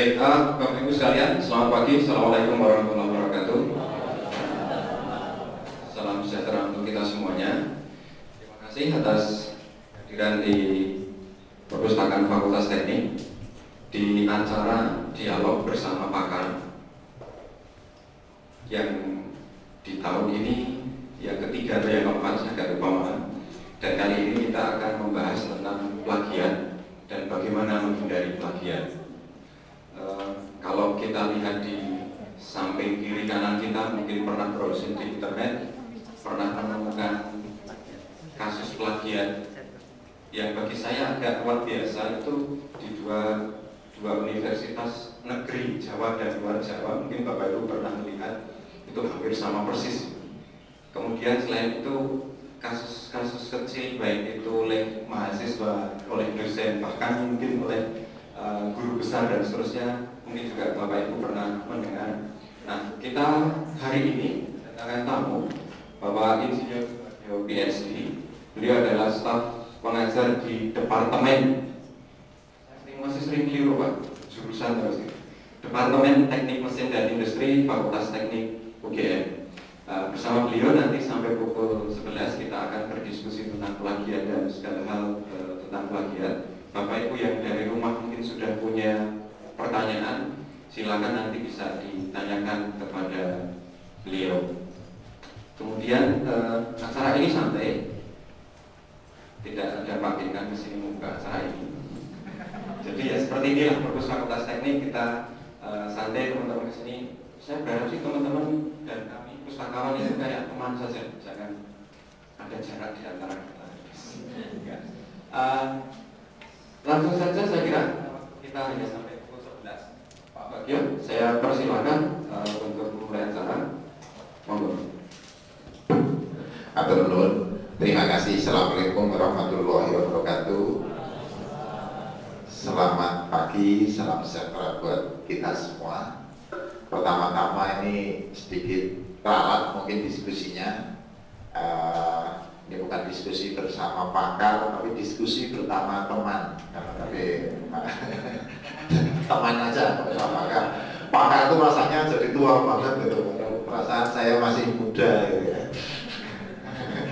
Baik, Bapak Ibu sekalian, selamat pagi. Assalamualaikum warahmatullahi wabarakatuh. Salam sejahtera untuk kita semuanya. Terima kasih atas kehadiran di Perpustakaan Fakultas Teknik di acara dialog bersama pakar yang di tahun ini yang ketiga atau yang keempat, saya agak lupa malah. Dan kali ini kita akan membahas tentang plagiat dan bagaimana menghindari plagiat. Kalau kita lihat di samping kiri kanan kita, mungkin pernah browsing di internet, pernah menemukan kasus plagiat yang bagi saya agak luar biasa, itu di dua universitas negeri Jawa dan luar Jawa. Mungkin Bapak Ibu pernah melihat, itu hampir sama persis. Kemudian selain itu kasus-kasus kecil, baik itu oleh mahasiswa, oleh dosen, bahkan mungkin oleh guru besar dan seterusnya, mungkin juga Bapak Ibu pernah mendengar. Nah, kita hari ini akan tamu Bapak Insinyur PhD. Beliau adalah staf pengajar di Departemen, masih sering keliru Pak, jurusan terus, Departemen Teknik Mesin dan Industri Fakultas Teknik UGM. Bersama beliau nanti sampai pukul 11 kita akan berdiskusi tentang plagiat dan segala hal tentang plagiat. Bapak Ibu yang dari rumah mungkin sudah punya pertanyaan, silakan nanti bisa ditanyakan kepada beliau. Kemudian acara ini santai, tidak ada Pak Dekan di sini membuka acara ini. Jadi ya seperti inilah Perpustakaan Fakultas Teknik, kita santai teman-teman ke sini. Saya berharap sih teman-teman dan kami pustakawan itu kayak teman saja, jangan ada jarak di antara kita. Langsung saja saya kira kita hanya sampai pukul 11. Pak Bagio, saya persilakan untuk memulai acara. Monggo. Atur nuwun. Terima kasih. Assalamualaikum warahmatullahi wabarakatuh. Selamat pagi, salam sejahtera buat kita semua. Pertama-tama ini sedikit ralat mungkin diskusinya. Ini bukan diskusi bersama pakar, tapi diskusi bersama teman. Tapi teman aja bersama pakar. Pakar itu rasanya jadi tua banget gitu. Perasaan saya masih muda gitu ya.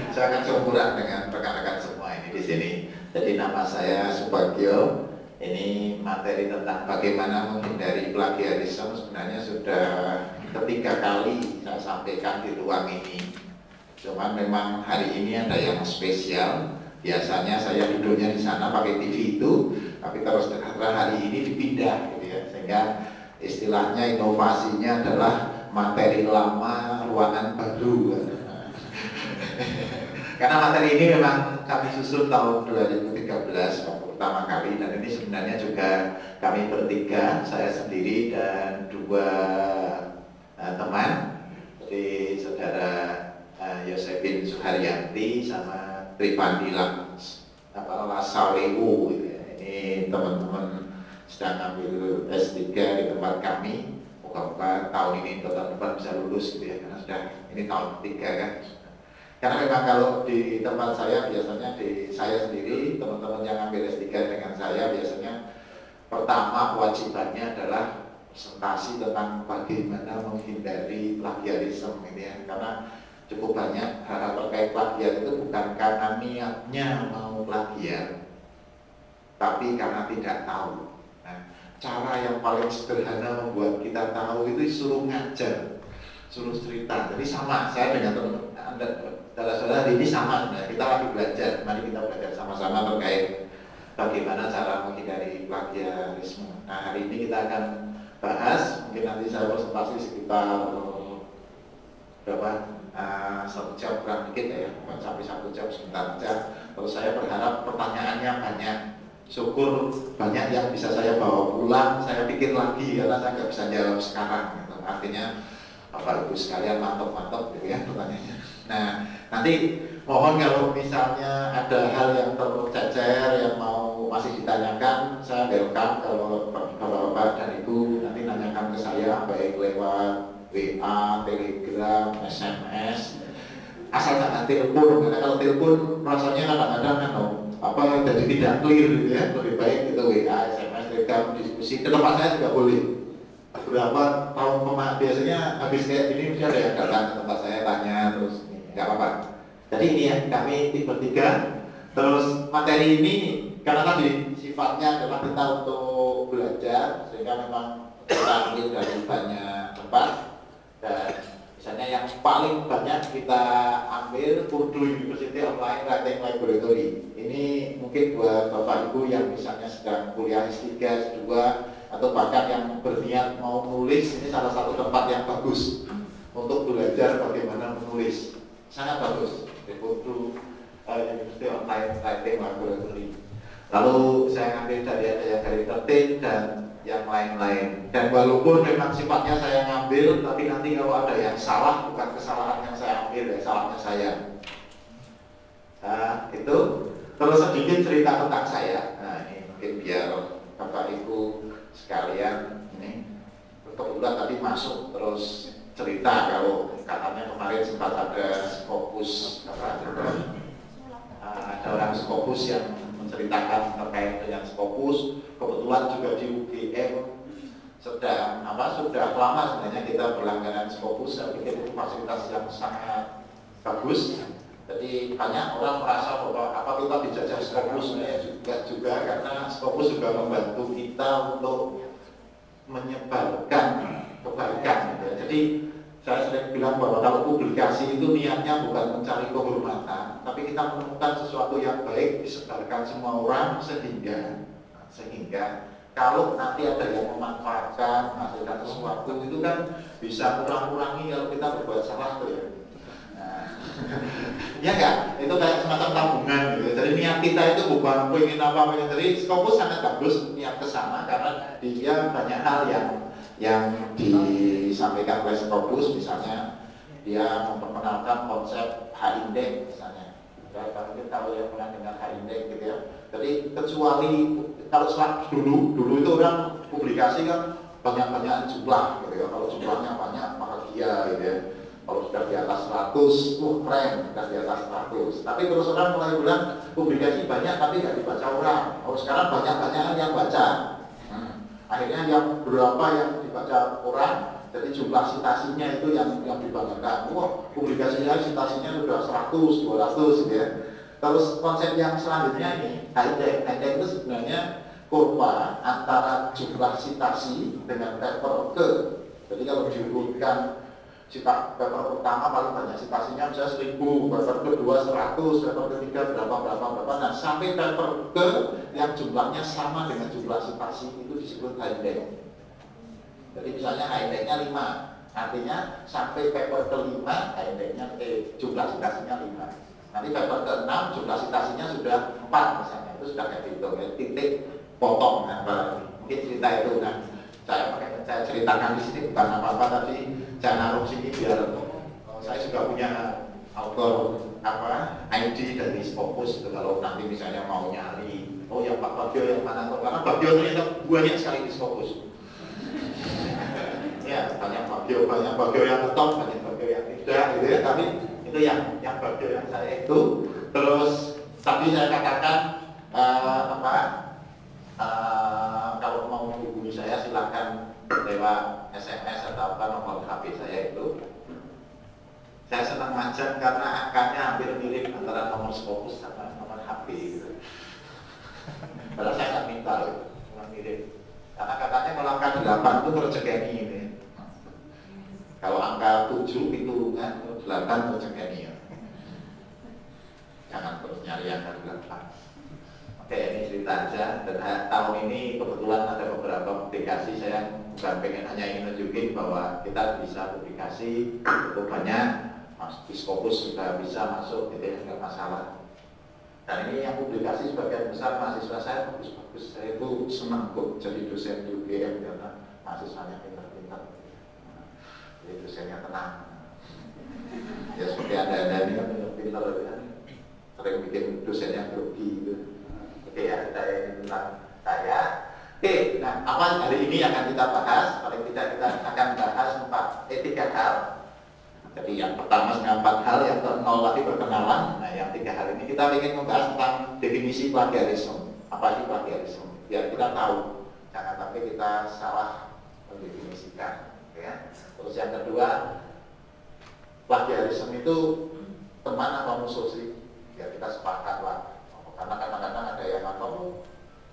Saya akan seumuran dengan rekan-rekan semua ini di sini. Jadi nama saya Subagio. Ini materi tentang bagaimana menghindari plagiarisme sebenarnya sudah ketiga kali saya sampaikan di ruang ini. Cuman memang hari ini ada yang spesial. Biasanya saya duduknya di sana pakai TV itu, tapi terus terang hari ini dipindah gitu ya. Sehingga istilahnya inovasinya adalah materi lama, ruangan baru. Karena materi ini memang kami susun tahun 2013 waktu pertama kali, dan ini sebenarnya juga kami bertiga, saya sendiri dan dua teman, jadi saudara Yosefin Suharyanti sama Tripandi Lasalewu gitu ya. Ini teman-teman sedang ambil S3 di tempat kami. Moga-moga tahun ini atau tahun depan bisa lulus gitu ya, karena sudah ini tahun ketiga kan. Karena memang kalau di tempat saya biasanya di saya sendiri, teman-teman yang ambil S3 dengan saya biasanya pertama kewajibannya adalah presentasi tentang bagaimana menghindari plagiarisme ini ya. Karena cukup banyak hal-hal terkait plagiat itu bukan karena niatnya mau plagiat, tapi karena tidak tahu. Nah, cara yang paling sederhana membuat kita tahu itu suruh ngajar, suruh cerita. Jadi sama, saya dengan teman-teman saudara ini sama. Nah, kita lagi belajar, mari kita belajar sama-sama terkait bagaimana cara menghindari plagiarisme. Nah, hari ini kita akan bahas, mungkin nanti saya presentasi sekitar berapa? 1 jam kurang dikit ya, bukan sampai 1 jam, sebentar aja. Terus saya berharap pertanyaannya banyak. Syukur banyak yang bisa saya bawa pulang, saya pikir lagi karena saya nggak bisa jawab sekarang gitu. Artinya Bapak Ibu sekalian mantap-mantap gitu ya pertanyaannya. Nah, nanti mohon kalau misalnya ada hal yang tercecer yang mau masih ditanyakan, saya welcome. Kalau Bapak dan Ibu nanti nanyakan ke saya baik lewat WA, Telegram, SMS, asal jangan telepon, karena kalau telepon rasanya kadang-kadang kan jadi tidak clear gitu ya. Lebih baik itu WA, SMS, seragam diskusi. Ke tempat saya juga boleh. Beberapa tahun biasanya habis kayak gini mesti ada yang datang ke tempat saya tanya terus nggak apa-apa. Jadi ini ya kami tim bertiga. Terus materi ini karena tadi sifatnya adalah kita untuk belajar sehingga memang kita ambil dari banyak tempat dan misalnya yang paling banyak kita ambil Purdue University Online Writing Laboratory. Ini mungkin buat Bapak Ibu yang misalnya sedang kuliah S3, S2 atau bahkan yang berniat mau menulis, ini salah satu tempat yang bagus untuk belajar bagaimana menulis. Sangat bagus di Purdue University Online Writing Laboratory. Lalu saya ngambil dari ada yang dari tertib dan yang lain-lain. Dan walaupun memang sifatnya saya ngambil, tapi nanti kalau ada yang salah, bukan kesalahan yang saya ambil, ya salahnya saya. Nah, itu. Terus sedikit cerita tentang saya. Nah, ini mungkin biar Bapak Ibu sekalian ini kebetulan tadi masuk terus cerita kalau katanya kemarin sempat ada Scopus ada orang Scopus yang menceritakan terkait dengan Scopus. Kebetulan juga di UGM sudah lama sebenarnya kita berlangganan Scopus. Saya pikir itu fasilitas yang sangat bagus. Jadi banyak orang merasa bahwa apa kita dijajah Scopus juga karena Scopus juga membantu kita untuk menyebarkan kebaikan. Ya. Jadi saya sering bilang bahwa kalau publikasi itu niatnya bukan mencari kehormatan, tapi kita menemukan sesuatu yang baik disebarkan semua orang sehingga kalau nanti ada yang memanfaatkan menghasilkan sesuatu itu kan bisa kurang-kurangi kalau kita berbuat salah tuh ya. Nah, ya kan? Itu kayak semacam tabungan gitu. Jadi niat kita itu bukan pengen apa jadi Scopus sangat bagus niat ke sana karena dia banyak hal yang disampaikan oleh Scopus, misalnya dia memperkenalkan konsep H-index misalnya. Ya, mungkin tahu yang pernah dengar H-index gitu ya. Jadi kecuali kalau dulu itu orang publikasi kan banyak-banyak jumlah gitu ya. Kalau jumlahnya banyak maka dia gitu ya. Kalau sudah di atas 100, keren, sudah di atas 100. Tapi terus orang mulai bilang publikasi banyak tapi nggak dibaca orang. Kalau sekarang banyak-banyak yang baca. Akhirnya yang berapa yang dibaca orang, jadi jumlah citasinya itu yang dibanggakan. Wah, publikasinya citasinya sudah 100, 200 gitu ya. Terus konsep yang selanjutnya ini, H-index itu sebenarnya kurva antara jumlah citasi dengan paper ke. Jadi kalau diurutkan paper pertama paling banyak citasinya misalnya 1000, paper kedua 100, paper ketiga berapa. Nah sampai paper ke yang jumlahnya sama dengan jumlah citasi itu disebut H-index. Jadi misalnya H-indexnya 5, artinya sampai paper ke-5 H-indexnya jumlah citasinya 5. Nanti paper ke-6 jumlah citasinya sudah 4 misalnya, itu sudah kayak gitu ya, titik potong. Mungkin cerita itu nah saya ceritakan di sini bukan apa-apa, tapi saya naruh sini biar saya juga punya author ID dari Scopus itu kalau nanti misalnya mau nyari yang Pak Bagio yang mana tuh, karena Bagio ternyata banyak sekali di Scopus. Ya banyak Bagio yang top, banyak Bagio yang tidak gitu ya, tapi itu yang Bagio yang saya itu. Terus tadi saya katakan kalau mau menghubungi saya silakan lewat SMS atau nomor HP saya itu. Saya senang macam karena angkanya hampir mirip antara nomor Scopus sama nomor HP gitu. Padahal saya nggak minta loh, cuma mirip. Karena katanya kalau angka 8 itu rezeki ini. Kalau angka 7 pitulungan, 8 rezeki ya. Jangan terus nyari angka 8. Oke, ini cerita aja. Dan tahun ini kebetulan ada beberapa publikasi. Saya bukan pengen hanya ingin nunjukin bahwa kita bisa publikasi cukup banyak. Di Scopus juga bisa masuk, gitu ya, nggak masalah. Dan ini yang publikasi sebagian besar mahasiswa saya bagus-bagus. Saya itu senang kok jadi dosen di UGM karena mahasiswanya pintar-pintar. Jadi dosennya tenang. Ya seperti ada ini kan pintar-pintar ya. Sering bikin dosennya grogi gitu. Oke ya, saya tentang saya. Oke, nah apa hari ini akan kita bahas? Paling tidak kita akan bahas 3 hal. Jadi yang pertama 4 hal, yang ke-0 lagi perkenalan. Nah yang 3 hal ini kita ingin membahas tentang definisi plagiarisme. Apa sih plagiarisme? Biar kita tahu Jangan sampai kita salah mendefinisikan, ya. Terus yang kedua, plagiarisme itu teman apa musuh sih? Ya kita sepakat lah. Karena kadang-kadang ada yang ngomong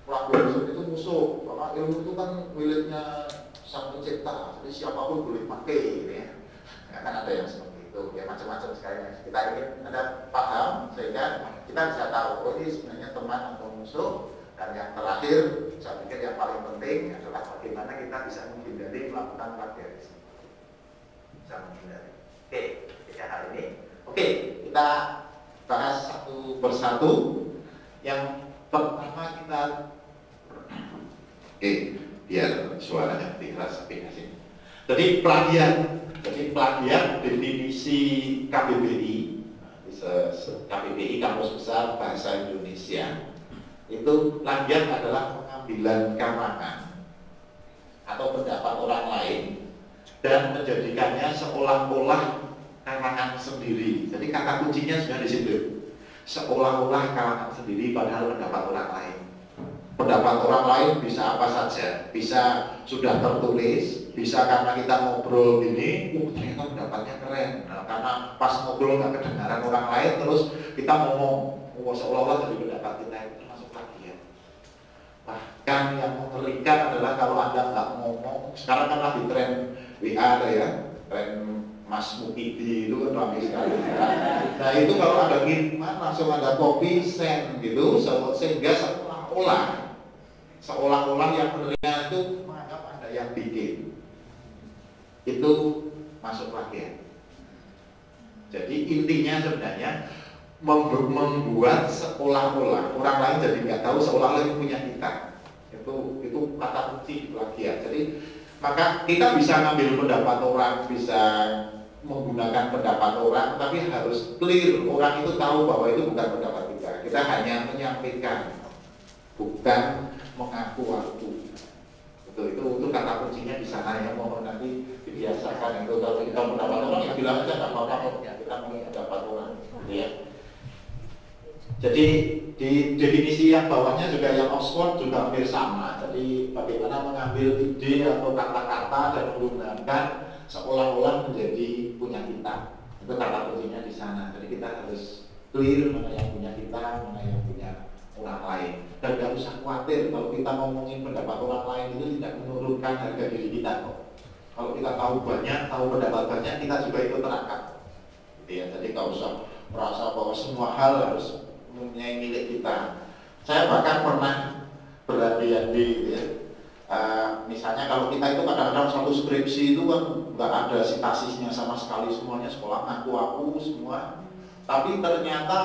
plagiarisme itu musuh, karena ilmu itu kan miliknya sang pencipta, jadi siapapun boleh pakai, gitu ya. Kan ada yang seperti itu, ya macam-macam sekali. Kita ingin Anda paham sehingga kita bisa tahu oh ini sebenarnya teman atau musuh. Dan yang terakhir, saya pikir yang paling penting adalah bagaimana kita bisa menghindari melakukan plagiarisme. Bisa menghindari. Oke, tiga hal ini. Oke, kita bahas satu persatu. Yang pertama kita, biar suaranya terasa beda sini. Jadi plagiat definisi KBBI, KBBI Kamus Besar Bahasa Indonesia. Itu plagiat adalah pengambilan karangan atau pendapat orang lain dan menjadikannya seolah-olah karangan sendiri. Jadi kata kuncinya sudah di situ. Seolah-olah karangan sendiri padahal pendapat orang lain. Pendapat orang lain bisa apa saja, bisa sudah tertulis, bisa karena kita ngobrol gini, ternyata pendapatnya keren. Nah, karena pas ngobrol nggak kedengaran orang lain, terus kita ngomong, seolah-olah jadi pendapat kita itu termasuk plagiat. Bahkan yang mengerikan adalah kalau Anda nggak ngomong, sekarang kan lagi tren WA ada ya, tren Mas Mukidi itu kan ramai sekali. Nah itu kalau ada kiriman langsung ada copy send gitu, sehingga seolah-olah yang menerima itu menganggap Anda yang bikin. Itu masuk plagiat. Jadi intinya sebenarnya membuat seolah-olah orang lain jadi nggak tahu seolah-olah itu punya kita. Itu kata kunci plagiat. Jadi maka kita bisa ngambil pendapat orang, bisa menggunakan pendapat orang, tapi harus clear, orang itu tahu bahwa itu bukan pendapat kita. Kita hanya menyampaikan, bukan mengaku-ngaku. Itu kata kuncinya di sana ya, mohon nanti dibiasakan itu. Kalau kita pendapat orang ya bilang aja nggak apa-apa, ya kita mau pendapat orang, gitu ya. Jadi di definisi yang bawahnya juga yang Oxford juga hampir sama. Jadi bagaimana mengambil ide atau kata-kata dan menggunakan seolah-olah menjadi punya kita. Itu kata kuncinya di sana. Jadi kita harus clear mana yang punya kita, mana yang punya orang lain. Dan tidak usah khawatir kalau kita ngomongin pendapat orang lain itu tidak menurunkan harga diri kita kok. Kalau kita tahu banyak, tahu pendapat banyak, kita juga ikut terangkat. Gitu ya. Jadi tidak usah merasa bahwa semua hal harus mempunyai milik kita. Saya bahkan pernah berhati-hati gitu ya. Misalnya kalau kita itu kadang-kadang satu skripsi itu kan nggak ada sintesisnya sama sekali, semuanya sekolah aku semua, tapi ternyata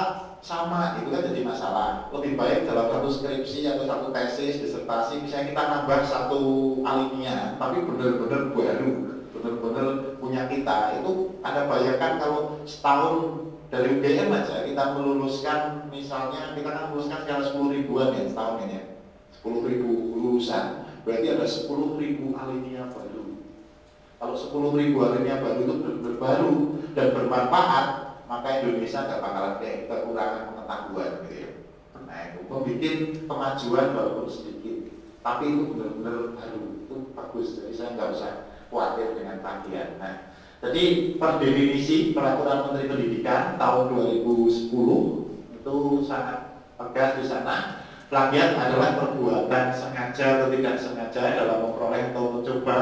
sama, itu kan jadi masalah. Lebih baik dalam satu skripsi atau satu tesis, disertasi, misalnya kita nambah satu alinea, tapi benar-benar baru, benar-benar punya kita. Itu Anda bayangkan kalau setahun dari UGM aja kita meluluskan, misalnya kita kan meluluskan sekitar 10 ribuan ya setahun ini ya, 10 ribu lulusan. Berarti ada 10.000 alinea baru. Kalau 10.000 alinea baru itu benar-benar baru dan bermanfaat, maka Indonesia tidak bakalan kayak kekurangan pengetahuan gitu ya. Nah itu membuat kemajuan walaupun sedikit, tapi itu benar-benar baru, itu bagus. Jadi saya nggak usah khawatir dengan plagiat. Nah, jadi per definisi Peraturan Menteri Pendidikan tahun 2010 itu sangat tegas di sana. Plagiat adalah perbuatan sengaja atau tidak sengaja dalam memperoleh atau mencoba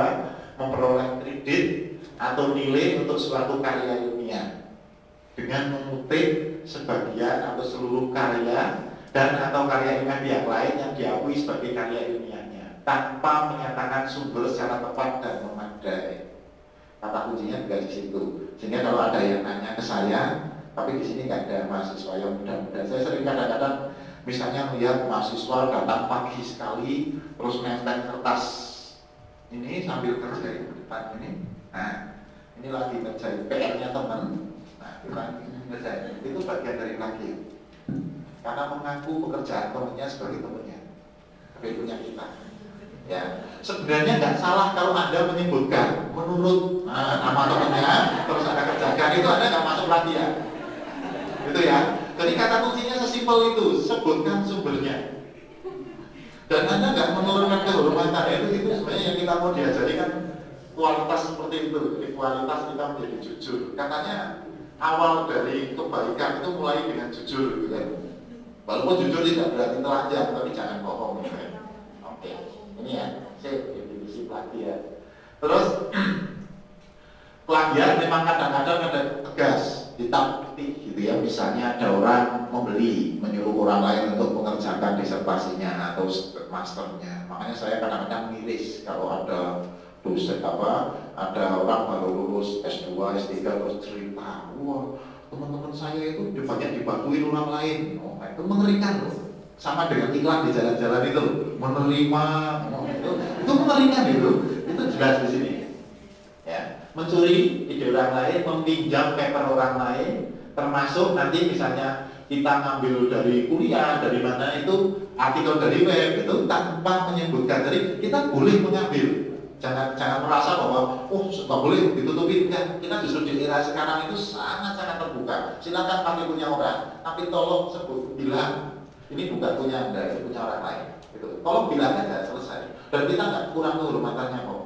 memperoleh kredit atau nilai untuk suatu karya ilmiah dengan mengutip sebagian atau seluruh karya dan atau karya ilmiah pihak lain yang diakui sebagai karya ilmiahnya tanpa menyatakan sumber secara tepat dan memadai. Kata kuncinya juga di situ. Sehingga kalau ada yang nanya ke saya, tapi di sini nggak ada mahasiswa yang muda-muda. Saya sering kadang-kadang misalnya melihat mahasiswa datang pagi sekali, terus nenteng kertas ini sambil kerjain di depan ini. Nah, ini lagi ngerjain PR-nya teman. Nah, kita ngerjain. Itu bagian dari plagiat. Karena mengaku pekerjaan temannya sebagai temannya, tapi punya kita. Ya, sebenarnya nggak salah kalau Anda menyebutkan menurut nama temannya, terus Anda kerjakan, itu Anda nggak masuk plagiat. Gitu ya. Jadi kata kuncinya sesimpel itu, sebutkan sumbernya. Dan Anda nggak menurunkan kehormatan itu sebenarnya yang kita mau diajari kan kualitas seperti itu. Jadi kualitas kita menjadi jujur. Katanya awal dari kebaikan itu mulai dengan jujur, gitu kan. Walaupun jujur tidak berarti telanjang, tapi jangan bohong, gitu kan. Oke, ini ya, saya definisi plagiat. Terus plagiat memang kadang-kadang ada tegas, hitam putih gitu ya. Misalnya ada orang membeli, menyuruh orang lain untuk mengerjakan disertasinya atau masternya. Makanya saya kadang-kadang miris kalau ada dosen ada orang baru lulus S2, S3 terus cerita, wah teman-teman saya itu banyak dibantuin orang lain. Oh, itu mengerikan loh. Sama dengan iklan di jalan-jalan itu, menerima, itu mengerikan itu jelas di sini. Ya, mencuri ide orang lain, meminjam paper orang lain, termasuk nanti misalnya kita ngambil dari kuliah, dari mana itu artikel dari web itu tanpa menyebutkan. Jadi kita boleh mengambil. Jangan merasa bahwa nggak boleh ditutupi. Enggak, kita justru di era sekarang itu sangat-sangat terbuka. Silakan pakai punya orang, tapi tolong bilang ini bukan punya Anda, itu punya orang lain. Gitu. Tolong bilang aja, selesai. Dan kita nggak kurang kehormatannya kok.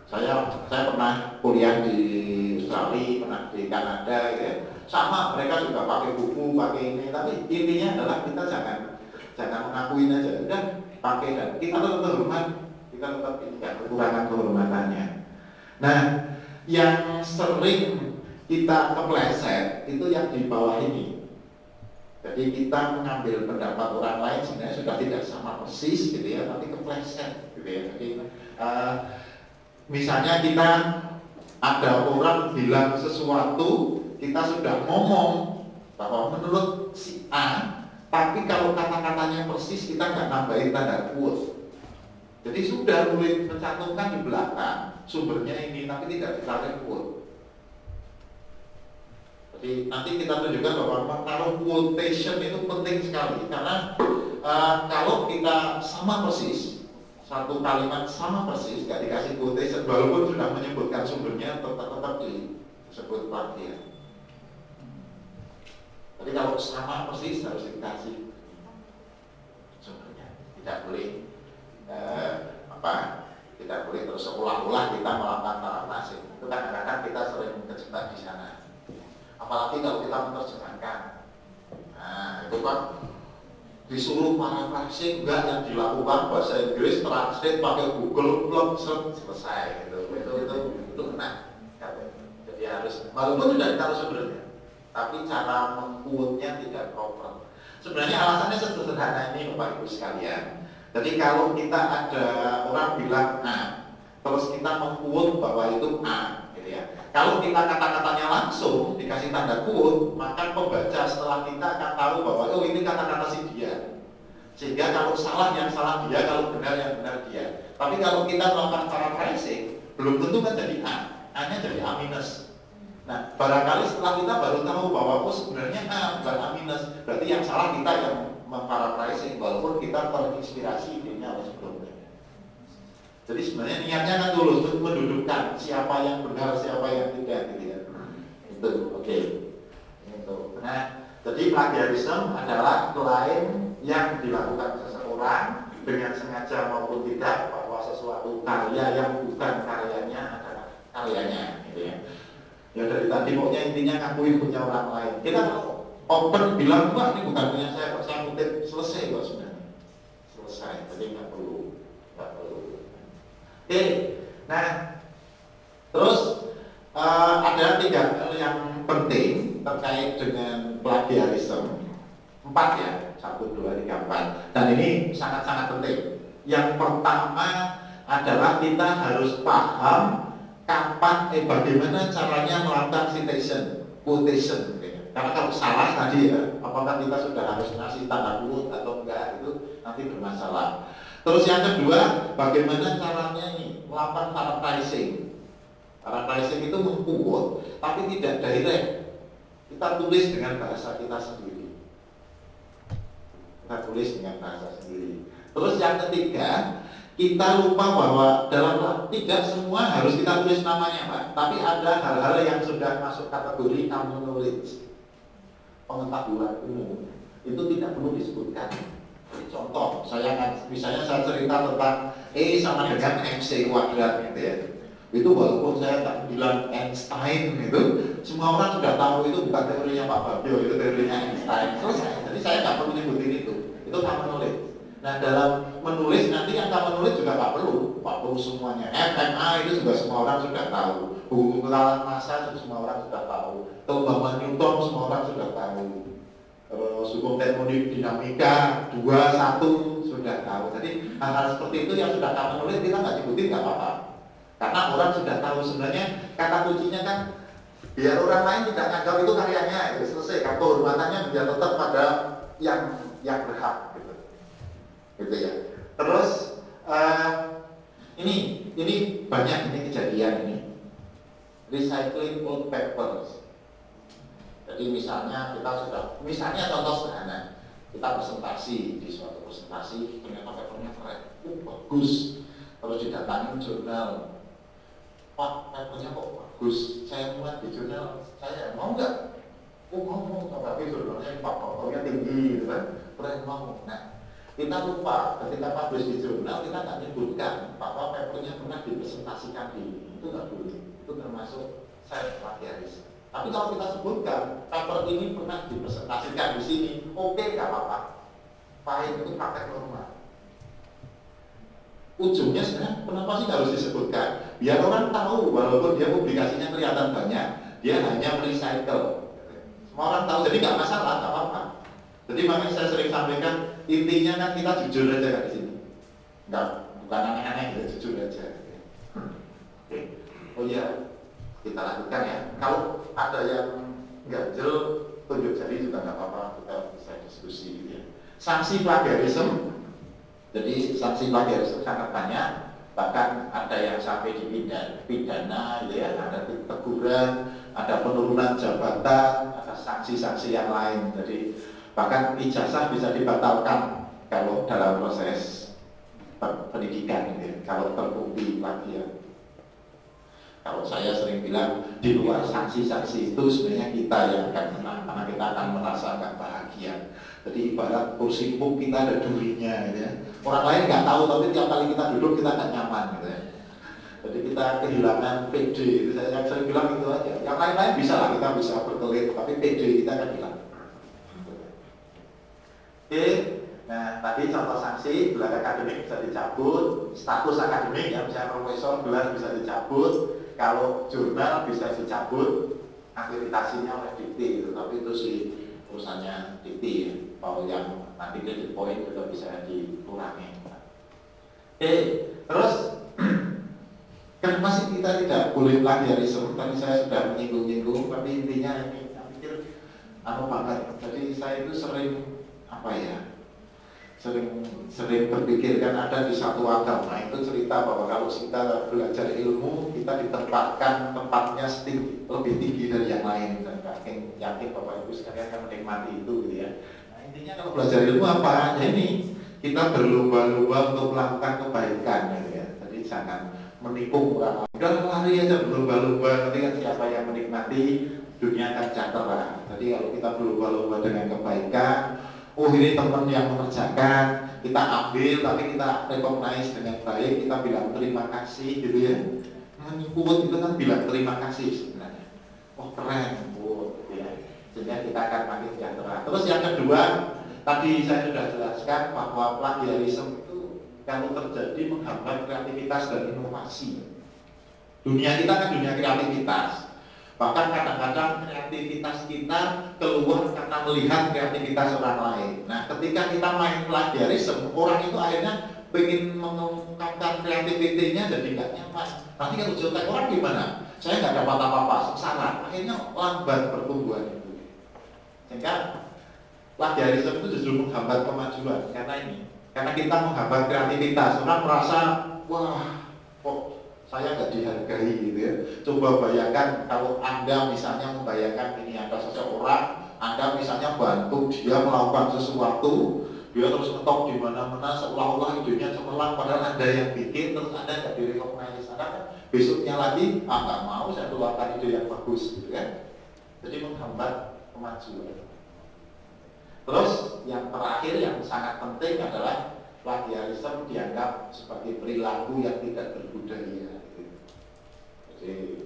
Saya pernah kuliah di Australia, pernah di Kanada, ya. Sama mereka juga pakai buku, pakai ini. Tapi intinya adalah kita jangan mengakuin aja. Udah pakai dan kita tetap terhormat. Kita tetap tidak kekurangan kehormatannya. Nah, yang sering kita kepleset itu yang di bawah ini. Jadi kita mengambil pendapat orang lain sebenarnya sudah tidak sama persis gitu ya, tapi kepleset gitu ya. Jadi misalnya kita ada orang bilang sesuatu, kita sudah ngomong bahwa menurut si A, tapi kalau kata-katanya persis kita nggak nambahin tanda quote. Jadi sudah mulai mencantumkan di belakang sumbernya ini, tapi tidak ditaruh quote. Jadi nanti kita tunjukkan bahwa menaruh quotation itu penting sekali, karena kalau kita sama persis, satu kalimat sama persis, nggak dikasih quotation, walaupun sudah menyebutkan sumbernya, tetap disebut plagiat. Jadi kalau sama persis harus dikasih sumbernya, tidak boleh tidak boleh terus seolah-olah kita melakukan parafrasing. Itu kadang-kadang kita sering terjebak di sana. Apalagi kalau kita menerjemahkan. Nah, itu kan disuruh parafrasing enggak, yang dilakukan bahasa Inggris translate pakai Google plug selesai gitu. Itu kena. Jadi harus, walaupun sudah ditaruh sumbernya, tapi cara mengquote-nya tidak proper. Sebenarnya alasannya sederhana ini Bapak Ibu sekalian. Jadi kalau kita ada orang bilang A, terus kita mengquote bahwa itu A, gitu ya. Kalau kita kata-katanya langsung dikasih tanda quote, maka pembaca setelah kita akan tahu bahwa oh ini kata-kata si dia. Sehingga kalau salah yang salah dia, kalau benar yang benar dia. Tapi kalau kita melakukan paraphrasing, belum tentu kan jadi A, A-nya jadi A minus. Nah, barangkali setelah kita baru tahu bahwa oh sebenarnya A bukan A minus, berarti yang salah kita yang memparaphrasing, walaupun kita terinspirasi idenya oleh sebelumnya. Jadi sebenarnya niatnya kan dulu untuk mendudukkan siapa yang benar, siapa yang tidak, gitu ya. Itu, oke. Itu. Nah, jadi plagiarisme adalah klaim yang dilakukan seseorang dengan sengaja maupun tidak bahwa sesuatu karya yang bukan karyanya adalah karyanya, gitu ya. Ya dari tadi pokoknya intinya ngakuin punya orang lain. Kita open bilang, wah ini bukan punya saya kutip, selesai kok sebenarnya. Selesai, jadi nggak perlu. Oke, nah terus ada 3 hal yang penting terkait dengan plagiarisme. 4 ya, 1, 2, 3, 4. Dan ini sangat-sangat penting. Yang pertama adalah kita harus paham bagaimana caranya melakukan citation, quotation. Karena kalau salah tadi ya, apakah kita sudah harus ngasih tanda quote atau enggak, itu nanti bermasalah. Terus yang kedua, bagaimana caranya nih melakukan paraphrasing. Paraphrasing itu mengquote, tapi tidak direct. Kita tulis dengan bahasa kita sendiri. Terus yang ketiga, kita lupa bahwa dalam tidak semua harus kita tulis namanya Pak, tapi ada hal-hal yang sudah masuk kategori common knowledge, pengetahuan umum, itu tidak perlu disebutkan. Contoh, misalnya saya cerita tentang E sama dengan MC kuadrat gitu ya. Itu walaupun saya tak bilang Einstein gitu, semua orang sudah tahu itu bukan teorinya Pak Babio, itu teorinya Einstein. Jadi saya nggak perlu nyebutin itu tak menulis. Nah dalam menulis nanti yang tak menulis juga nggak perlu semuanya. FMA itu juga semua orang sudah tahu. Hukum kekalahan massa itu semua orang sudah tahu. Kelembaban Newton semua orang sudah tahu. Terus hukum termodinamika 2, 1 sudah tahu. Jadi hal-hal seperti itu yang sudah tak menulis kita nggak nyebutin nggak apa-apa. Karena orang sudah tahu sebenarnya kata kuncinya kan biar orang lain tidak anggap itu karyanya, ya selesai. Kan kehormatannya biar tetap pada yang berhak gitu ya. Terus ini banyak ini kejadian ini recycling old papers. Jadi misalnya contoh sederhana, kita presentasi di suatu presentasi ternyata papernya keren, bagus, terus didatangi jurnal. Pak, papernya kok bagus, saya muat di jurnal, saya mau nggak? Mau, tapi jurnalnya papernya tinggi gitu kan, keren mau. Nah, kita lupa ketika publish di jurnal kita nggak menyebutkan bahwa papernya pernah dipresentasikan itu nggak boleh, itu termasuk plagiarisme. Tapi kalau kita sebutkan paper ini pernah dipresentasikan di sini, oke, nggak apa-apa. Pahit itu praktek normal. Ujungnya sebenarnya kenapa sih harus disebutkan? Biar orang tahu walaupun dia publikasinya kelihatan banyak, dia hanya merecycle. Semua orang tahu, jadi nggak masalah, nggak apa-apa. Jadi makanya saya sering sampaikan intinya kan kita jujur aja kan di sini, bukan aneh-aneh, kita jujur aja. Oke. Oh iya, kita lakukan ya. Kalau ada yang ganjel, tunjuk jari juga nggak apa-apa, kita bisa diskusi gitu ya. Sanksi plagiarisme. Jadi sanksi plagiarisme sangat banyak, bahkan ada yang sampai dipidana, gitu ya, ada teguran, ada penurunan jabatan, ada sanksi-sanksi yang lain. Jadi bahkan ijazah bisa dibatalkan kalau dalam proses pendidikan, gitu ya, kalau terbukti plagiat. Kalau saya sering bilang di luar sanksi-sanksi itu sebenarnya kita yang akan menang, karena kita akan merasa nggak bahagia. Jadi ibarat kursi empuk kita ada durinya, gitu ya. Orang lain nggak tahu, tapi tiap kali kita duduk kita nggak nyaman, gitu ya. Jadi kita kehilangan PD, itu saya sering bilang itu aja. Yang lain-lain bisa lah, kita bisa berkelit, tapi PD kita kan hilang. Oke, nah tadi contoh sanksi, gelar akademik bisa dicabut, status akademik ya, misalnya profesor gelar bisa dicabut, kalau jurnal bisa dicabut, akreditasinya oleh Dikti, gitu. Tapi itu sih urusannya Dikti ya. Kalau yang nanti credit point juga bisa dikurangi. Terus kenapa sih kita tidak boleh plagiarisme? Tadi saya sudah menyinggung-nyinggung, tapi intinya ini saya pikir banget. Jadi saya itu sering sering berpikir kan ada di satu agama itu cerita bahwa kalau kita belajar ilmu kita ditempatkan tempatnya lebih tinggi dari yang lain, dan yakin Bapak Ibu sekalian akan menikmati itu gitu ya. Nah intinya kalau belajar ilmu apa? Ya ini kita berlomba-lomba untuk melakukan kebaikan gitu ya. Jadi jangan menipu orang lain. Udah lari aja berlomba-lomba, nanti kan siapa yang menikmati dunia akan sejahtera. Jadi kalau kita berlomba-lomba dengan kebaikan, ini teman yang mengerjakan, kita ambil tapi kita recognize dengan baik, kita bilang terima kasih gitu ya. Menyebut itu kan bilang terima kasih sebenarnya. Oh keren, gitu ya. Sehingga kita akan makin sejahtera. Terus yang kedua, tadi saya sudah jelaskan bahwa plagiarisme itu kalau terjadi menghambat kreativitas dan inovasi. Dunia kita kan dunia kreativitas. Bahkan kadang-kadang kreativitas kita keluar karena melihat kreativitas orang lain. Nah, ketika kita main plagiarisme, orang itu akhirnya ingin mengungkapkan kreativitinya jadi nggak nyaman. Nanti kalau jutek orang gimana? Saya nggak dapat apa-apa, sengsara. Akhirnya lambat pertumbuhan itu. Sehingga plagiarisme itu justru menghambat kemajuan karena kita menghambat kreativitas. Orang merasa, wah, kok saya nggak dihargai gitu ya. Coba bayangkan kalau Anda misalnya membayangkan ini ada seseorang, Anda misalnya bantu dia melakukan sesuatu, dia terus ngetok di mana-mana seolah-olah idenya cemerlang, padahal Anda yang bikin, terus Anda nggak direkognize. Anda besoknya lagi, nggak mau saya keluarkan ide yang bagus gitu kan. Jadi menghambat kemajuan. Terus yang terakhir yang sangat penting adalah plagiarisme dianggap sebagai perilaku yang tidak berbudaya. Jadi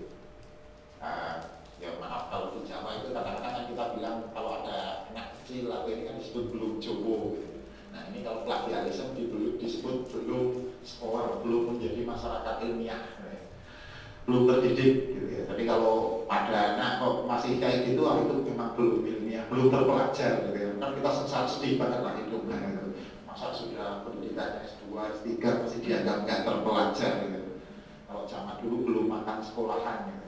ya maaf kalau di Jawa itu kadang-kadang kita bilang kalau ada anak kecil atau ini kan disebut belum jowo. Nah ini kalau plagiarisme disebut belum sekolah, belum menjadi masyarakat ilmiah, belum terdidik gitu ya. Jadi kalau ada anak kok masih kayak gitu, itu memang belum ilmiah, belum terpelajar gitu ya. Kan kita sedih banget lah hidupnya gitu. Masa sudah pendidikan S2, S3 masih dianggap nggak terpelajar gitu. Kalau zaman dulu belum makan sekolahan gitu.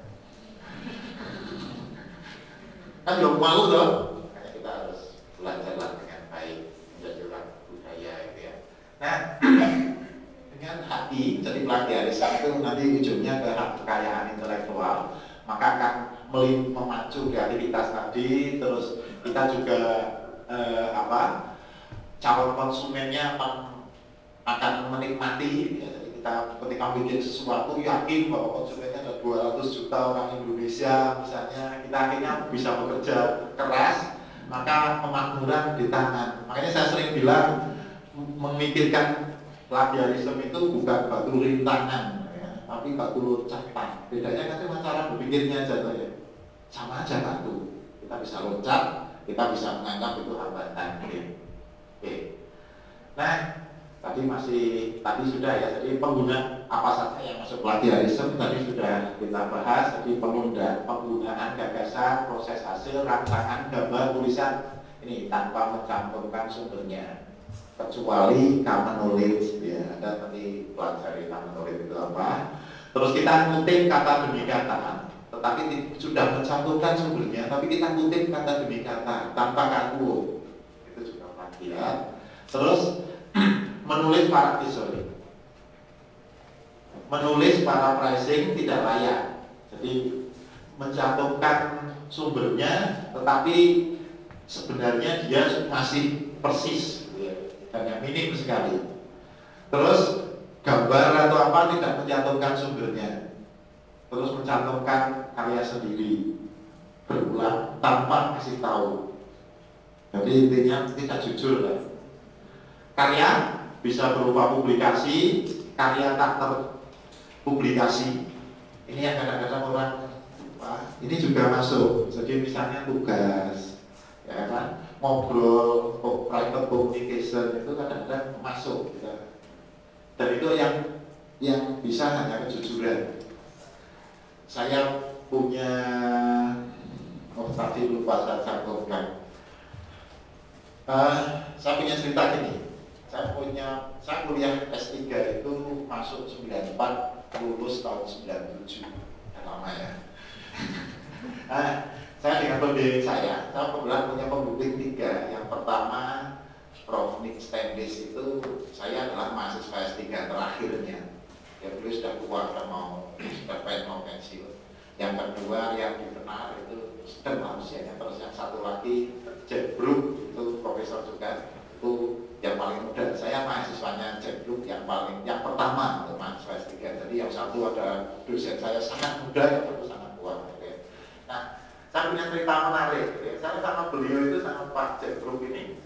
Kan yang malu dong, makanya kita harus belajarlah dengan baik menjadi orang budaya gitu ya. Nah dengan hati, jadi plagiarisme itu nanti ujungnya ke hak kekayaan intelektual, maka akan memacu kreativitas tadi. Terus kita juga calon konsumennya akan menikmati ya. Jadi kita ketika bikin sesuatu yakin bahwa konsumennya ada 200 juta orang Indonesia misalnya, kita akhirnya bisa bekerja keras, maka pemakmuran di tangan. Makanya saya sering bilang memikirkan plagiarisme itu bukan batu rintangan ya, tapi batu loncatan. Bedanya kan cuma cara berpikirnya aja ya. Sama aja batu. Kita bisa loncat, kita bisa menganggap itu hambatan. Oke. Nah, tadi sudah ya. Jadi pengguna apa saja yang masuk plagiarisme tadi sudah kita bahas. Jadi penggunaan gagasan, proses hasil, rangsangan, gambar, tulisan ini tanpa mencantumkan sumbernya. Kecuali common knowledge ya, ada tadi pelajari common knowledge itu apa. Terus kita ngutip kata demi kata, tetapi sudah mencantumkan sumbernya, tapi kita ngutip kata demi kata tanpa kaku, itu juga plagiat. Terus menulis para pricing tidak layak, jadi mencantumkan sumbernya, tetapi sebenarnya dia masih persis. Hanya minim sekali. Terus gambar atau apa tidak mencantumkan sumbernya, terus mencantumkan karya sendiri berulang tanpa kasih tahu. Jadi intinya tidak jujur lah. Karya bisa berupa publikasi, karya tak terpublikasi. Ini yang kadang-kadang orang ini juga masuk. Jadi misalnya tugas, ya kan? Ngobrol, private communication itu kadang-kadang masuk gitu. Dan itu yang bisa hanya kejujuran. Saya punya tadi lupa saya cantumkan. Saya punya cerita gini. Saya kuliah S3 itu masuk 94, lulus tahun 97. Lama ya. Saya dengan pembimbing saya kebetulan punya pembimbing 3. Yang pertama, Prof. Nick Standish itu saya adalah mahasiswa S3 terakhirnya. Ya beliau sudah tua, sudah pensiun. Yang kedua, yang dikenal itu sedang manusianya. Terus yang satu lagi, Jack Brook, itu profesor juga, itu yang paling muda. Saya mahasiswanya Jack Brook yang pertama untuk mahasiswa S3. Jadi yang satu ada dosen saya sangat muda, yang satu sangat tua. Nah, saya punya cerita menarik. Saya sama beliau itu sama Pak Jack Brook ini,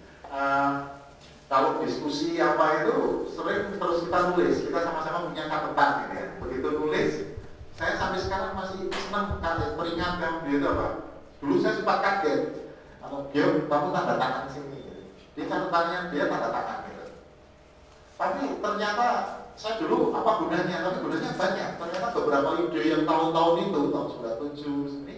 kalau diskusi apa itu sering terus kita nulis. Kita sama-sama punya catatan gitu ya. Begitu nulis, saya sampai sekarang masih senang peringatkan dia itu apa. Dulu saya sempat kaget. Kalau dia kamu tanda tangan sini. Di catatannya dia tanda tangan gitu. Tapi ternyata saya dulu apa gunanya? Tapi gunanya banyak. Ternyata beberapa ide yang tahun-tahun itu tahun 97 ini.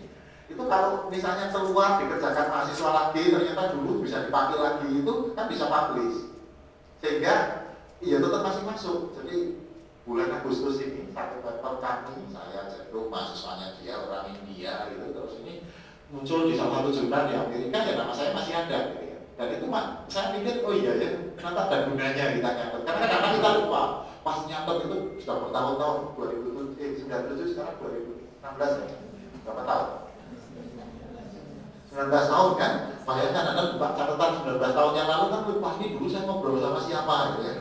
Itu kalau misalnya keluar dikerjakan mahasiswa lagi, ternyata dulu bisa dipakai lagi, itu kan bisa publish. Sehingga iya tetap masih masuk. Jadi bulan Agustus ini satu paper kami, saya Jack-Brook, mahasiswanya dia orang India gitu, terus ini muncul di salah satu jurnal di Amerika, ya nama saya masih ada gitu ya. Dan itu saya pikir oh iya ya, ternyata ada gunanya kita nyatet. Karena kadang-kadang kita lupa, pas nyatet itu sudah bertahun-tahun, 2097 sekarang 2016 ya, berapa tahun? 19 tahun kan, makanya kan Anda buka catatan 19 tahun yang lalu kan lupa ini dulu saya ngobrol sama siapa gitu ya.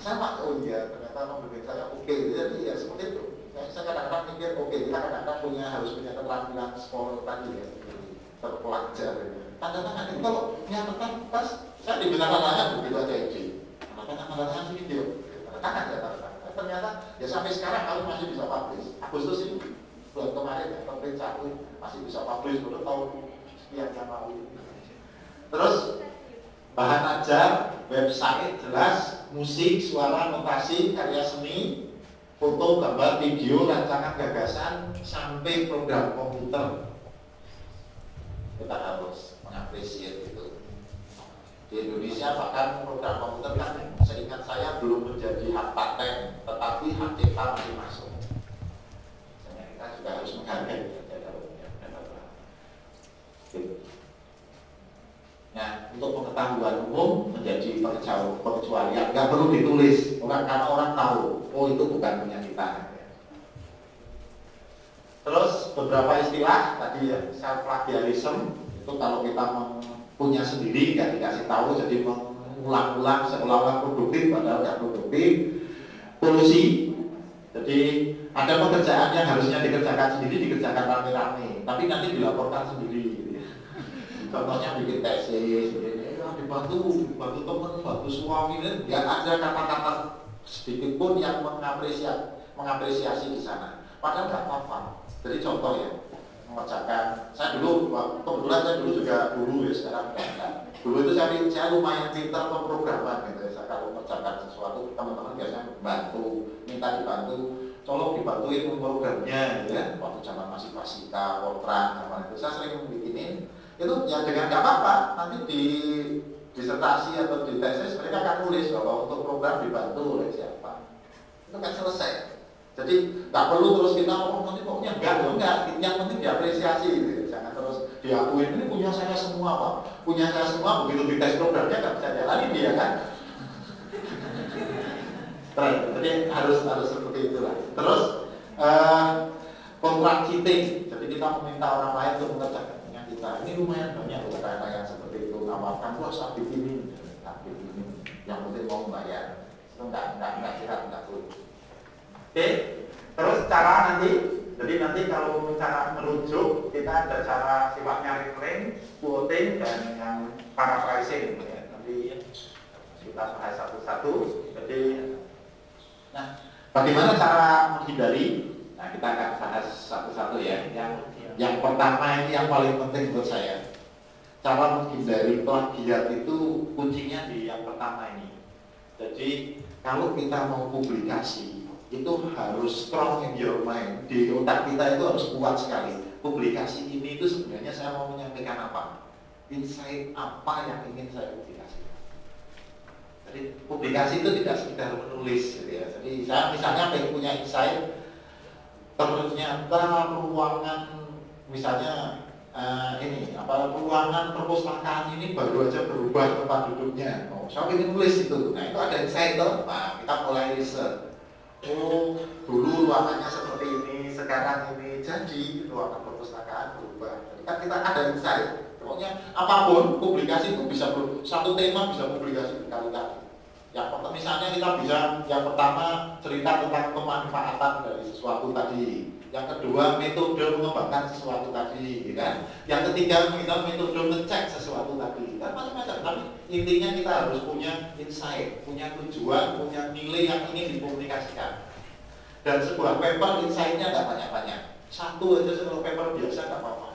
Saya oh iya ternyata pembimbing saya oke, jadi ya seperti itu. Saya kadang-kadang mikir oke, kita kadang-kadang harus punya keterampilan sekolah tadi ya, terpelajar. tanda tangan. Itu kalau nyatakan pas saya diminta tanda tangan begitu aja izin. Tanda tangan sini dia, tanda tangan ya tanda tangan. Ternyata ya sampai sekarang kalau masih bisa publish. Agustus ini bulan kemarin ya, Pemerintah Cakui masih bisa publish baru tahun sekian yang lalu. Terus bahan ajar, website jelas, musik, suara, notasi, karya seni, foto, gambar, video, rancangan gagasan, sampai program komputer. Kita harus mengapresiasi itu. Di Indonesia bahkan program komputer kan seingat saya belum menjadi hak paten, tetapi hak cipta masih masuk. Kita juga harus menghargai. Nah, untuk pengetahuan umum menjadi pengecualian, nggak perlu ditulis, karena orang tahu, oh itu bukan punya kita. Terus beberapa istilah tadi ya, self plagiarism itu kalau kita punya sendiri nggak dikasih tahu, jadi mengulang-ulang seolah-olah produktif padahal nggak produktif. Kolusi, jadi ada pekerjaan yang harusnya dikerjakan sendiri dikerjakan rame-rame, tapi nanti dilaporkan sendiri. Contohnya bikin tesis, dibantu teman, bantu suami, nggak ada kata-kata sedikit pun yang mengapresiasi di sana. Padahal nggak apa-apa. Jadi contoh ya, mengerjakan. Saya dulu, kebetulan saya dulu juga guru ya, sekarang enggak. Dulu itu saya lumayan pintar pemrograman gitu. Saya kalau mengerjakan sesuatu, teman-teman biasanya bantu, minta dibantu, tolong dibantuin memprogramnya, gitu ya. Waktu zaman masih Pasika, Fortran, zaman itu saya sering bikinin. Itu ya dengan nggak apa-apa, nanti di disertasi atau di tesis mereka akan tulis bahwa untuk program dibantu oleh siapa. Itu kan selesai. Jadi nggak perlu terus kita nanti pokoknya enggak, yang penting diapresiasi gitu. Jangan terus diakuin ini punya saya semua Pak, punya saya semua, begitu di tes programnya nggak bisa jalanin dia kan. Jadi harus seperti itulah. Terus kontrak cheating, jadi kita meminta orang lain untuk mengerjakan ini lumayan banyak kata-kata yang seperti itu. Amalkan gua saat begini, yang penting mau bayar. Itu enggak perlu. Oke, terus cara nanti, jadi nanti kalau cara merujuk kita ada cara sifatnya reclaim, quoting, dan yang paraphrasing. Ya. Nanti kita bahas satu-satu. Jadi, nah, bagaimana cara menghindari? Nah, kita akan bahas satu-satu ya. Yang pertama ini yang paling penting buat saya. Cara menghindari plagiat itu kuncinya di yang pertama ini. Jadi kalau kita mau publikasi itu harus strong in your mind. Di otak kita itu harus kuat sekali. Publikasi ini itu sebenarnya saya mau menyampaikan apa? Insight apa yang ingin saya publikasikan. Jadi publikasi itu tidak sekedar menulis gitu ya. Jadi saya misalnya pengen punya insight, ternyata ruangan misalnya ruangan perpustakaan ini baru aja berubah tempat duduknya. Oh, saya ingin nulis itu. Nah itu ada insight tuh. Nah kita mulai riset. Oh dulu ruangannya seperti ini, sekarang ini jadi ruangan perpustakaan berubah. Jadi kan kita ada insight. Pokoknya apapun publikasi itu bisa satu tema bisa publikasi berkali-kali. Yang pertama misalnya kita bisa yang pertama cerita tentang pemanfaatan dari sesuatu tadi. Yang kedua, metode mengembangkan sesuatu tadi, kan? Yang ketiga, kita metode ngecek sesuatu tadi, kan macam-macam. Tapi intinya kita harus punya insight, punya tujuan, punya nilai yang ingin dipublikasikan. Dan sebuah paper insight-nya nggak banyak-banyak. Satu aja kalau paper biasa nggak apa-apa.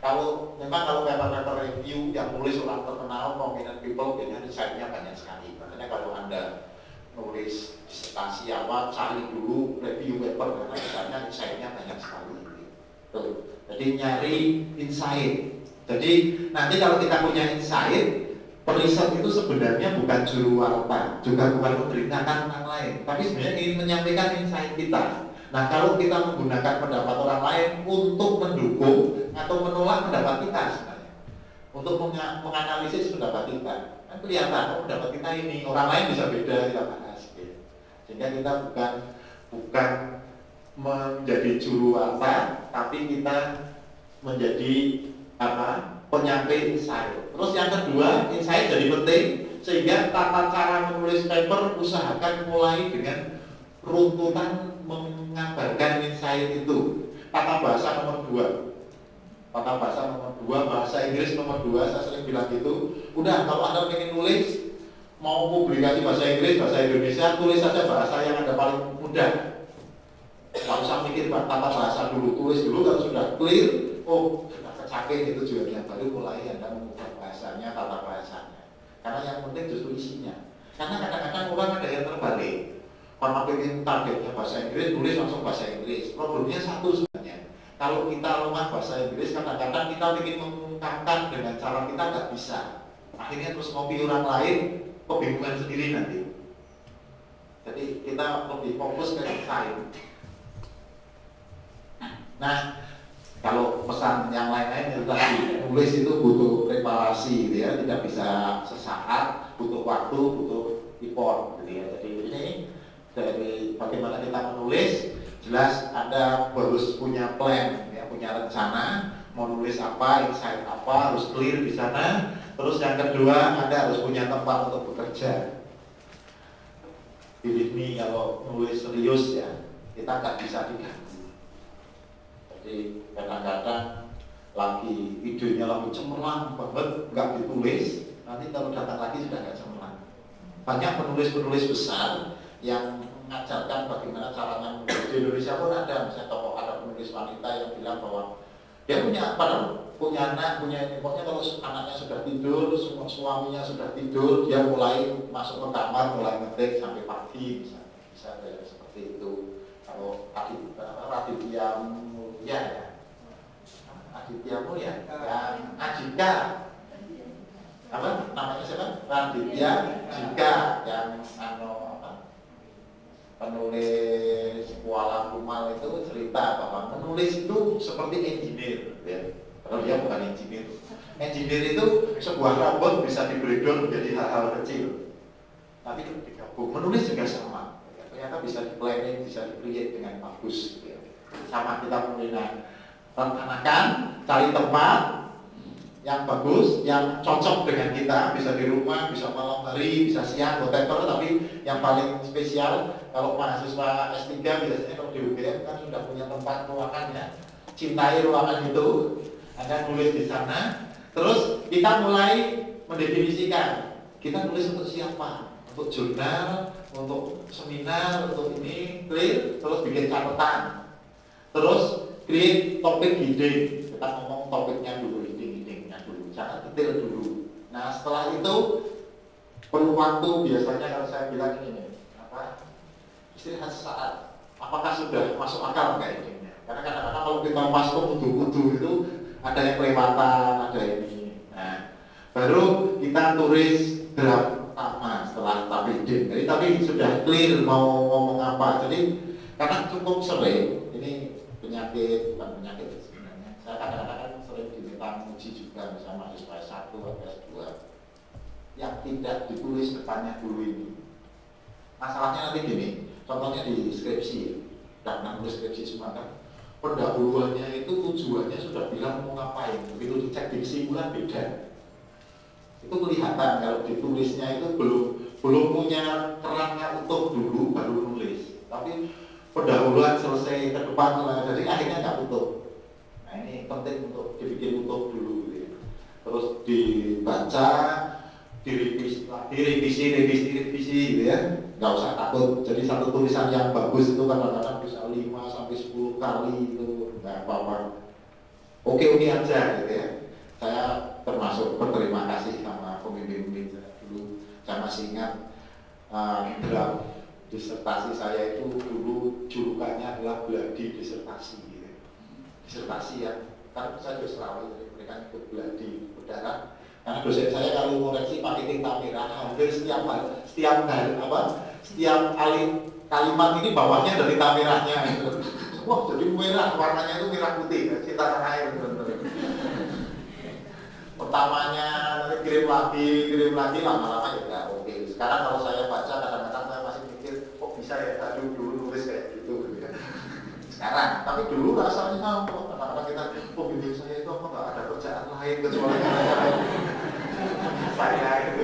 Kalau paper review yang nulis orang terkenal, prominent people, biasanya insight-nya banyak sekali. Makanya kalau Anda nulis disertasi apa, cari dulu review paper karena misalnya insight-nya banyak sekali. Tuh. Jadi nyari insight. Jadi nanti kalau kita punya insight, periset itu sebenarnya bukan juru warta, juga bukan memberitakan orang lain, tapi sebenarnya ingin menyampaikan insight kita. Nah kalau kita menggunakan pendapat orang lain untuk mendukung atau menolak pendapat kita sebenarnya, untuk menganalisis pendapat kita. Kan kelihatan pendapat kita ini orang lain bisa beda kita bahas gitu. Sehingga kita bukan menjadi juru warta, tapi kita menjadi penyampai insight. Terus yang kedua, insight jadi penting sehingga tata cara menulis paper usahakan mulai dengan runtutan mengabarkan insight itu. Tata bahasa nomor 2. tata bahasa nomor 2, bahasa Inggris nomor 2, saya sering bilang gitu. Udah, kalau Anda ingin nulis, mau publikasi bahasa Inggris, bahasa Indonesia, tulis saja bahasa yang Anda paling mudah. Nggak usah mikir tata bahasa dulu, tulis dulu. Kalau sudah clear, oh sudah kecakek itu juga yang baru mulai Anda mengubah bahasanya, tata bahasanya. Karena yang penting justru isinya. Karena kadang-kadang orang ada yang terbalik. Kalau ingin targetnya bahasa Inggris, tulis langsung bahasa Inggris. Problemnya satu sebenarnya. Kalau kita lemah bahasa Inggris, kadang-kadang kita ingin mengungkapkan dengan cara kita nggak bisa. Akhirnya terus ngopi orang lain, kebingungan sendiri nanti. Jadi kita lebih fokus ke desain. Nah, kalau pesan yang lain-lain itu tadi, nulis itu butuh preparasi, gitu ya, tidak bisa sesaat, butuh waktu, butuh effort, gitu ya. Jadi ini dari bagaimana kita menulis, jelas Anda harus punya plan, ya, punya rencana, mau nulis apa, insight apa, harus clear di sana. Terus yang kedua, Anda harus punya tempat untuk bekerja. Believe me, kalau nulis serius ya, kita nggak bisa diganggu. Jadi kadang-kadang lagi idenya lagi cemerlang banget, nggak ditulis, nanti kalau datang lagi sudah nggak cemerlang. Banyak penulis-penulis besar yang mengajarkan bagaimana caranya menulis. Di Indonesia pun ada, misalnya tokoh, ada penulis wanita yang bilang bahwa dia punya anak, punya ini, pokoknya kalau anaknya sudah tidur, semua suaminya sudah tidur, dia mulai masuk ke kamar, mulai ngetik sampai pagi, bisa seperti itu. Kalau Raditya Mulya ya, Aditya Mulya, yang Ajika, apa namanya siapa? Raditya Jika, yang penulis Kuala Kumal itu cerita bahwa menulis itu seperti engineer, ya. Kalau dia bukan engineer. Engineer itu sebuah robot bisa di-breakdown menjadi hal-hal kecil. Tapi digabung, menulis juga sama. Ternyata bisa di-planning, bisa di-create dengan bagus. Ya. Sama kita rencanakan, cari tempat yang bagus, yang cocok dengan kita, bisa di rumah, bisa malam hari, bisa siang, whatever. Tapi yang paling spesial, kalau mahasiswa S3 biasanya kalau di UGM kan sudah punya tempat ruangan ya. Cintai ruangan itu, Anda nulis di sana. Terus kita mulai mendefinisikan, kita nulis untuk siapa? Untuk jurnal, untuk seminar, untuk ini, clear, terus bikin catatan. Terus create topik ide, kita ngomong topiknya dulu, ide-idenya dulu, jangan detail dulu. Nah setelah itu perlu waktu, biasanya kalau saya bilang ini istirahat saat, apakah sudah masuk akal kayak ini? Karena kadang-kadang kalau kita masuk utuh-utuh itu ada yang kelewatan, ada ini. Nah baru kita tulis draft pertama setelah tabidin. Jadi tapi sudah clear mau ngomong apa. Jadi karena cukup sering ini penyakit, bukan penyakit sebenarnya. Saya kadang-kadang sering diminta uji juga, misalnya mahasiswa S1 atau S2 yang tidak ditulis depannya dulu ini. Masalahnya nanti gini, contohnya di skripsi, karena nulis skripsi semua kan, pendahuluannya itu tujuannya sudah bilang mau ngapain, begitu dicek di kesimpulan beda. Itu kelihatan kalau ditulisnya itu belum punya kerangka utuh dulu baru nulis, tapi pendahuluan selesai ke depan, jadi akhirnya nggak utuh. Nah ini penting untuk dibikin utuh dulu gitu ya. Terus dibaca, direvisi lagi, revisi gitu ya. Nggak usah takut. Jadi satu tulisan yang bagus itu kadang-kadang bisa 5-10 kali itu nggak apa-apa. Oke aja gitu ya. Saya termasuk berterima kasih sama pemimpin-pemimpin saya dulu. Saya masih ingat draft disertasi saya itu dulu julukannya adalah Gladi disertasi gitu. Disertasi ya, kan saya Australia, jadi mereka ikut Gladi udara. Karena dosen saya kalau ngoreksi pakai tinta merah, hampir setiap kalimat ini bawahnya dari tinta merahnya gitu. Wah jadi merah, warnanya itu merah putih, cinta tanah air bener-bener. Pertamanya nanti kirim lagi, lama-lama ya nggak oke. Sekarang kalau saya baca kadang-kadang saya masih mikir, kok bisa ya tadi dulu nulis kayak gitu ya. Sekarang, tapi dulu rasanya kadang-kadang kita, pembimbing saya itu apa nggak ada kerjaan lain kecuali saya gitu.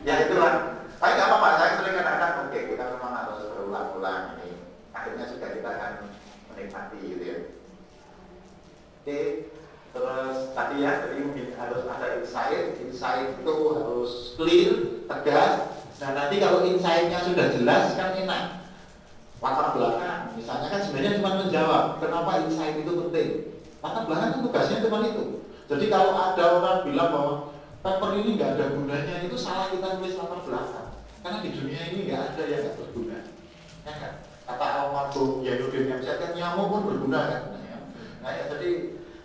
Ya itulah. Tapi nggak apa-apa, saya sering kadang-kadang oke, kita memang harus berulang-ulang ini. Akhirnya juga kita akan menikmati gitu ya. tadi ya, jadi mungkin harus ada insight itu harus clear, tegas. Nah nanti kalau insight-nya sudah jelas kan enak. Latar belakang, misalnya kan sebenarnya cuma menjawab kenapa insight itu penting. Latar belakang kan tugasnya cuma itu. Jadi kalau ada orang bilang bahwa paper ini nggak ada gunanya, itu salah kita tulis latar belakang. Karena di dunia ini nggak ada yang nggak berguna. Ya kan? Kata almarhum Yainuddin Nursi kan nyamuk pun berguna kan. Nah ya, jadi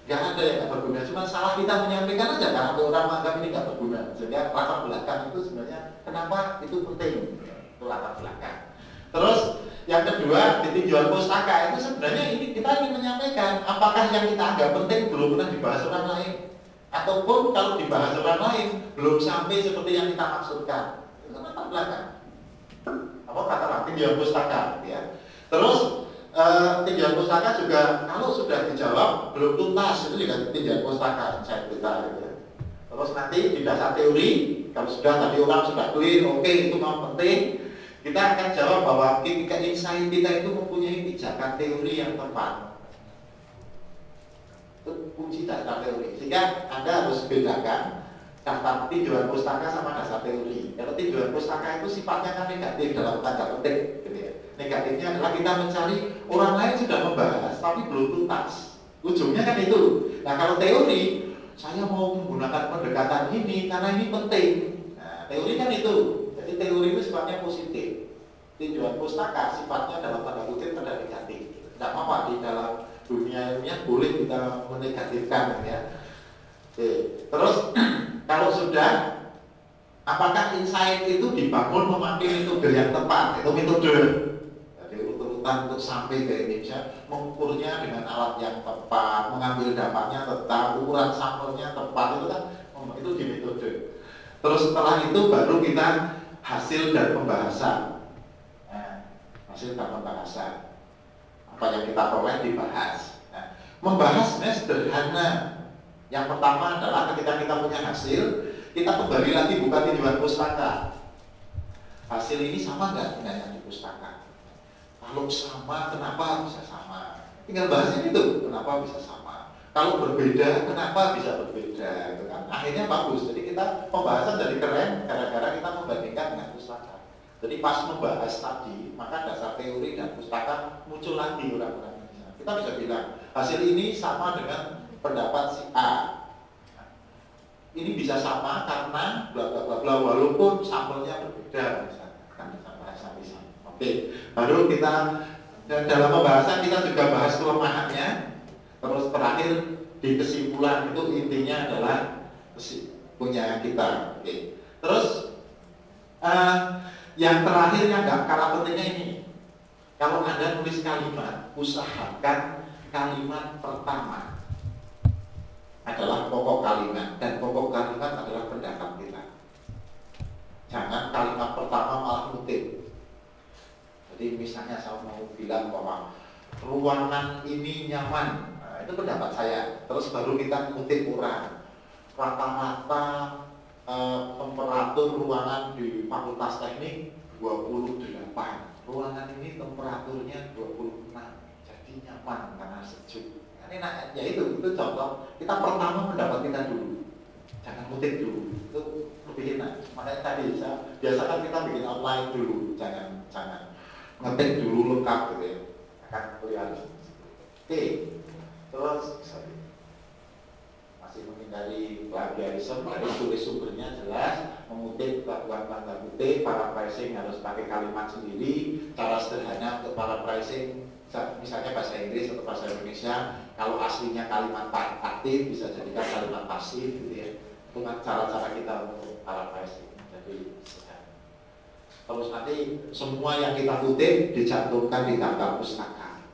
nggak ada yang nggak berguna. Cuma salah kita menyampaikan aja karena orang menganggap ini nggak berguna. Sehingga latar belakang itu sebenarnya kenapa itu penting, itu latar belakang. Terus yang kedua di tinjauan pustaka itu sebenarnya ini kita ingin menyampaikan apakah yang kita anggap penting belum pernah dibahas orang lain, ataupun kalau dibahas orang lain belum sampai seperti yang kita maksudkan. Itu latar belakang. Apa kata tinjauan pustaka ya. Terus tinjauan pustaka juga kalau sudah dijawab belum tuntas, itu juga tinjauan pustaka saya kita gitu ya. Terus nanti di dasar teori kalau sudah tadi orang sudah clear, oke, itu memang penting, kita akan jawab bahwa ketika insight kita itu mempunyai pijakan teori yang tepat. Itu kunci dasar teori. Sehingga Anda harus bedakan daftar tinjauan pustaka sama dasar teori. Kalau tinjauan pustaka itu sifatnya kan negatif dalam tanda petik, gitu ya. Negatifnya adalah kita mencari orang lain sudah membahas tapi belum tuntas. Ujungnya kan itu. Nah kalau teori, saya mau menggunakan pendekatan ini karena ini penting. Nah teori kan itu. Jadi teori itu sifatnya positif. Tinjauan pustaka sifatnya dalam tanda kutip pada negatif. Tidak apa-apa di dalam dunia ilmiah boleh kita menegatifkan ya. Oke. Terus kalau sudah, apakah insight itu dibangun memakai metode yang tepat? Itu metode. Jadi urut-urutan untuk sampai ke Indonesia, mengukurnya dengan alat yang tepat, mengambil dampaknya tepat, ukuran sampelnya tepat, itu kan itu di metode. Terus setelah itu baru kita hasil dan pembahasan. Nah, hasil dan pembahasan. Apa yang kita peroleh dibahas. Nah, membahas sebenarnya sederhana. Yang pertama adalah ketika kita punya hasil, kita kembali lagi buka tinjauan pustaka. Hasil ini sama nggak dengan yang di pustaka? Kalau sama, kenapa bisa sama? Tinggal bahas ini tuh, kenapa bisa sama? Kalau berbeda, kenapa bisa berbeda? Gitu kan? Akhirnya bagus. Jadi kita pembahasan jadi keren gara-gara kita membandingkan dengan pustaka. Jadi pas membahas tadi, maka dasar teori dan pustaka muncul lagi orang-orang. Kita bisa bilang hasil ini sama dengan pendapat si A. Ini bisa sama karena bla bla bla bla walaupun sampelnya berbeda misalnya. Kan bisa bahas sampai sana. Oke, baru kita dalam pembahasan kita juga bahas kelemahannya. Terus terakhir di kesimpulan itu intinya adalah punya kita. Oke. Terus yang terakhir yang nggak kalah pentingnya ini. Kalau Anda nulis kalimat, usahakan kalimat pertama adalah pokok kalimat, dan pokok kalimat adalah pendapat kita. Jangan kalimat pertama malah kutip. Jadi misalnya saya mau bilang bahwa ruangan ini nyaman, nah, itu pendapat saya. Terus baru kita kutip orang. Rata-rata temperatur ruangan di Fakultas Teknik 28. Ruangan ini temperaturnya 26. Jadi nyaman karena sejuk. Ini nah, ya itu contoh. Kita pertama pendapat kita dulu, jangan kutip dulu, itu lebih enak. Makanya tadi biasakan kita bikin outline dulu, jangan ngetik dulu lengkap gitu ya, akan kelihatan. Oke, terus masih menghindari plagiarisme, harus tulis sumbernya jelas, mengutip bukan tanda kutip, paraphrasing harus pakai kalimat sendiri, cara sederhana untuk paraphrasing. Misalnya bahasa Inggris atau bahasa Indonesia, kalau aslinya kalimat aktif bisa jadikan kalimat pasif gitu ya. Itu kan cara-cara kita untuk paraphrasing. Jadi terus nanti semua yang kita kutip dicantumkan di daftar pustaka.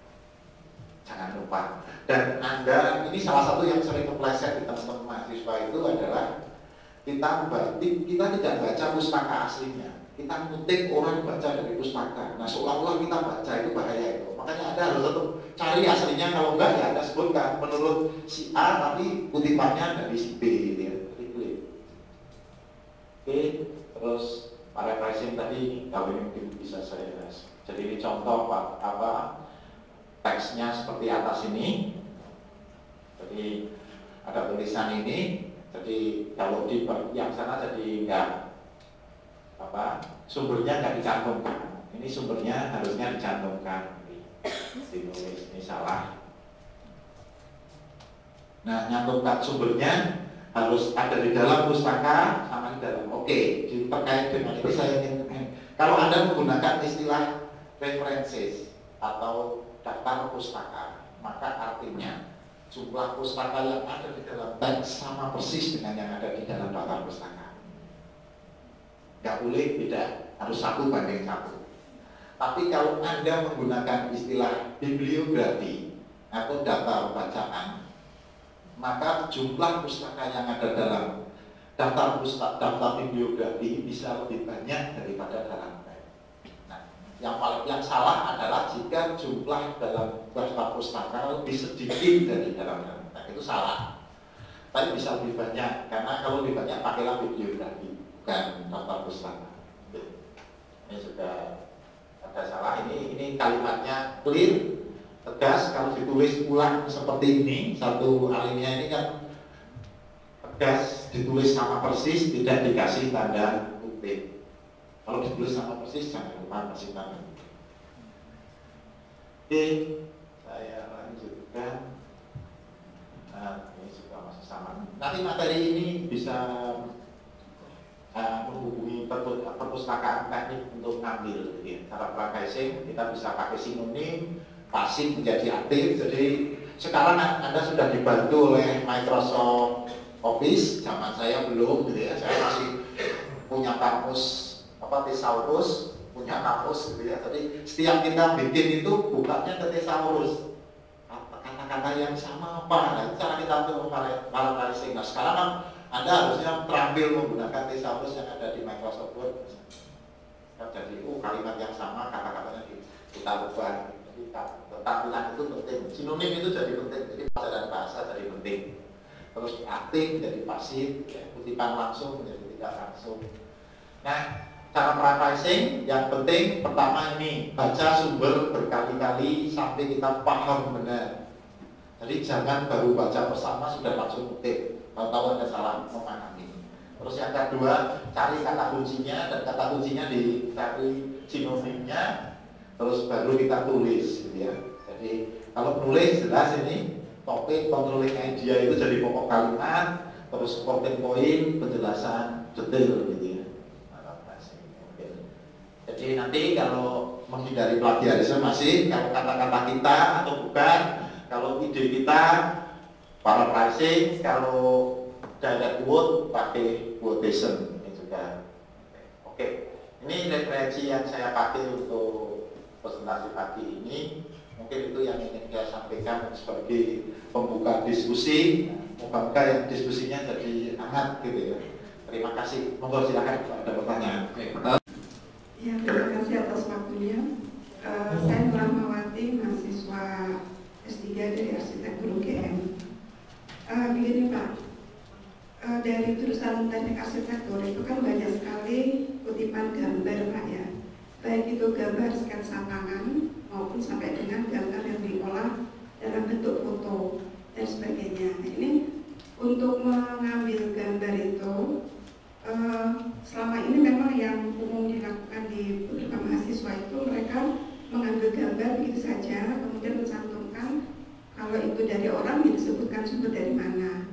Jangan lupa. Dan Anda, ini salah satu yang sering kepleset di teman-teman mahasiswa itu adalah kita tidak baca pustaka aslinya. Kita kutip orang baca dari pustaka. Nah seolah-olah kita baca, itu bahaya itu. Makanya Anda harus tetap cari aslinya, kalau enggak ya Anda sebutkan menurut si A tapi kutipannya dari si B gitu ya. Oke, terus paraphrasing tadi kalau ini mungkin bisa saya bahas. Jadi ini contoh teksnya seperti atas ini. Jadi ada tulisan ini. Jadi kalau di yang sana jadi enggak sumbernya nggak dicantumkan. Ini sumbernya harusnya dicantumkan. Ditulis ini salah. Nah, nyantumkan sumbernya harus ada di dalam pustaka sama di dalam. Oke, terkait dengan ini saya ingin kalau Anda menggunakan istilah references atau daftar pustaka, maka artinya jumlah pustaka yang ada di dalam teks sama persis dengan yang ada di dalam daftar pustaka. Nggak boleh beda, harus 1:1. Tapi kalau Anda menggunakan istilah bibliografi atau daftar bacaan, maka jumlah pustaka yang ada dalam daftar bibliografi bisa lebih banyak daripada dalam teks. Nah, yang salah adalah jika jumlah dalam daftar pustaka lebih sedikit dari dalam teks, itu salah. Tapi bisa lebih banyak, karena kalau lebih banyak pakailah bibliografi, bukan daftar pustaka. Ini sudah ada salah. Ini kalimatnya clear, tegas. Kalau ditulis ulang seperti ini, satu alinea ini kan tegas, ditulis sama persis, tidak dikasih tanda kutip. Kalau ditulis sama persis, jangan lupa kasih tanda kutip. Oke, saya lanjutkan. Nah, ini juga masih sama. Nanti materi ini bisa menghubungi perpustakaan teknik untuk ngambil. Cara practicing kita bisa pakai sinonim, pasif menjadi aktif. Jadi sekarang Anda sudah dibantu oleh Microsoft Office. Zaman saya belum, gitu ya. Saya masih punya kamus Thesaurus, punya kamus, gitu ya. Jadi setiap kita bikin itu bukanya ke Thesaurus. Kata-kata yang sama apa? Nah, cara kita untuk practicing. Nah, sekarang kan Anda harusnya terampil menggunakan Thesaurus yang ada di Microsoft Word. Jadi kalimat yang sama, kata-katanya kita ubah. Jadi tampilan itu penting. Sinonim itu jadi penting. Jadi pelajaran bahasa jadi penting. Terus aktif menjadi pasif, ya, kutipan langsung menjadi tidak langsung. Nah, cara practicing yang penting pertama ini baca sumber berkali-kali sampai kita paham benar. Jadi jangan baru baca pertama sudah langsung kutip. Kalau tahu ada salah memahami. Terus yang kedua, cari kata kuncinya, dan kata kuncinya dicari sinonimnya, terus baru kita tulis, gitu ya. Jadi kalau nulis jelas ini topik, controlling idea itu jadi pokok kalimat, terus supporting point, penjelasan detail, gitu ya. Jadi nanti kalau menghindari plagiarisme masih kalau kata-kata kita atau bukan, kalau ide kita paraphrasing, kalau direct quote pakai quotation, ini juga. Oke. Ini referensi yang saya pakai untuk presentasi pagi ini. Mungkin itu yang ingin saya sampaikan sebagai pembuka diskusi. Moga-moga yang diskusinya jadi hangat, gitu ya. Terima kasih. Monggo silakan kalau ada pertanyaan. Ya, terima kasih atas waktunya. Saya Rahmawati, mahasiswa S3 dari Arsitektur UGM. Begini Pak, dari jurusan teknik arsitektur itu kan banyak sekali kutipan gambar Pak ya. Baik itu gambar sketsa tangan maupun sampai dengan gambar yang diolah dalam bentuk foto dan sebagainya. Nah, ini untuk mengambil gambar itu selama ini memang yang umum dilakukan di beberapa mahasiswa itu mereka mengambil gambar begitu saja, kemudian mencantumkan kalau itu dari orang yang disebutkan sumber dari mana.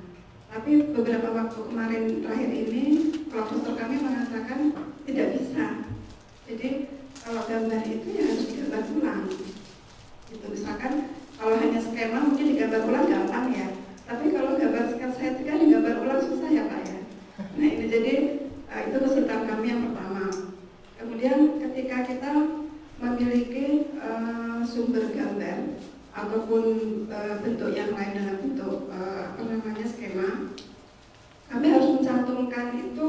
Tapi beberapa waktu kemarin terakhir ini profesor kami mengatakan tidak bisa. Jadi kalau gambar itu ya harus digambar ulang. Gitu. Misalkan kalau hanya skema mungkin digambar ulang gampang ya. Tapi kalau gambar sketsa itu kan digambar ulang susah ya Pak ya. Nah ini jadi itu kesulitan kami yang pertama. Kemudian ketika kita memiliki sumber gambar ataupun bentuk yang lain dalam bentuk skema, kami harus mencantumkan itu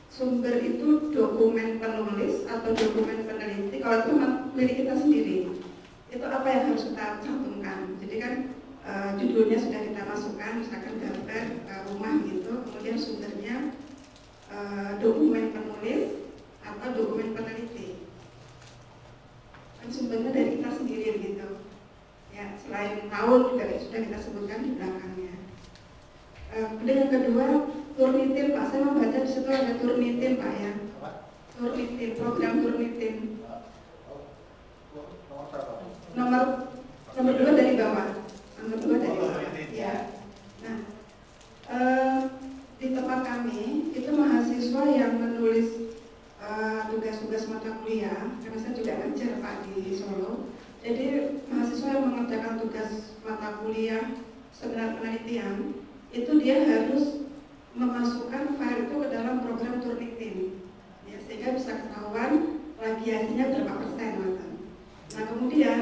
sumber itu dokumen penulis atau dokumen peneliti. Kalau itu milik kita sendiri, itu apa yang harus kita cantumkan? Jadi kan judulnya sudah kita masukkan, misalkan gambar rumah gitu, kemudian sumbernya dokumen penulis atau dokumen peneliti. Kan sumbernya dari kita sendiri gitu. Ya, selain tahun juga sudah kita sebutkan di belakangnya. Kemudian yang kedua, Turnitin Pak, saya membaca di situ ada Turnitin Pak ya. Turnitin, program Turnitin. Nomor 2 dari bawah. Nomor 2 dari bawah. Ya. Nah, di tempat kami itu mahasiswa yang menulis tugas-tugas mata kuliah, karena saya juga ngajar Pak di Solo. Jadi mahasiswa yang mengerjakan tugas mata kuliah seminar penelitian itu dia harus memasukkan file itu ke dalam program Turnitin, ya, sehingga bisa ketahuan plagiasinya berapa persen. Nah kemudian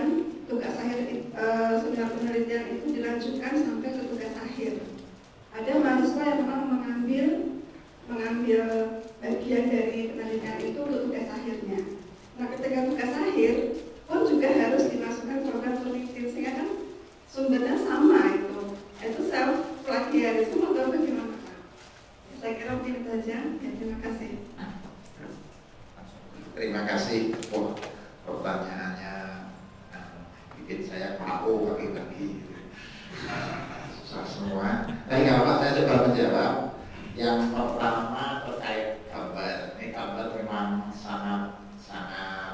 tugas akhir seminar penelitian itu dilanjutkan sampai ke tugas akhir. Ada mahasiswa yang memang mengambil bagian dari penelitian itu untuk tugas akhirnya. Nah ketika tugas akhir pun juga harus dimasukkan program Turnitin, sehingga kan sumbernya sama itu self plagiarisme atau bagaimana Pak? Saya kira mungkin itu saja. Ya, terima kasih. Terima kasih. Oh, pertanyaannya bikin saya KO kaki-kaki. Susah semua. Tapi kalau saya coba menjawab. Yang pertama terkait gambar. Ini gambar memang sangat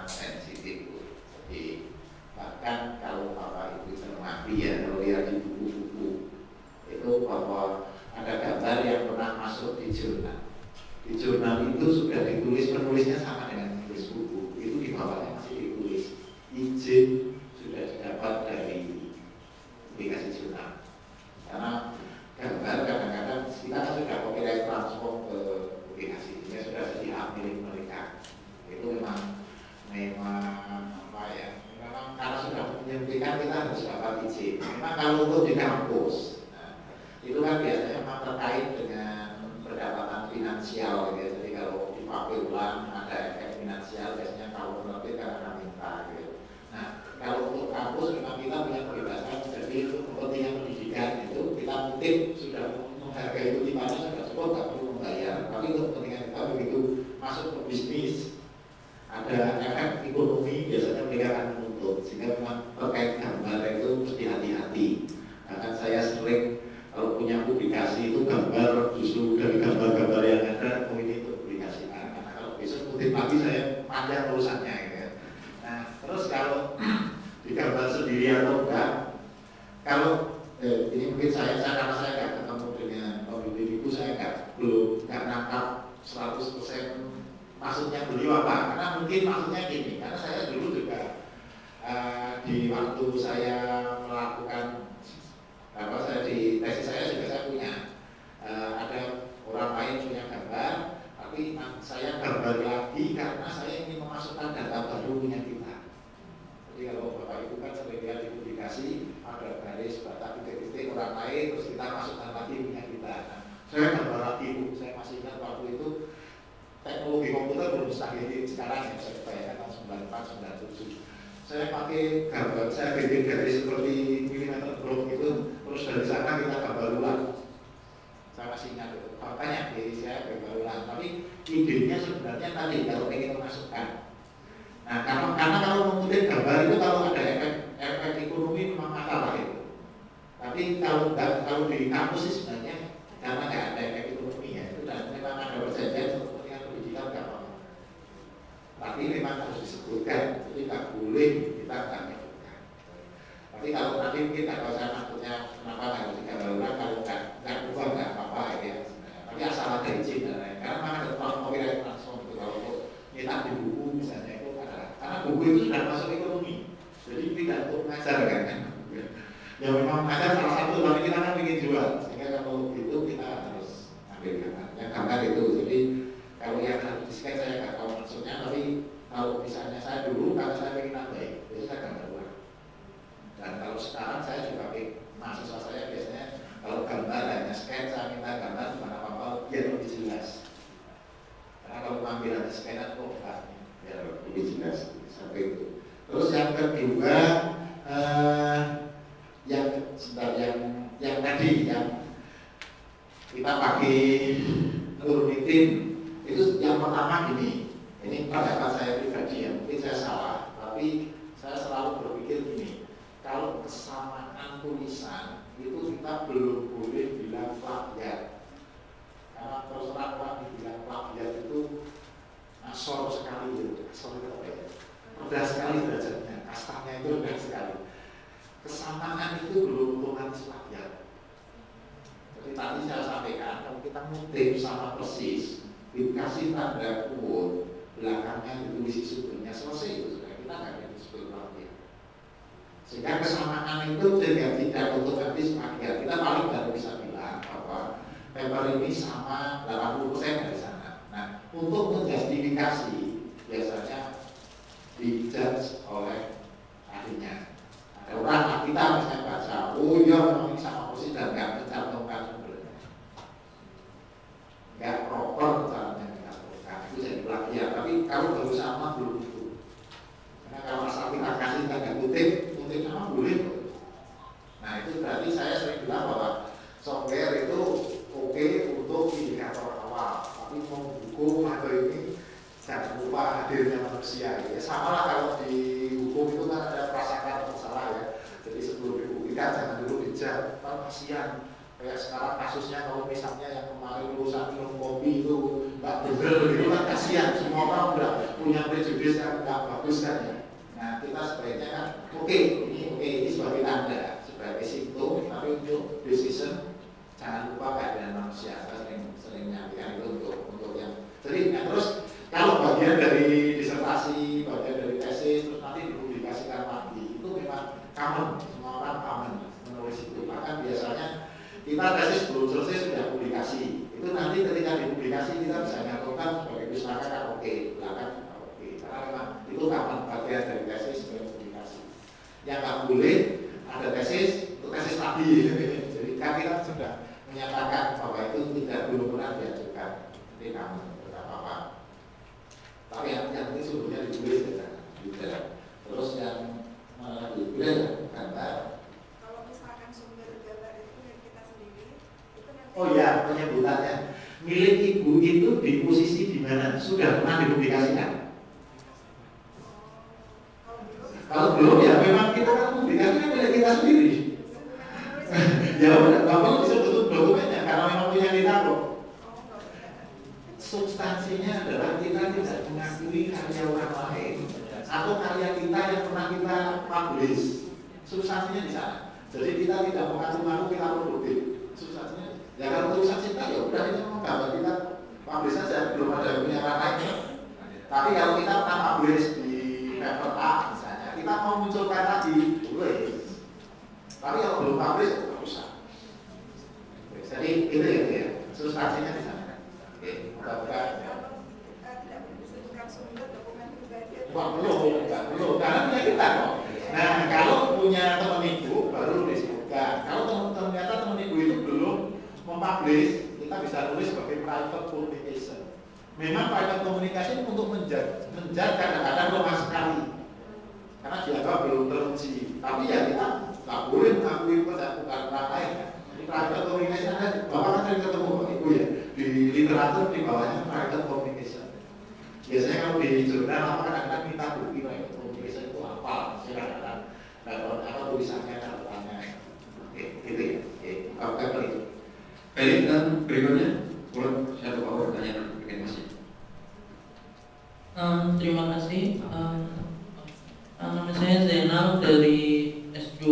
sensitif. Jadi bahkan kalau Bapak Ibu cermati ya, kalau lihat di buku-buku itu bahwa ada gambar yang pernah masuk di jurnal. Di jurnal itu sudah ditulis, penulisnya sama dengan penulis buku. Itu di bawahnya masih ditulis izin sudah didapat dari publikasi jurnal. Karena gambar kadang-kadang kita kan sudah copyright transfer ke publikasi, ini sudah jadi hak milik mereka. Itu memang apa ya? Memang karena sudah menyuntikkan kita harus dapat izin. Memang kalau untuk di kampus itu kan biasanya memang terkait dengan pendapatan finansial gitu. Jadi kalau dipakai ulang ada efek finansial, biasanya kalau lebih karena minta gitu. Nah kalau untuk kampus memang kita punya kebebasan, jadi untuk kepentingan pendidikan itu kita mungkin sudah menghargai kutipannya sudah cukup, nggak perlu membayar. Tapi untuk kepentingan kita begitu masuk ke bisnis ada efek ekonomi, biasanya mereka akan menuntut. Sehingga memang terkait gambar itu mesti hati-hati. Bahkan saya sering kalau punya publikasi itu gambar justru dari gambar-gambar yang ada ini untuk publikasikan, karena kalau besok kutip lagi saya panjang urusannya gitu. Nah terus kalau digambar sendiri atau enggak, kalau ini mungkin saya karena saya nggak ketemu dengan pembimbing ibu, saya belum nangkap 100% maksudnya beliau apa, karena mungkin maksudnya gini, karena saya dulu juga di waktu saya melakukan saya di tesis saya juga saya punya ada orang lain punya gambar, tapi saya gambar lagi karena saya ingin memasukkan data baru punya kita. Jadi kalau Bapak Ibu kan sering lihat di publikasi ada garis bata titik-titik orang lain, terus kita masukkan lagi punya kita. Nah, saya gambar lagi Bu, saya masih ingat waktu itu teknologi komputer belum mustahil sekarang ya, saya bayangkan tahun 94, 97. Saya pakai gambar, saya bikin garis seperti milimeter blok itu, terus dari sana kita gambar ulang. Saya masih ingat itu. Faktanya jadi saya gambar ulang, tapi idenya sebenarnya tadi kalau ingin memasukkan. Nah, karena kalau mengutip gambar itu kalau ada efek ekonomi memang masalah itu. Tapi kalau di kampus sih sebenarnya karena nggak ada efek ekonomi ya, itu dan memang ada perjanjian seperti yang pendidikan nggak apa-apa. Tapi memang harus disebutkan, jadi nggak boleh kita nggak menyebutkan. Tapi kalau nanti mungkin kalau saya maksudnya kenapa harus digambar ulang, kalau nggak ubah nggak apa-apa ya. Tapi asal ada izin dan lain. Karena memang ada copyright langsung itu kalau untuk nyetak di buku misalnya itu ada. Karena buku itu sudah masuk ekonomi, jadi tidak untuk mengajar kan. Ya memang mengajar salah satu, tapi kita kan ingin jual, sehingga kalau itu kita harus ambil gambar. Yang gambar itu, jadi kalau yang harus di-scan saya nggak tahu maksudnya, tapi kalau misalnya saya dulu karena saya ingin nambahin, jadi saya gambar ulang. Dan kalau sekarang saya juga mahasiswa saya biasanya kalau gambar hanya scan, saya minta gambar cuma apa-apa biar lebih jelas. Karena kalau ambil ada scanan kok enggak, biar lebih jelas sampai itu. Terus yang kedua, yang tadi yang kita pakai Turnitin itu yang pertama gini, ini pendapat saya pribadi ya, mungkin saya salah, tapi saya selalu berpikir gini, kalau kesamaan tulisan itu kita belum boleh bilang plagiat. kita ngutip sama persis, dikasih tanda quote, belakangnya ditulis sumbernya, selesai itu sudah, kita nggak ada disebut plagiat. Sehingga kesamaan itu tidak otomatis plagiat. Kita paling baru bisa bilang bahwa paper ini sama 80% dari sana. Nah, untuk menjustifikasi biasanya dijudge oleh ahlinya. Ada orang kita misalnya baca, oh iya memang ini sama persis dan nggak mencantumkan sumbernya, nggak proper caranya mencantumkan, itu jadi plagiat. Tapi kalau baru sama belum itu. Karena kalau asal kita kasih tanda kutip nama boleh. Nah itu berarti saya sering bilang bahwa software itu oke untuk indikator awal, tapi mau hukum atau ini jangan lupa hadirnya manusia. Ya sama lah kalau di hukum itu kan ada prasangka salah ya. Jadi sebelum dibuktikan jangan dulu dijat. Kan kasihan. Kayak sekarang kasusnya kalau misalnya yang kemarin urusan minum kopi itu nggak bener gitu kan kasihan. Semua orang udah punya prejudis yang nggak bagus kan ya. Nah kita sebaiknya kan ini sebagai tanda, sebagai simptom, tapi untuk decision jangan lupa keadaan manusia. Saya sering nyampaikan itu untuk yang. Jadi nah, terus kalau bagian dari disertasi, bagian dari tesis, terus nanti dipublikasikan lagi, itu memang common, semua orang common menulis itu. Bahkan biasanya kita tesis belum selesai sudah publikasi. Itu nanti ketika dipublikasi kita bisa nyatakan sebagai pustaka kan oke, belakang oke. Karena memang itu common bagian dari tesis sebagai publikasi. Yang nggak boleh ada tesis, untuk tesis tadi. Jadi kan kita sudah menyatakan bahwa itu belum pernah diajukan. Jadi common. Tapi yang ini sebetulnya ditulis ya, terus yang mana ditulis gambar. Kalau misalkan sumber gambar itu milik kita sendiri, itu nanti. Oh ya, penyebutannya milik ibu itu di posisi di mana sudah pernah dipublikasikan. Kalau belum ya memang kita kan publikasikan milik kita sendiri. Ya udah, bapak bisa tutup dokumennya karena memang punya kita kok. Substansinya adalah kita tidak mengakui karya orang lain atau karya kita yang pernah kita publish. Substansinya di sana. Jadi kita tidak mengaku-ngaku kita produktif. Substansinya. Ya kalau tulisan cinta ya udah ini memang gambar kita publish saja, belum ada yang punya lainnya. Tapi kalau kita pernah publish di paper A misalnya, kita mau munculkan lagi, boleh. Tapi kalau belum publish nggak usah. Jadi itu ya, substansinya di sana. Tidak disebutkan sumber dokumen pribadi. Belum, karena punya kita kok. Nah, kalau punya teman ibu baru disebutkan. Kalau ternyata teman ibu itu belum mempublish, kita bisa tulis sebagai private communication. Memang private communication untuk menjaga kadang-kadang lemah sekali, karena dianggap belum teruji. Tapi ya kita nggak boleh mengakui bukan orang lain. Private communication ada, bapak kan sering ketemu ibu ya. Di literatur di bawahnya private communication. Biasanya kalau di jurnal apa kadang-kadang minta bukti private communication itu apa, silakan apa tulisannya, catatannya, gitu ya. Oke, itu. Baik, dan berikutnya, boleh satu power tanya bikin masih. Terima kasih. Nama saya Zainal dari S2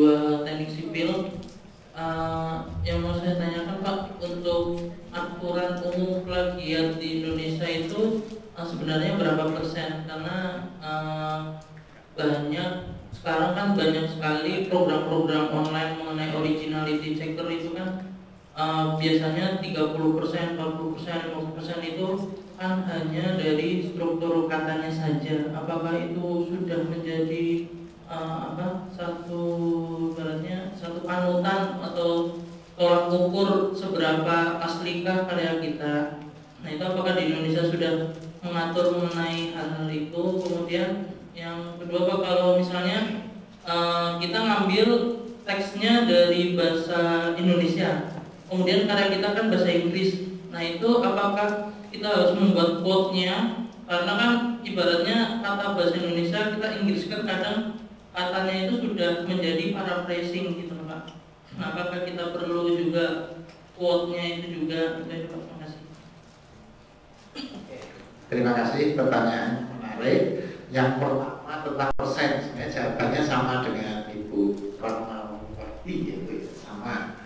Teknik Sipil. Yang mau saya tanyakan Pak, untuk aturan umum plagiat di Indonesia itu sebenarnya berapa persen? Karena sekarang kan banyak sekali program-program online mengenai originality checker itu kan biasanya 30%, 40%, 50% itu kan hanya dari struktur katanya saja. Apakah itu sudah menjadi satu panutan atau tolak ukur seberapa aslikah karya kita? Nah itu apakah di Indonesia sudah mengatur mengenai hal itu? Kemudian yang kedua Pak, kalau misalnya kita ngambil teksnya dari bahasa Indonesia, kemudian karya kita kan bahasa Inggris. Nah itu apakah kita harus membuat quote-nya? Karena kan ibaratnya kata bahasa Indonesia kita Inggriskan, kadang katanya itu sudah menjadi paraphrasing gitu Pak. Nah, apakah kita perlu juga quote-nya itu juga? Terima kasih. Terima kasih, pertanyaan menarik. Yang pertama tentang persen, sebenarnya jawabannya sama dengan Ibu Ratnawati, yaitu sama.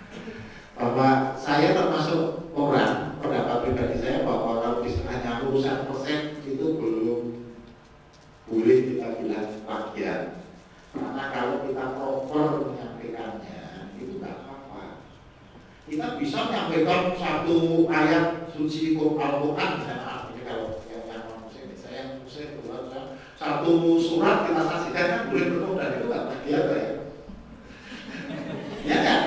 Bahwa saya termasuk orang nampilkan satu ayat suci Al-Quran, ini kalau yang muslim, saya muslim, satu surat kita saksikan kan boleh bertemu dan itu kan bagian ya. Ya kan?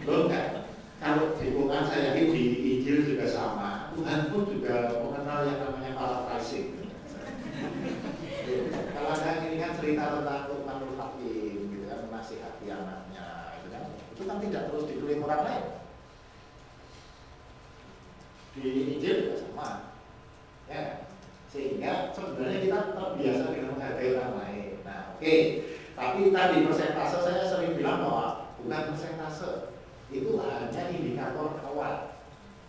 Belum kan? Kalau di Quran saya yakin di Injil juga sama. Tuhan pun juga mengenal yang namanya paraphrasing. Kalau ada ini kan cerita tentang Luqmanul Hakim, gitu kan, menasihati anaknya, gitu kan. Itu kan tidak terus ditulis orang lain. Di Injil juga sama. Ya. Sehingga sebenarnya kita terbiasa dengan menghargai orang lain. Nah, oke. Tapi tadi persentase saya sering bilang bahwa bukan persentase, itu hanya indikator awal.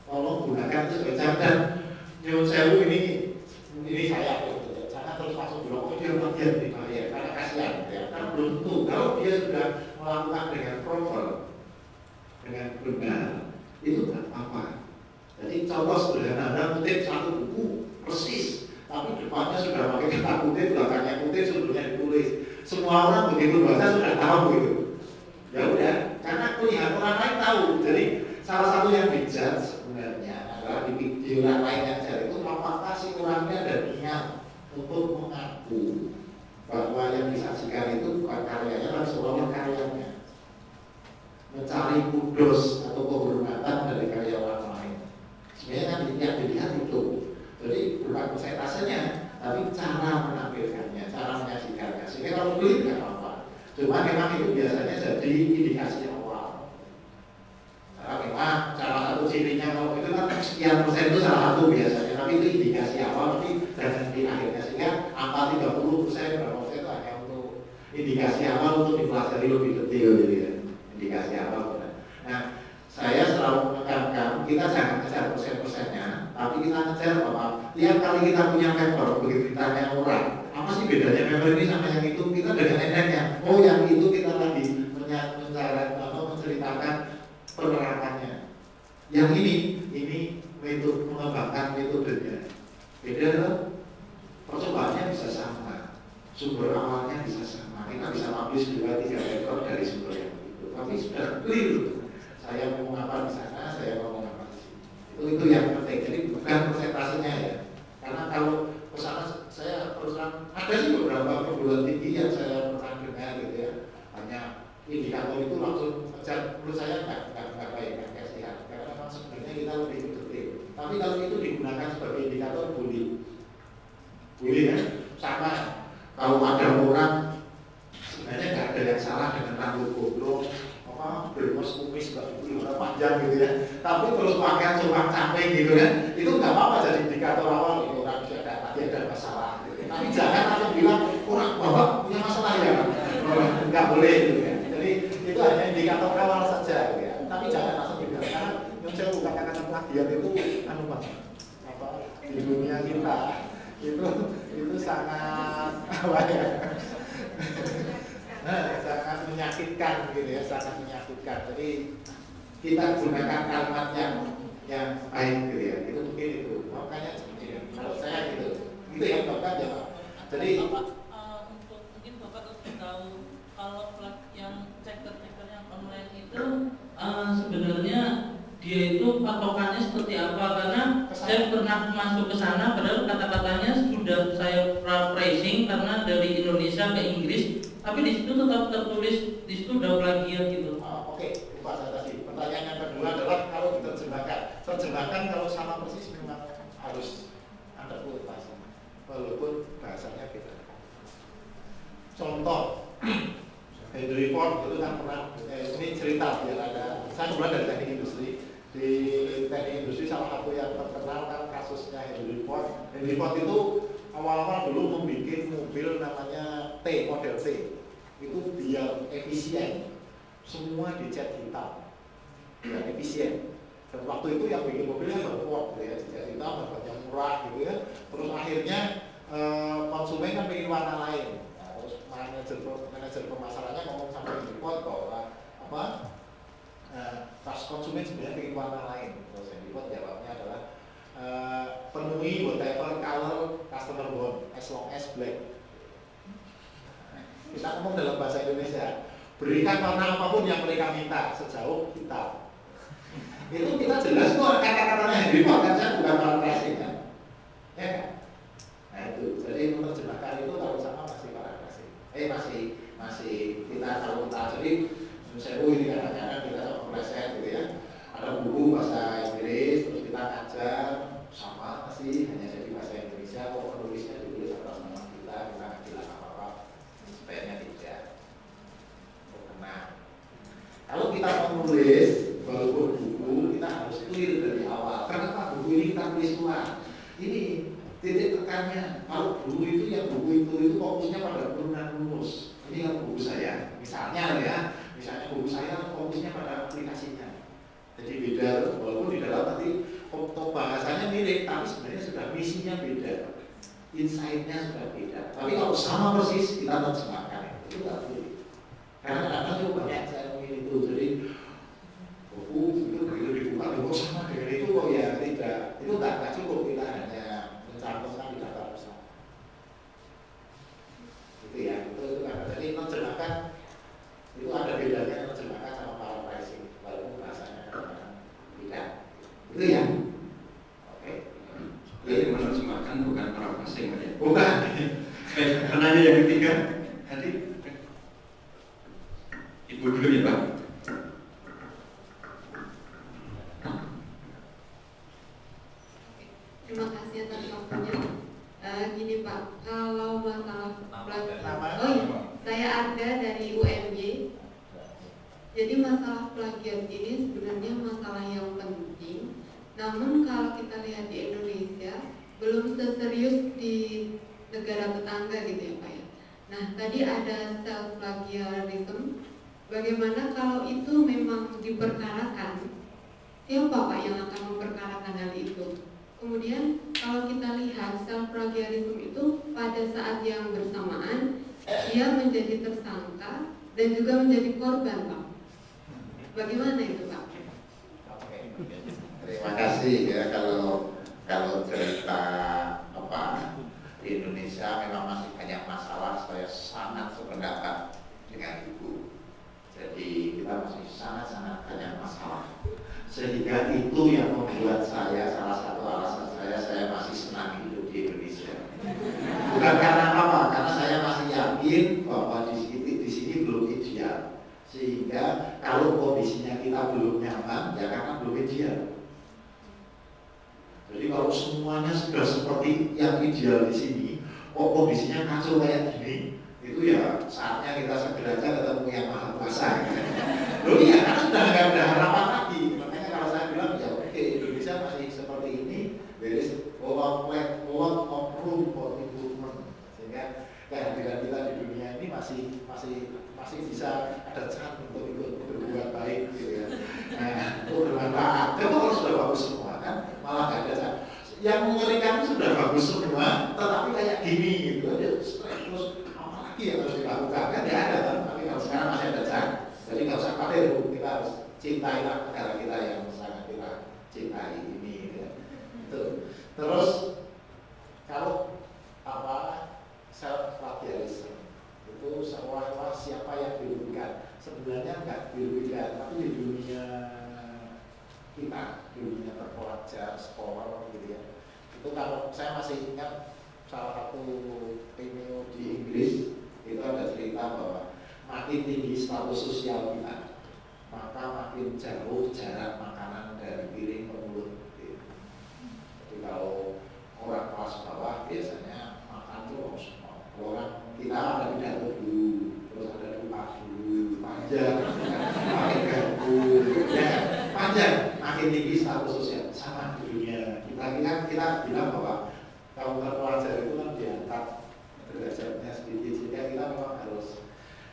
Tolong gunakan itu sebagai dan nyuwun sewu ini saya jangan terus masuk bilang oh dia bagian dibayar karena kasihan ya. Kan belum tentu kalau dia sudah melakukan dengan proper, dengan benar, itu nggak apa-apa. Jadi contoh sederhana, Anda kutip satu buku persis, tapi depannya sudah pakai kata kutip, belakangnya kutip, sebelumnya ditulis. Semua orang begitu baca sudah tahu gitu. Ya udah, karena melihat orang lain tahu. Jadi salah satu yang dijudge sebenarnya adalah di orang lain yang jadi itu apakah si orangnya ada niat untuk mengaku bahwa yang disaksikan itu bukan karyanya, tapi seolah-olah karyanya mencari kudus atau kehormatan dari karya orang lain. Sebenarnya kan yang dilihat itu. Jadi bukan persentasenya, tapi cara menampilkannya, cara menyaksikannya. Sehingga kalau beli nggak apa-apa. Cuma memang itu biasanya jadi indikasi awal. Karena memang salah satu cirinya kalau itu kan sekian persen itu salah satu biasanya, tapi itu indikasi awal, tapi jangan di akhirnya. Sehingga angka 30% berapa persen itu hanya untuk indikasi awal untuk dipelajari lebih detail, gitu ya. Indikasi awal. Nah, saya selalu menekankan kita jangan kejar persen-persennya, tapi kita kejar bahwa tiap kali kita punya paper, begitu ditanya orang, apa sih bedanya paper ini sama yang itu, kita dengan enaknya, oh yang itu kita lagi menceritakan penerapannya. Yang ini metode mengembangkan metodenya. Beda loh. Percobaannya bisa sama, sumber awalnya bisa sama. Kita bisa publish 2-3 paper dari sumber yang itu, tapi sudah clear. Saya mau apa di sana, saya mau apa di sini. Itu yang penting. Jadi bukan persentasenya ya. Karena kalau kesana saya terus terang ada sih beberapa perguruan tinggi yang saya pernah dengar gitu ya. Hanya indikator itu langsung mengejar, menurut saya nggak baik, nggak sehat. Karena memang sebenarnya kita lebih detail. Tapi kalau itu digunakan sebagai indikator boleh ya. Sama kalau ada orang sebenarnya nggak ada yang salah dengan rambut gondrong, bermus kumis panjang gitu ya, tapi terus pakaian cuma capek gitu kan, itu nggak apa-apa jadi indikator awal itu orang sudah tadi ada masalah gitu. Tapi jangan langsung bilang orang bahwa punya masalah ya, nggak boleh gitu ya. Jadi itu hanya indikator awal saja gitu ya. Tapi jangan langsung bilang karena yang saya bukan kata plagiat itu apa di dunia kita itu sangat apa ya? Sangat menyakitkan gitu ya, sangat menyakitkan. Jadi kita gunakan kalimat yang baik gitu ya. Itu mungkin itu. Makanya kalau saya gitu yang Bapak ya Pak. Jadi Bapak untuk mungkin Bapak lebih tahu kalau yang checker yang online itu sebenarnya dia itu patokannya seperti apa, karena saya pernah masuk ke sana padahal kata-katanya sudah saya paraphrasing karena dari Indonesia ke Inggris, tapi di situ tetap tertulis di situ udah plagiat gitu. Oke, Pak saya tadi. Pertanyaan yang kedua adalah kalau terjemahkan kalau sama persis memang harus ada kualitasnya, walaupun bahasanya beda. Contoh, Henry Ford itu kan pernah ini cerita biar ada. Saya kebetulan dari teknik industri. Di teknik industri salah satu yang terkenal kan kasusnya Henry Ford. Henry Ford itu awal-awal dulu membuat mobil namanya T, model T. Itu biar efisien, semua dicat hitam, biar efisien. Dan waktu itu yang bikin mobilnya Ford ya, dicat hitam, harganya murah gitu ya. Terus akhirnya konsumen kan pengen warna lain. Nah, terus manajer pemasarannya ngomong sama Henry Ford bahwa apa? Pas konsumen sebenarnya ingin warna lain, terus yang dibuat jawabnya adalah penuhi whatever color customer want as long as black. Kita ngomong dalam bahasa Indonesia, berikan warna apapun yang mereka minta sejauh hitam. Itu kita jelas kok kata-katanya Henry Ford kan, saya bukan paraphrasing kan. Ya kan? Nah itu, jadi menerjemahkan itu kalau sama masih paraphrasing. Masih kita kalau kita jadi saya ini kadang-kadang kita sama pleset gitu ya. Ada buku bahasa Inggris, terus kita ngajar sama masih hanya jadi bahasa Indonesia, kok penulisnya ditulis atas nama kita nggak bilang apa-apa, sebenarnya tidak. Nah, kalau kita menulis walaupun buku, kita harus clear dari awal. Kenapa buku ini kita tulis ulang? Ini titik tekannya. Kalau dulu itu yang buku itu fokusnya pada turunan rumus. Ini kan buku saya, misalnya buku saya fokusnya pada aplikasinya. Jadi beda, walaupun di dalam nanti bahasanya mirip, tapi sebenarnya sudah misinya beda, insight-nya sudah beda. Tapi kalau sama persis kita terjemahkan itu nggak boleh. Karena kadang-kadang itu banyak saya ngomongin itu, jadi buku itu begitu dibuka, kok sama dengan itu kok ya tidak, itu nggak cukup kita hanya mencantumkan di daftar bersama. Gitu ya, itu karena jadi menerjemahkan itu ada bedanya menerjemahkan sama paraphrasing, walaupun bahasanya tidak. Itu ya. Oke. Jadi menerjemahkan bukan paraphrasing ya. Bukan. Penanya yang ketiga, nanti Ibu dulu ya Pak. Terima kasih atas waktunya. Gini Pak, kalau masalah saya Arda dari UMY. Jadi masalah plagiat ini sebenarnya masalah yang penting. Namun kalau kita lihat di Indonesia belum seserius di negara tetangga gitu ya Pak ya. Nah tadi ada self plagiarism. Bagaimana kalau itu memang diperkarakan? Siapa Pak yang akan memperkarakan hal itu? Kemudian kalau kita lihat self plagiarism itu pada saat yang bersamaan dia menjadi tersangka dan juga menjadi korban Pak. Bagaimana itu Pak? Oke. Terima kasih ya kalau cerita di Indonesia memang masih banyak masalah. Saya sangat sependapat dengan Ibu. Jadi kita masih sangat banyak masalah. Sehingga itu yang membuat saya, salah satu alasan saya masih senang hidup di Indonesia. Bukan karena apa? Karena saya masih yakin bahwa di sini belum ideal. Sehingga kalau kondisinya kita belum nyaman, ya karena belum ideal. Jadi kalau semuanya sudah seperti yang ideal di sini, kondisinya kacau kayak gini, itu ya saatnya kita segera aja ketemu yang Maha Kuasa. Loh iya, karena sudah nggak ada harapan lagi. Makanya kalau saya bilang ya oke, Indonesia masih seperti ini, there is a lot of room for improvement. Sehingga kehadiran kita di dunia ini masih bisa ada chance untuk ikut berbuat baik gitu ya. Nah, untuk bermanfaat. Kalau sudah bagus semua kan, malah nggak ada chance. Yang mengerikan sudah bagus semua, tetapi kayak gini gitu aja. Terus apa lagi yang harus dilakukan? Kan tidak ada kan? Tapi kalau sekarang masih ada chance. Jadi nggak usah khawatir, kita harus cintailah negara kita yang sangat kita cintai ini. Gitu ya. Terus kalau self plagiarism itu seolah-olah siapa yang dirugikan? Sebenarnya nggak dirugikan, tapi di dunia kita, di dunia terpelajar, sekolah gitu ya. Itu kalau saya masih ingat salah satu video di Inggris itu ada cerita bahwa makin tinggi status sosial kita, maka makin jauh jarak makanan dari piring ke mulut. Gitu. Jadi kalau orang kelas bawah biasanya makan tuh harus orang kita ada pidato dulu, terus ada doa dulu, panjang, makin gabung, ya panjang, makin tinggi status sosial sama di dunia. Kita bilang bahwa kaum terpelajar itu kan diangkat derajatnya sedikit, sehingga kita memang harus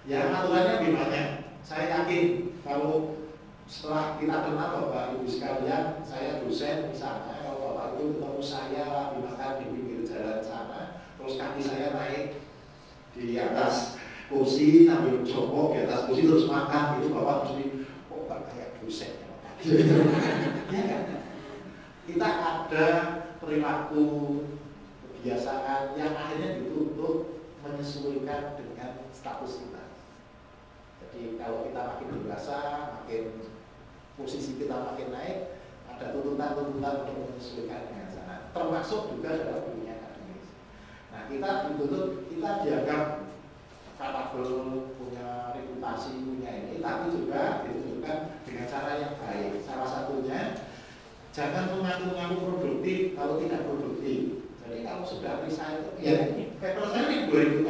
ya aturannya lebih banyak. Saya yakin kalau setelah kita kenal Bapak Ibu sekalian, saya dosen misalnya, kalau Bapak Ibu ketemu saya dimakan di pinggir jalan sana, terus kaki saya naik di atas kursi sambil jongkok di atas kursi terus makan, itu Bapak mesti nggak kayak dosen ya kan? Kita ada perilaku kebiasaan yang akhirnya dituntut menyesuaikan dengan status kita. Jadi kalau kita makin dewasa, makin posisi kita makin naik, ada tuntutan-tuntutan untuk menyesuaikan dengan sana, termasuk juga dalam dunia akademis. Nah, kita dituntut, kita dianggap kapabel, punya reputasi, punya ini, tapi juga ditunjukkan dengan cara yang baik. Salah satunya, jangan mengaku-ngaku produktif kalau tidak produktif. Jadi kalau sudah bisa itu, ya ini paper saya ini 2000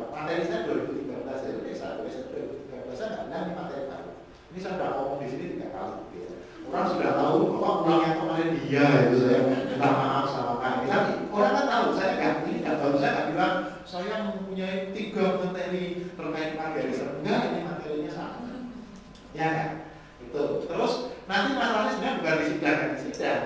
materi saya 2013 ya, saya 2013 saya nggak ada ini materi baru. Ini saya sudah ngomong di sini 3 kali. Ya. Orang sudah tahu kok ulangnya kemarin dia itu saya minta maaf sama kami. Tapi orang kan tahu saya nggak ini nggak baru, saya nggak bilang saya mempunyai 3 materi terkait plagiarisme. Enggak, ini materinya sama. Ya kan? Itu. Terus nanti masalahnya sebenarnya bukan di sidang,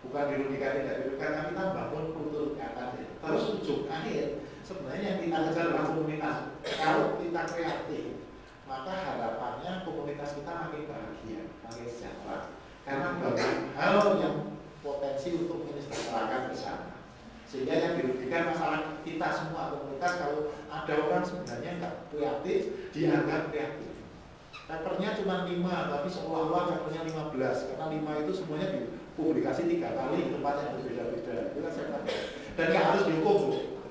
bukan dirugikan tidak dirugikan, tapi kita bangun kultur kata. Terus ujung akhir sebenarnya yang kita kejar adalah komunitas. Kalau kita kreatif, maka harapannya komunitas kita makin bahagia, makin sejahtera. Karena banyak hal yang potensi untuk menyejahterakan bersama. Sehingga yang dirugikan masalah kita semua komunitas. Kalau ada orang sebenarnya nggak kreatif, dianggap kreatif. Papernya cuma 5, tapi seolah-olah papernya 15. Karena 5 itu semuanya dipublikasi 3 kali di tempat yang berbeda-beda. Itu kan saya katakan. Dan nggak harus dihukum,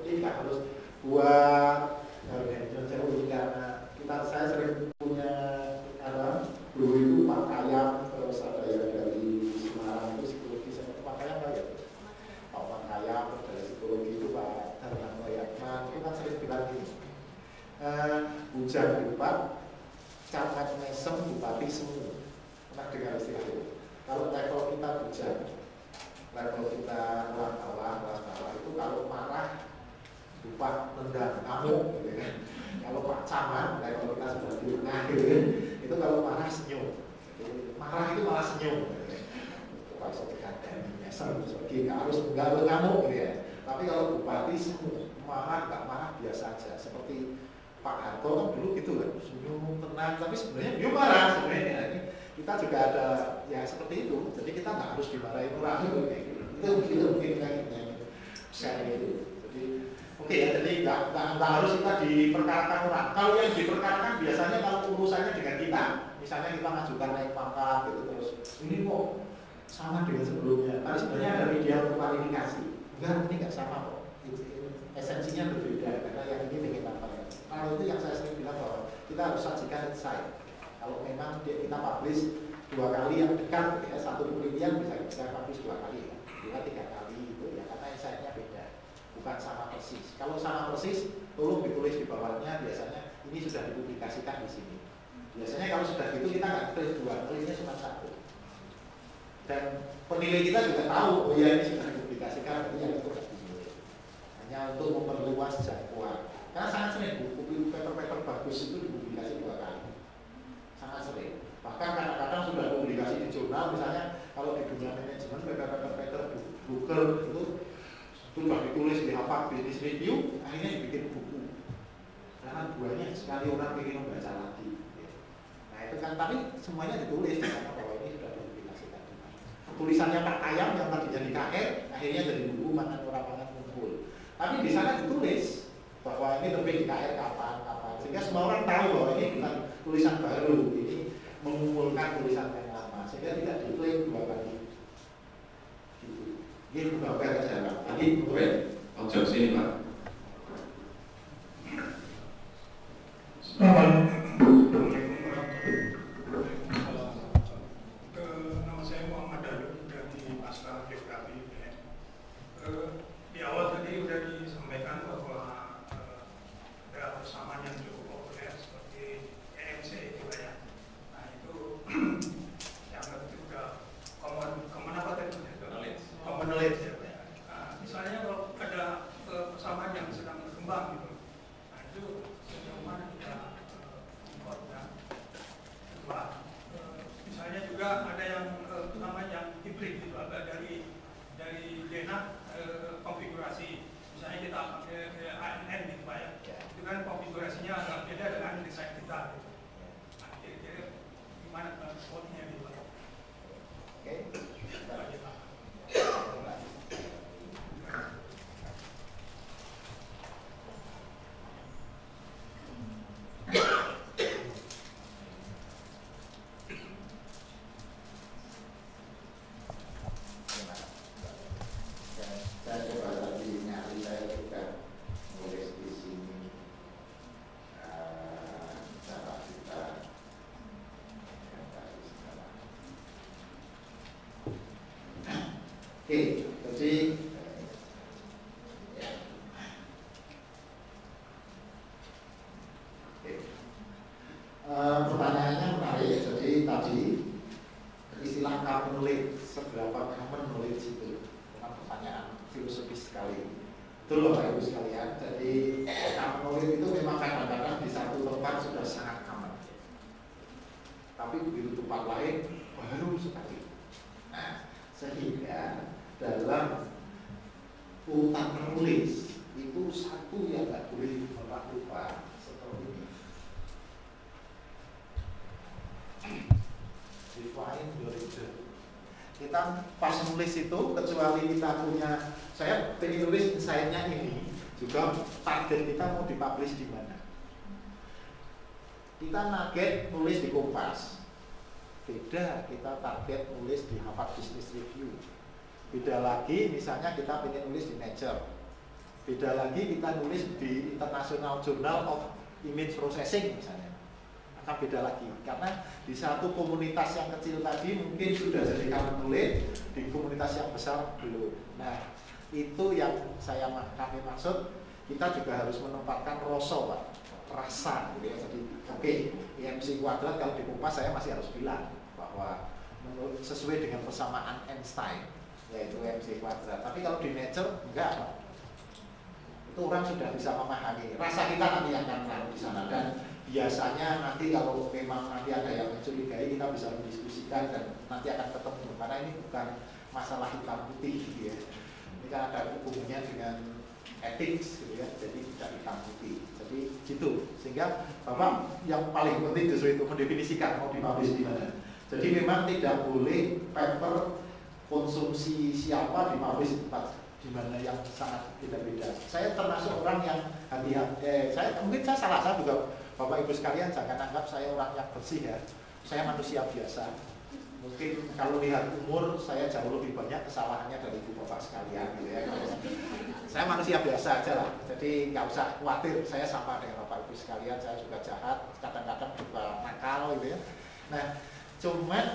jadi nggak harus buat karena saya sering punya dulu itu Pak Kayam, terus ada yang dari Semarang itu psikologi, saya Pak Kayam lah ya, Pak Kayam dari psikologi itu Pak Darman Wayatman itu kan sering bilang gini, bujang Depak, camat mesem, bupati semu. Pernah dengar istilah itu? Kalau level kita bujang, level kita kelas bawah itu kalau marah Bupak tendang ngamuk gitu kan. Kalau Pak Camat, kalau kita sudah di tengah gitu kan, itu kalau marah senyum. Jadi, marah itu malah senyum gitu kan. Kalau setekan dan mesem seperti nggak harus ngamuk gitu ya. Tapi kalau bupati semu, marah nggak marah biasa aja. Seperti Pak Harto kan dulu gitu kan, senyum tenang, tapi sebenarnya dia marah sebenarnya. Ini kita juga ada ya seperti itu. Jadi kita nggak harus dimarahin orang gitu kayak gitu. Itu mungkin kayaknya share itu. Jadi oke ya, jadi nggak harus kita diperkarakan orang. Kalau yang diperkarakan biasanya kalau urusannya dengan kita, misalnya kita ngajukan naik pangkat gitu terus ini kok sama dengan sebelumnya. Tapi sebenarnya ada media untuk klarifikasi. Enggak, ini nggak sama kok. Esensinya berbeda karena yang ini ingin apa ya. Kalau itu yang saya sering bilang bahwa kita harus sajikan insight. Kalau memang kita publish 2 kali yang dekat, ya, satu penelitian bisa kita publish 2 kali, ya. 2-3 kali itu ya karena insight-nya beda. Bukan sama persis. Kalau sama persis, tolong ditulis di bawahnya. Biasanya ini sudah dipublikasikan di sini. Biasanya kalau sudah gitu kita nggak tulis 2, tulisnya cuma 1. Dan penilai kita juga tahu, oh ya ini sudah dipublikasikan, berarti yang itu nggak ditulis. Hanya untuk memperluas jangkauan. Karena sangat sering buku paper-paper bagus itu dipublikasi 2 kali. Sangat sering. Bahkan kadang-kadang sudah publikasi di jurnal, misalnya kalau di dunia manajemen paper-paper Google itu sudah ditulis di Harvard Business Review, akhirnya dibikin buku. Karena banyak sekali orang ingin membaca lagi. Nah itu kan, tapi semuanya ditulis karena bahwa ini sudah dipublikasikan. Tulisannya Pak Kayam yang tadi jadi KR, akhirnya jadi buku Makan Orang Kumpul. Tapi di sana ditulis bahwa ini lebih di KR kapan, sehingga semua orang tahu bahwa ini bukan tulisan baru, ini mengumpulkan tulisan yang lama, sehingga tidak diklaim 2 kali. Ini bukan apa saya Pak. Tadi gue ojok sini Pak. Nama saya Muhammad Dalu dari Pasca Geografi. Di awal tadi sudah disampaikan bahwa ada persamaan yang cukup populer seperti EMC gitu ya. Nah itu yang juga common apa tadi? Common knowledge ya. Nah, misalnya kalau ada persamaan yang sedang berkembang gitu, nah itu sejauh mana kita importnya. Kedua, misalnya juga ada yang namanya yang hybrid gitu, agak dari DNA konfigurasi. Misalnya kita pakai ANN gitu Pak ya, itu kan konfigurasinya agak beda dengan desain kita. Gitu. Nah, kira-kira gimana transportnya gitu Pak? Oke. Oke, jadi pertanyaannya menarik. Jadi tadi istilah common knowledge, seberapa common knowledge itu, dengan pertanyaan filosofis sekali. Betul Bapak Ibu sekalian. Jadi common knowledge itu memang kadang-kadang di satu tempat sudah sangat common, tapi begitu tempat lain baru sekali. Nah, sehingga dalam urutan menulis itu satu yang nggak boleh pernah lupa seperti ini. Define your reader. Kita pas nulis itu, kecuali kita punya, saya pengen nulis insight-nya ini, juga target kita mau dipublish di mana. Kita target nulis di Kompas, beda kita target nulis di Harvard Business Review, beda lagi misalnya kita pengen nulis di Nature, beda lagi kita nulis di International Journal of Image Processing misalnya. Akan beda lagi, karena di satu komunitas yang kecil tadi mungkin sudah jadi common knowledge, di komunitas yang besar belum. Nah, itu yang kami maksud, kita juga harus menempatkan rasa gitu ya. Jadi oke, IMC kuadrat kalau di Kompas saya masih harus bilang bahwa menurut sesuai dengan persamaan Einstein, yaitu IMC kuadrat. Tapi kalau di Nature enggak, itu orang sudah bisa memahami. Rasa kita nanti akan naruh di sana, dan biasanya nanti kalau memang nanti ada yang mencurigai, kita bisa mendiskusikan dan nanti akan ketemu, karena ini bukan masalah hitam putih gitu ya. Ini kan ada hubungannya dengan etik gitu ya, jadi tidak hitam putih. Jadi gitu, sehingga Bapak yang paling penting justru itu mendefinisikan mau dipublish di mana. Jadi memang tidak boleh paper konsumsi siapa dipublish di tempat di mana yang sangat beda-beda. Saya termasuk orang yang hati-hati. Mungkin saya salah, saya juga Bapak Ibu sekalian jangan anggap saya orang yang bersih ya. Saya manusia biasa. Mungkin kalau lihat umur saya jauh lebih banyak kesalahannya dari Ibu Bapak sekalian gitu ya. Saya manusia biasa aja lah. Jadi nggak usah khawatir, saya sama dengan Bapak Ibu sekalian. Saya juga jahat, kadang-kadang juga nakal gitu ya. Nah, cuman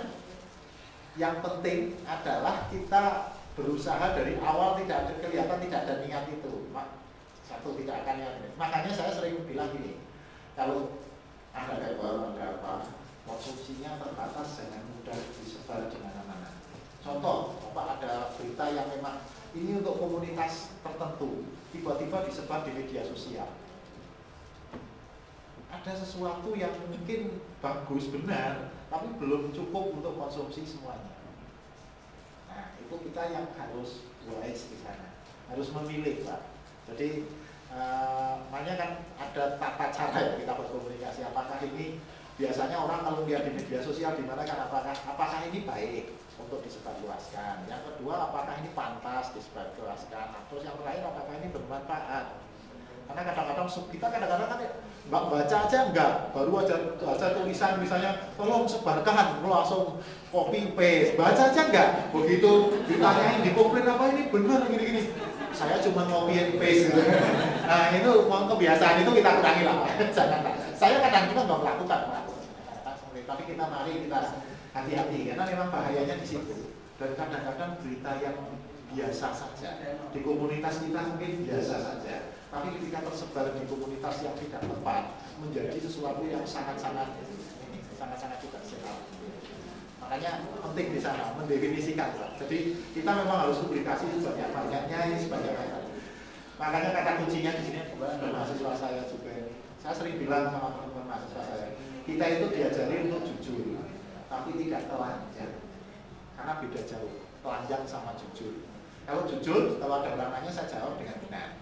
yang penting adalah kita berusaha dari awal tidak ada kelihatan, tidak ada niat itu. Satu, tidak akan niat. Makanya saya sering bilang gini, kalau ada paper, ada apa, konsumsinya terbatas, jangan mudah disebar di mana-mana. Contoh, Bapak ada berita yang memang ini untuk komunitas tertentu, tiba-tiba disebar di media sosial. Ada sesuatu yang mungkin bagus, benar, tapi belum cukup untuk konsumsi semuanya. Nah, itu kita yang harus wise di sana, harus memilih, Pak. Jadi makanya kan ada tata cara ya kita berkomunikasi. Apakah ini biasanya orang kalau lihat di media sosial di mana kan apakah ini baik untuk disebarluaskan? Yang kedua, apakah ini pantas disebarluaskan? Terus yang terakhir, apakah ini bermanfaat? Karena kadang-kadang kita kadang-kadang kan nggak baca aja enggak, baru aja tulisan misalnya tolong sebarkan, langsung copy paste, baca aja enggak, begitu ditanyain di komplain apa ini benar gini-gini, saya cuma copy and paste gitu. Nah itu kebiasaan itu kita kurangi lah, jangan. Saya kadang-kadang nggak melakukan, tapi kita mari kita hati-hati karena memang bahayanya di situ. Dan kadang-kadang berita yang biasa saja di komunitas kita mungkin biasa saja, tapi ketika tersebar di komunitas yang tidak tepat menjadi sesuatu yang sangat-sangat tidak sehat. Makanya penting di sana mendefinisikan, Pak. Jadi kita memang harus publikasi sebanyak-banyaknya, ini sebanyak-banyaknya. Makanya kata kuncinya di sini juga ada mahasiswa saya juga. Saya sering bilang sama teman-teman mahasiswa saya, kita itu diajari untuk jujur, tapi tidak telanjang. Karena beda jauh, telanjang sama jujur. Kalau jujur, kalau ada orang nanya saya jawab dengan benar.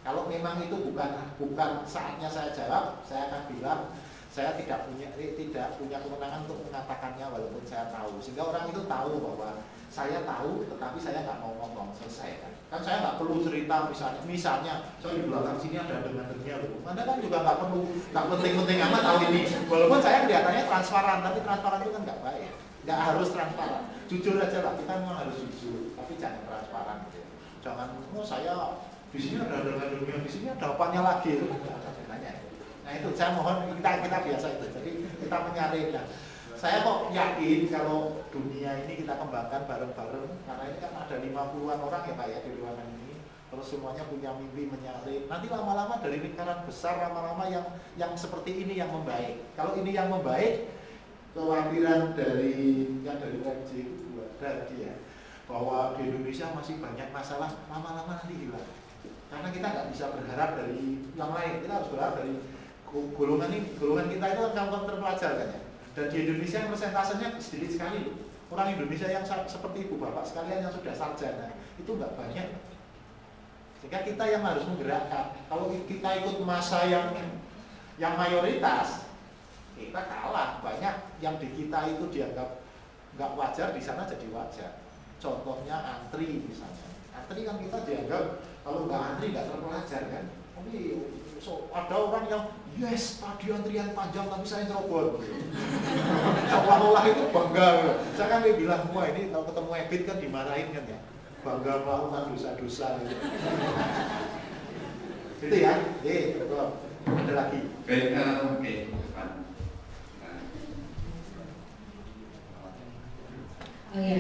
Kalau memang itu bukan saatnya saya jawab, saya akan bilang saya tidak punya kewenangan untuk mengatakannya walaupun saya tahu. Sehingga orang itu tahu bahwa saya tahu, tetapi saya nggak mau ngomong, selesai kan saya nggak perlu cerita misalnya saya di belakang sini ada dengar-dengar loh. Anda kan juga nggak perlu, nggak penting-penting amat tahu ini. Walaupun saya kelihatannya transparan, tapi transparan itu kan nggak baik. Nggak harus transparan, jujur aja lah, kita memang harus jujur, tapi jangan transparan gitu. Jangan, saya di sini ada dengar-dengar, di sini ada apanya lagi itu nggak ada gunanya. Nah itu saya mohon kita biasa itu, jadi kita menyaring. Nah, saya kok yakin kalau dunia ini kita kembangkan bareng-bareng, karena ini kan ada 50-an orang ya Pak ya di ruangan ini, terus semuanya punya mimpi menyalin. Nanti lama-lama dari lingkaran besar, lama-lama yang seperti ini yang membaik. Kalau ini yang membaik, kekhawatiran dari UMJ itu tadi ya, bahwa di Indonesia masih banyak masalah, lama-lama nanti hilang. Karena kita nggak bisa berharap dari yang lain, kita harus berharap dari golongan kita itu kan terpelajar kan ya. Dan di Indonesia persentasenya sedikit sekali. Orang Indonesia yang seperti ibu bapak sekalian yang sudah sarjana itu nggak banyak. Sehingga kita yang harus menggerakkan. Kalau kita ikut masa yang mayoritas, kita kalah. Banyak yang di kita itu dianggap nggak wajar, di sana jadi wajar. Contohnya antri misalnya. Antri kan kita dianggap kalau nggak antri nggak terpelajar kan. Tapi ada orang yang yes, tadi antrian panjang tapi saya nyerobot. Seolah-olah itu bangga. Saya kan bilang, wah ini kalau ketemu Ebit kan dimarahin kan ya. Bangga melakukan dosa-dosa gitu. Itu ya, ada lagi. Oke, Pak. Oh ya,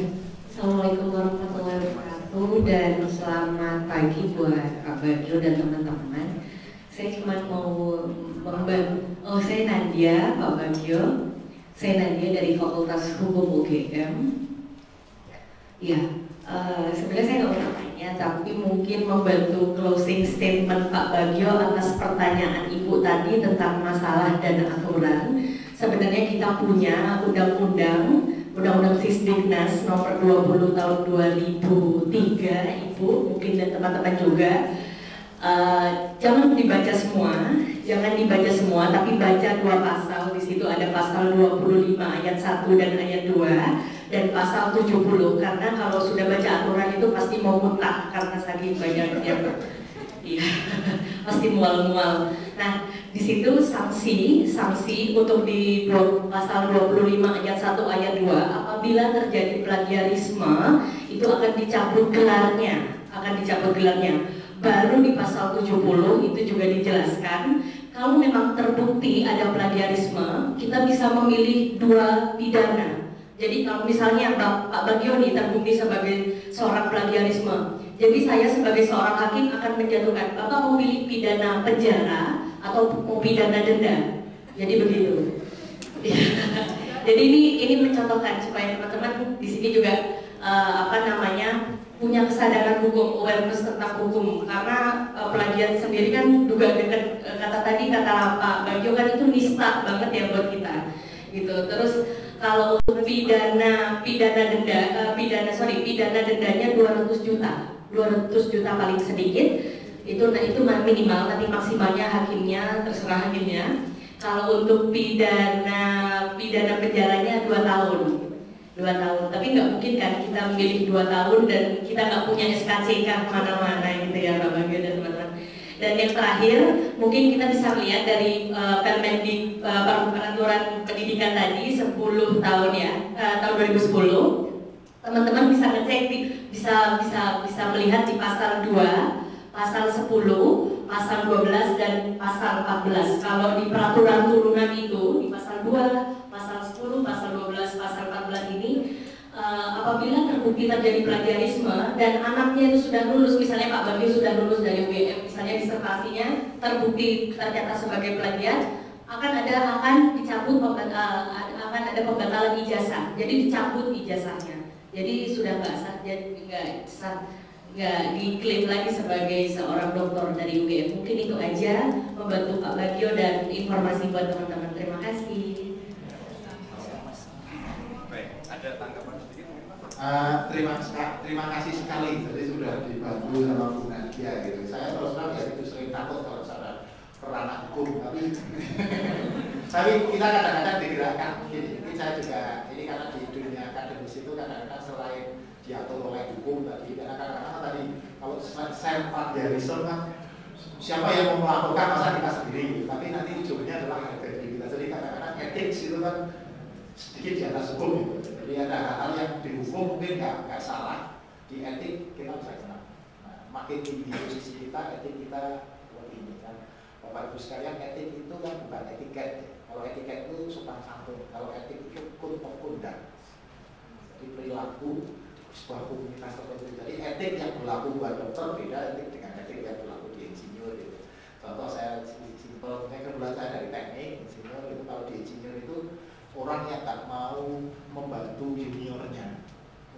Assalamualaikum warahmatullahi wabarakatuh dan selamat pagi buat Pak Bagio dan teman-teman. Saya cuma mau saya Nadia, Pak Bagio. Saya Nadia dari Fakultas Hukum UGM. Ya, sebenarnya saya nggak mau bertanya, tapi mungkin membantu closing statement Pak Bagio atas pertanyaan Ibu tadi tentang masalah dan aturan. Sebenarnya kita punya Undang-Undang Sisdiknas nomor 20 tahun 2003, Ibu mungkin dan teman-teman juga. Jangan dibaca semua, tapi baca 2 pasal. Di situ ada pasal 25 ayat 1 dan ayat 2 dan pasal 70. Karena kalau sudah baca aturan itu pasti mau muntah karena saking banyaknya. Iya, pasti mual-mual. Nah, di situ sanksi untuk di pasal 25 ayat 1 ayat 2 apabila terjadi plagiarisme itu akan dicabut gelarnya. Baru di pasal 70 itu juga dijelaskan kalau memang terbukti ada plagiarisme, kita bisa memilih 2 pidana. Jadi kalau misalnya Pak Bagio nih terbukti sebagai seorang plagiarisme, jadi saya sebagai seorang hakim akan menjatuhkan Bapak mau pilih pidana penjara atau mau pidana denda. Jadi begitu. Jadi ini mencontohkan supaya teman-teman di sini juga punya kesadaran hukum, awareness tentang hukum. Karena plagiat sendiri kan juga dengan kata Pak Bagio kan itu nista banget ya buat kita. Gitu. Terus kalau pidana dendanya 200 juta paling sedikit. Itu minimal, nanti maksimalnya hakimnya, terserah hakimnya. Kalau untuk pidana penjaranya 2 tahun. Tapi nggak mungkin kan kita memilih 2 tahun dan kita nggak punya SKCK kemana-mana gitu ya Pak Bagio dan teman-teman. Dan yang terakhir mungkin kita bisa lihat dari Permendikbud peraturan pendidikan tadi 10 tahun ya, tahun 2010. Teman-teman bisa ngecek, bisa melihat di pasal 2, pasal 10, pasal 12 dan pasal 14. Kalau di peraturan turunan itu di pasal 2, pasal 10, pasal 12, pasal 14 ini apabila terbukti terjadi plagiarisme dan anaknya itu sudah lulus, misalnya Pak Bagio sudah lulus dari UGM, misalnya disertasinya terbukti ternyata sebagai plagiat, akan ada pembatalan ijazah. Jadi dicabut ijazahnya. Jadi sudah nggak diklaim lagi sebagai seorang dokter dari UGM. Mungkin itu aja membantu Pak Bagio dan informasi buat teman-teman. Terima kasih. Baik, ada tanggapan sedikit mungkin Pak? Terima kasih sekali. Jadi sudah dibantu sama Bu Nadia gitu. Saya terus terang ya itu sering takut kalau saya peranak hukum, tapi kita kadang-kadang digerakkan. Ini saya juga karena di dunia akademis itu kadang-kadang selain diatur oleh hukum tadi, karena kadang-kadang tadi kalau self plagiarisme kan siapa yang mau melaporkan masa kita sendiri, tapi nanti ujungnya adalah harga diri kita. Jadi kadang-kadang etik itu kan sedikit di atas hukum gitu. Jadi ada hal-hal yang di hukum mungkin nggak salah, di etik kita bisa kena. Nah, makin tinggi posisi kita, etik kita lebih tinggi kan. Bapak Ibu sekalian, etik itu kan bukan etiket. Kalau etika itu sopan santun, kalau etik itu code of conduct. Jadi perilaku sebuah komunitas tertentu. Jadi etik yang berlaku buat dokter beda etik dengan etik yang berlaku di insinyur gitu. Contoh saya simpel, kebetulan saya dari teknik insinyur itu, kalau di insinyur itu orang yang tak mau membantu juniornya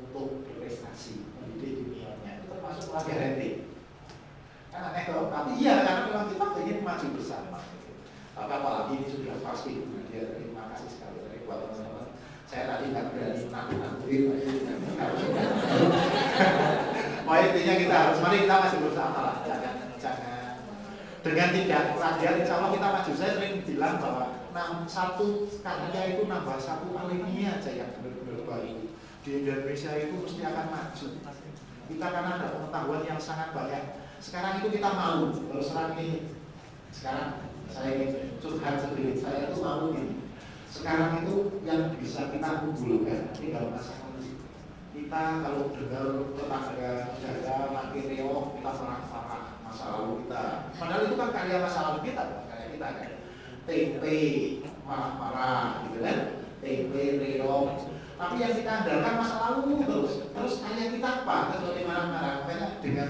untuk berprestasi, mendidik juniornya itu termasuk pelanggar etik. Kan aneh dong, tapi iya karena memang kita ingin maju bersama. Gitu. Tapi apalagi ini sudah pasti. Terima kasih sekali dari buat teman-teman. Saya tadi nggak berani nanti. Wah intinya kita harus, mari kita masih bersama lah. Jangan dengan tidak plagiat, insya Allah kita maju. Saya sering bilang bahwa satu karya itu nambah satu alumni aja yang benar-benar baik. Di Indonesia itu mesti akan maju. Kita karena ada pengetahuan yang sangat banyak. Sekarang itu kita malu. Kalau sekarang ini, sekarang saya ingin curhat sedikit. Saya itu malu ini. Sekarang itu yang bisa kita unggulkan ini dalam masalah kita kalau dengar tetangga saudara makin reok kita marah-marah masa lalu kita. Padahal itu kan karya masa lalu kita, karya kita kan. TP marah-marah gitu kan, TP reok. Tapi yang kita andalkan masa lalu terus karya kita apa? Kecuali marah-marah. Makanya dengan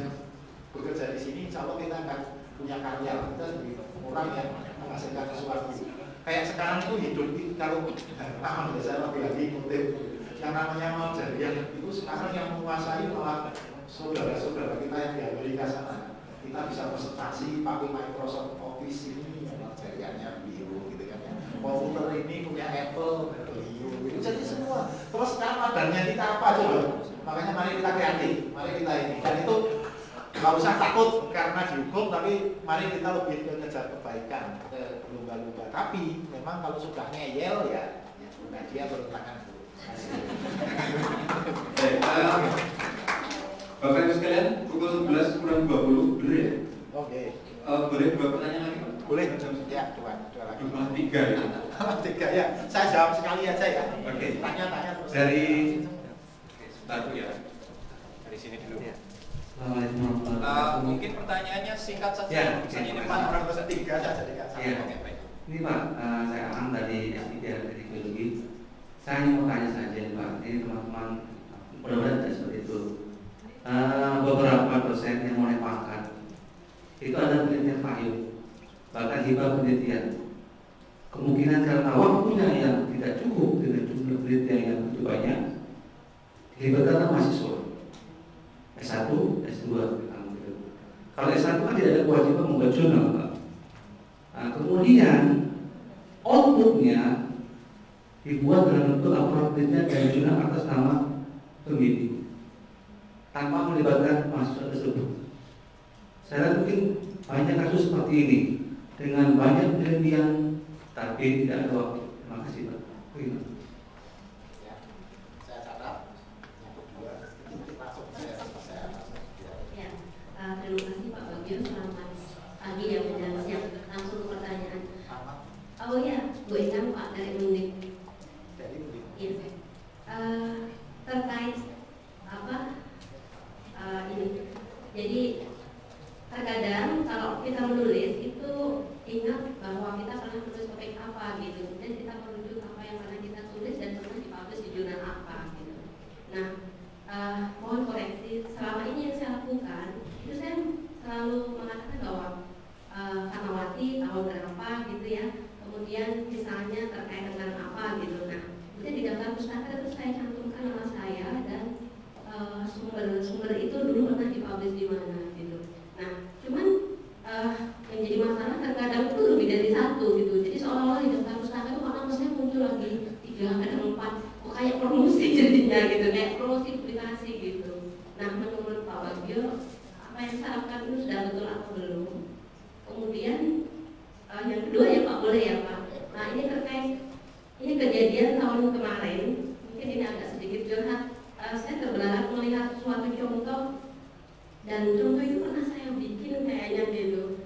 bekerja di sini, insya Allah kita akan punya karya. Kita sebagai orang yang menghasilkan sesuatu. Kayak sekarang itu hidup kalau saya lagi kutip yang namanya Al-Jariyah itu sekarang yang menguasai malah saudara-saudara kita yang di Amerika sana. Kita bisa presentasi pakai Microsoft Office ini yang Al-Jariyahnya biru gitu kan ya. Komputer ini punya Apple biru gitu. Jadi semua. Terus sekarang madannya kita apa coba? Makanya mari kita kreatif, mari kita ini. Dan itu nggak usah takut karena dihukum, tapi mari kita lebih kejar kebaikan, ke lumba-lumba. Tapi memang kalau sudah ngeyel ya dia bertangan dulu. Bapak Ibu sekalian, pukul 11 kurang 20 bener ya? Oke. Boleh dua pertanyaan lagi Pak? Boleh. Ya, dua lagi. Jumlah 3 ya? 3 ya. Saya jawab sekali aja ya. Oke. Tanya-tanya terus. Dari satu ya. Dari sini dulu. Ya. Mungkin pertanyaannya singkat saja. Ya, ini Pak, Pak. orang tiga saja dekat. Iya. Ini Pak, saya Ang dari S3 dari Biologi. Saya mau tanya saja Pak, ini teman-teman mudah-mudahan tidak seperti itu. Beberapa dosen yang mulai pangkat itu ada penelitian payung, bahkan hibah penelitian. Kemungkinan karena waktunya yang tidak cukup dengan jumlah penelitian yang begitu banyak, dilibatkan mahasiswa S1, S2. Kalau S1 kan tidak ada kewajiban membuat jurnal Pak. Nah, kemudian outputnya dibuat dalam bentuk laporan penelitian dari jurnal atas nama pembimbing tanpa melibatkan mahasiswa tersebut. Saya mungkin banyak kasus seperti ini dengan banyak penelitian tapi tidak ada waktu. Terima kasih Pak. Ya, saya catat. Yang kedua, langsung saya Ya, terima kasih Pak Bagio. Selamat pagi ya, menjelang siang. Langsung ke pertanyaan. Oh ya, Bu Inang Pak dari Undip. Iya. Terkait apa? Ini. Jadi terkadang kalau kita menulis itu ingat bahwa kita pernah menulis topik apa gitu, dan kita merujuk apa yang pernah kita tulis dan pernah dipublish di jurnal apa gitu. Nah, mohon koreksi. Selama ini yang saya lakukan itu saya selalu mengatakan bahwa Fatmawati tahun berapa gitu ya, kemudian misalnya terkait dengan apa gitu. Nah, kemudian di daftar pustaka itu saya cantumkan nama saya dan sumber itu dulu pernah dipublish di mana gitu. Nah, cuman yang jadi masalah terkadang itu lebih dari satu gitu. Jadi seolah-olah di daftar pustaka itu nama saya muncul lagi 3, kadang 4, kok kayak promosi jadinya gitu, kayak promosi publikasi gitu. Nah, menurut Pak Bagio, apa yang saya lakukan itu sudah betul atau belum? Kemudian yang kedua ya Pak, boleh ya Pak. Nah, ini terkait ini kejadian tahun kemarin, mungkin ini agak sedikit curhat. Saya terbelalak melihat suatu contoh, dan contoh itu pernah saya bikin kayaknya gitu.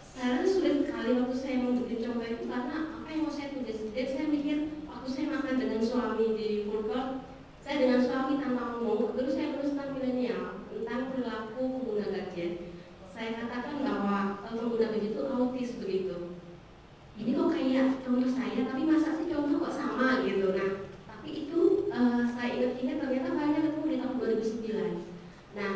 Saya sulit sekali waktu saya mau bikin contoh itu karena apa yang mau saya tulis. Jadi saya mikir waktu saya makan dengan suami di food court, saya dengan suami tanpa ngomong, terus saya tulis tentang milenial, tentang perilaku pengguna gadget. Saya katakan bahwa pengguna gadget itu autis begitu. Ini kok kayak lihat contoh saya, tapi masa sih contoh kok sama gitu. Nah, tapi itu saya ingat-ingat ternyata filenya ketemu di tahun 2009. Nah,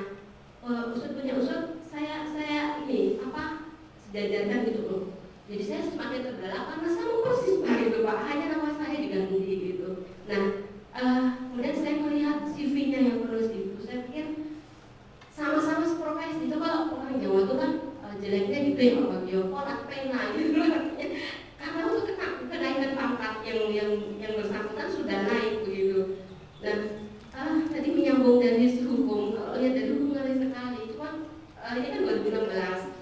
usut punya usut, saya ini apa sejajarkan gitu loh. Jadi saya semakin terbelalak karena sama persis Pak itu Pak, hanya nama saya diganti gitu. Nah, kemudian saya melihat CV-nya yang penulis itu, saya pikir sama-sama seprofesi itu. Kalau orang Jawa itu kan jeleknya gitu ya Pak Bagio, korak pena gitu artinya. Karena untuk kenaikan pangkat yang bersangkutan sudah naik begitu. Dan tadi menyambung dari sisi hukum, kalau lihat dari hukum ngeri sekali. Cuma ini kan 2016,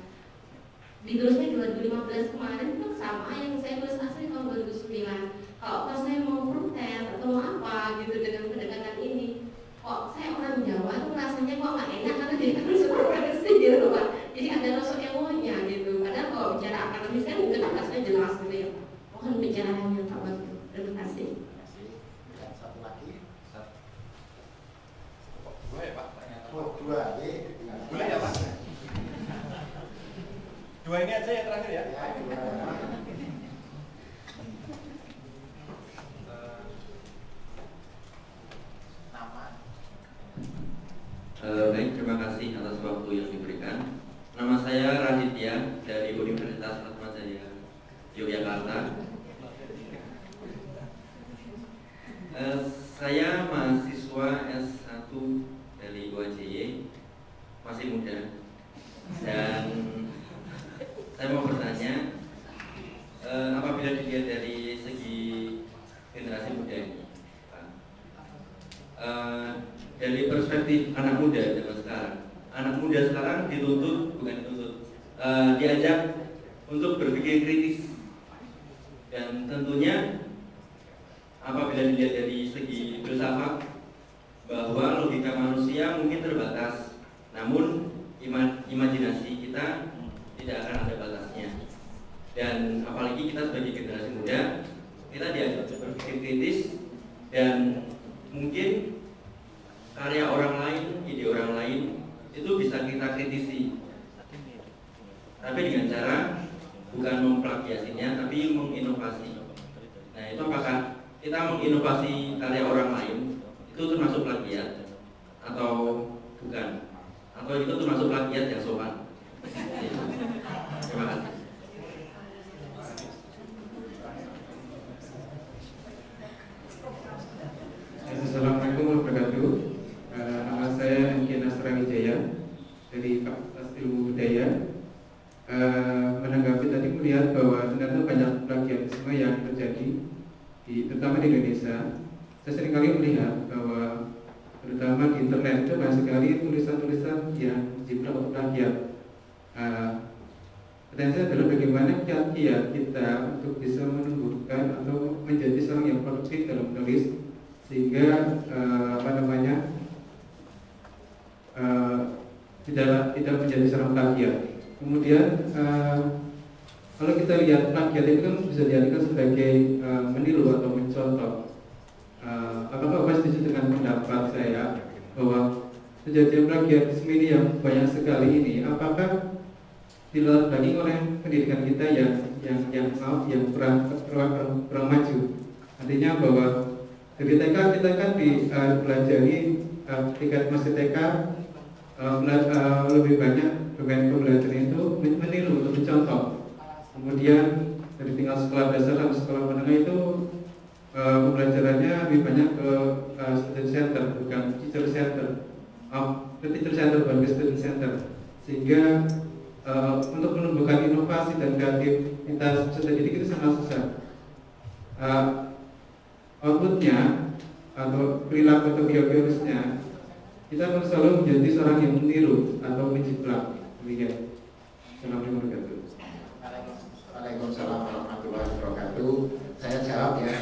ditulisnya 2015 kemarin itu sama yang saya tulis asli tahun 2009. Kalau pas saya mau protes atau mau apa gitu dengan pendekatan ini, kok saya orang Jawa itu rasanya kok nggak enak karena dia kan seprofesi gitu Pak. Jadi ada rasa emonya gitu. Padahal kalau bicara akademis kan mungkin rasanya jelas gitu ya. Mohon bicaranya Pak Bagio. Terima kasih. Satu lagi. Dua ya Pak? Dua. Boleh ya Pak? Dua ini aja ya terakhir ya? Ya, dua. Nama. Baik, terima kasih atas waktu yang diberikan. Nama saya Raditya dari Universitas Atmajaya Yogyakarta. Saya mahasiswa S1 dari UAJY, masih muda, dan saya mau bertanya, apabila dilihat dari segi generasi muda ini, dari perspektif anak muda zaman sekarang, anak muda sekarang diajak untuk berpikir kritis, dan tentunya apabila dilihat dari segi filsafat bahwa logika manusia mungkin terbatas, namun imajinasi kita tidak akan ada batasnya. Dan apalagi kita sebagai generasi muda, kita diajak berpikir kritis, dan mungkin karya orang lain, ide orang lain itu bisa kita kritisi, tapi dengan cara bukan memplagiasinya, tapi menginovasi. Nah, itu apakah kita menginovasi karya orang lain itu termasuk plagiat atau bukan? Atau itu termasuk plagiat yang sopan? Terima kasih. Assalamualaikum warahmatullahi wabarakatuh. Nama saya Engki Nasra Wijaya dari Fakultas Ilmu Budaya. Menanggapi tadi melihat bahwa ternyata banyak plagiatisme yang terjadi terutama di Indonesia. Saya seringkali melihat bahwa terutama di internet itu banyak sekali tulisan-tulisan yang jiplak atau plagiat. Pertanyaan saya adalah bagaimana kiat-kiat kita untuk bisa menumbuhkan atau menjadi seorang yang produktif dalam menulis, sehingga tidak menjadi seorang plagiat. Kemudian kalau kita lihat plagiat itu kan bisa diartikan sebagai meniru atau mencontoh. Apakah Bapak setuju dengan pendapat saya bahwa kejadian plagiatisme ini yang banyak sekali ini, apakah dilatar belakangi oleh pendidikan kita yang kurang maju? Artinya bahwa dari TK kita kan dipelajari tingkat masih TK lebih banyak domain pembelajaran itu meniru atau mencontoh. Kemudian dari tingkat sekolah dasar sampai sekolah menengah itu pembelajarannya lebih banyak ke student center, bukan teacher center. Ke teacher center bukan ke student center. Sehingga untuk menumbuhkan inovasi dan kreativitas peserta didik itu sangat susah. Outputnya atau perilaku atau biologisnya, kita harus selalu menjadi seorang yang meniru atau menjiplak. Demikian. Assalamualaikum warahmatullahi wabarakatuh. Waalaikumsalam warahmatullahi wabarakatuh. Saya jawab ya.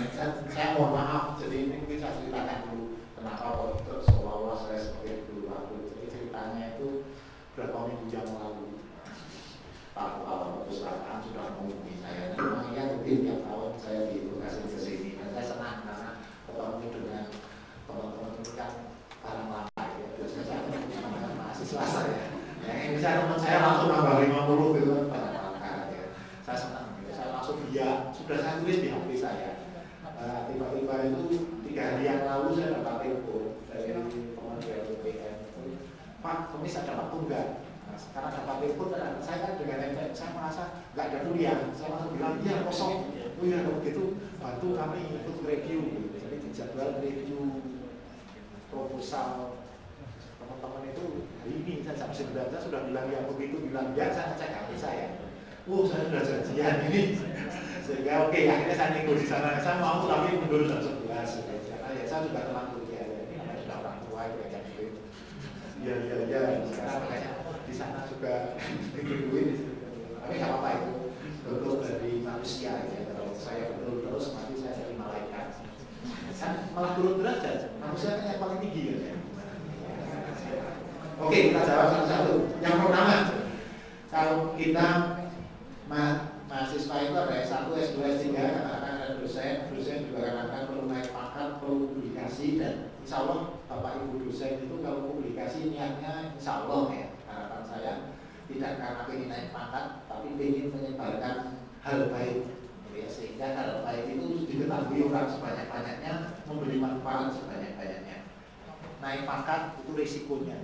Saya mohon maaf. Jadi ini bisa ceritakan dulu kenapa untuk seolah-olah saya seperti itu waktu. Jadi ceritanya itu berapa minggu yang lalu. Pak Perusahaan sudah menghubungi saya. Dan memangnya rutin tiap tahun saya ditugasin ke sini. Dan saya senang karena ketemu dengan teman-teman itu kan barang lama ya. Biasanya saya ketemu dengan mahasiswa saya. Yang ini saya teman saya langsung nambah 50 gitu kan barang lama ya. Saya senang. Saya langsung iya. sudah saya tulis di HP saya. Tiba-tiba itu 3 hari yang lalu saya dapat telepon dari teman dari UPN. Pak, Kemis ada waktu enggak? Nah, sekarang dapat telepon, saya kan dengan MPN, saya merasa nggak ada kuliah. Saya langsung bilang, iya kosong. Oh iya, kalau gitu bantu kami ikut review. Jadi dijadwal review proposal teman-teman itu hari ini. Saya jam 9 saya sudah bilang ya, begitu bilang ya, saya ngecek HP saya. Saya sudah janjian ini. Sehingga oke, akhirnya saya nego di sana. Saya mau tapi mundur jam 11. Karena ya saya juga telah kuliah. Ini namanya sudah orang tua itu kayak gitu. Iya. Sekarang makanya di sana juga ditungguin. Tapi nggak apa-apa itu. Bentuk dari manusia ya. Kalau saya betul terus nanti saya jadi malaikat. Kan malah turun derajat. Manusia kan yang paling tinggi ya. Oke, kita jawab satu-satu. Yang pertama, kalau kita mahasiswa itu ada S1, S2, S3, kadang-kadang ada dosen juga kadang-kadang perlu naik pangkat, perlu publikasi, dan insya Allah Bapak Ibu dosen itu kalau publikasi niatnya insya Allah ya, harapan saya tidak karena ingin naik pangkat, tapi ingin menyebarkan hal baik ya, sehingga hal baik itu diketahui orang sebanyak-banyaknya, memberi manfaat sebanyak-banyaknya. Naik pangkat itu risikonya.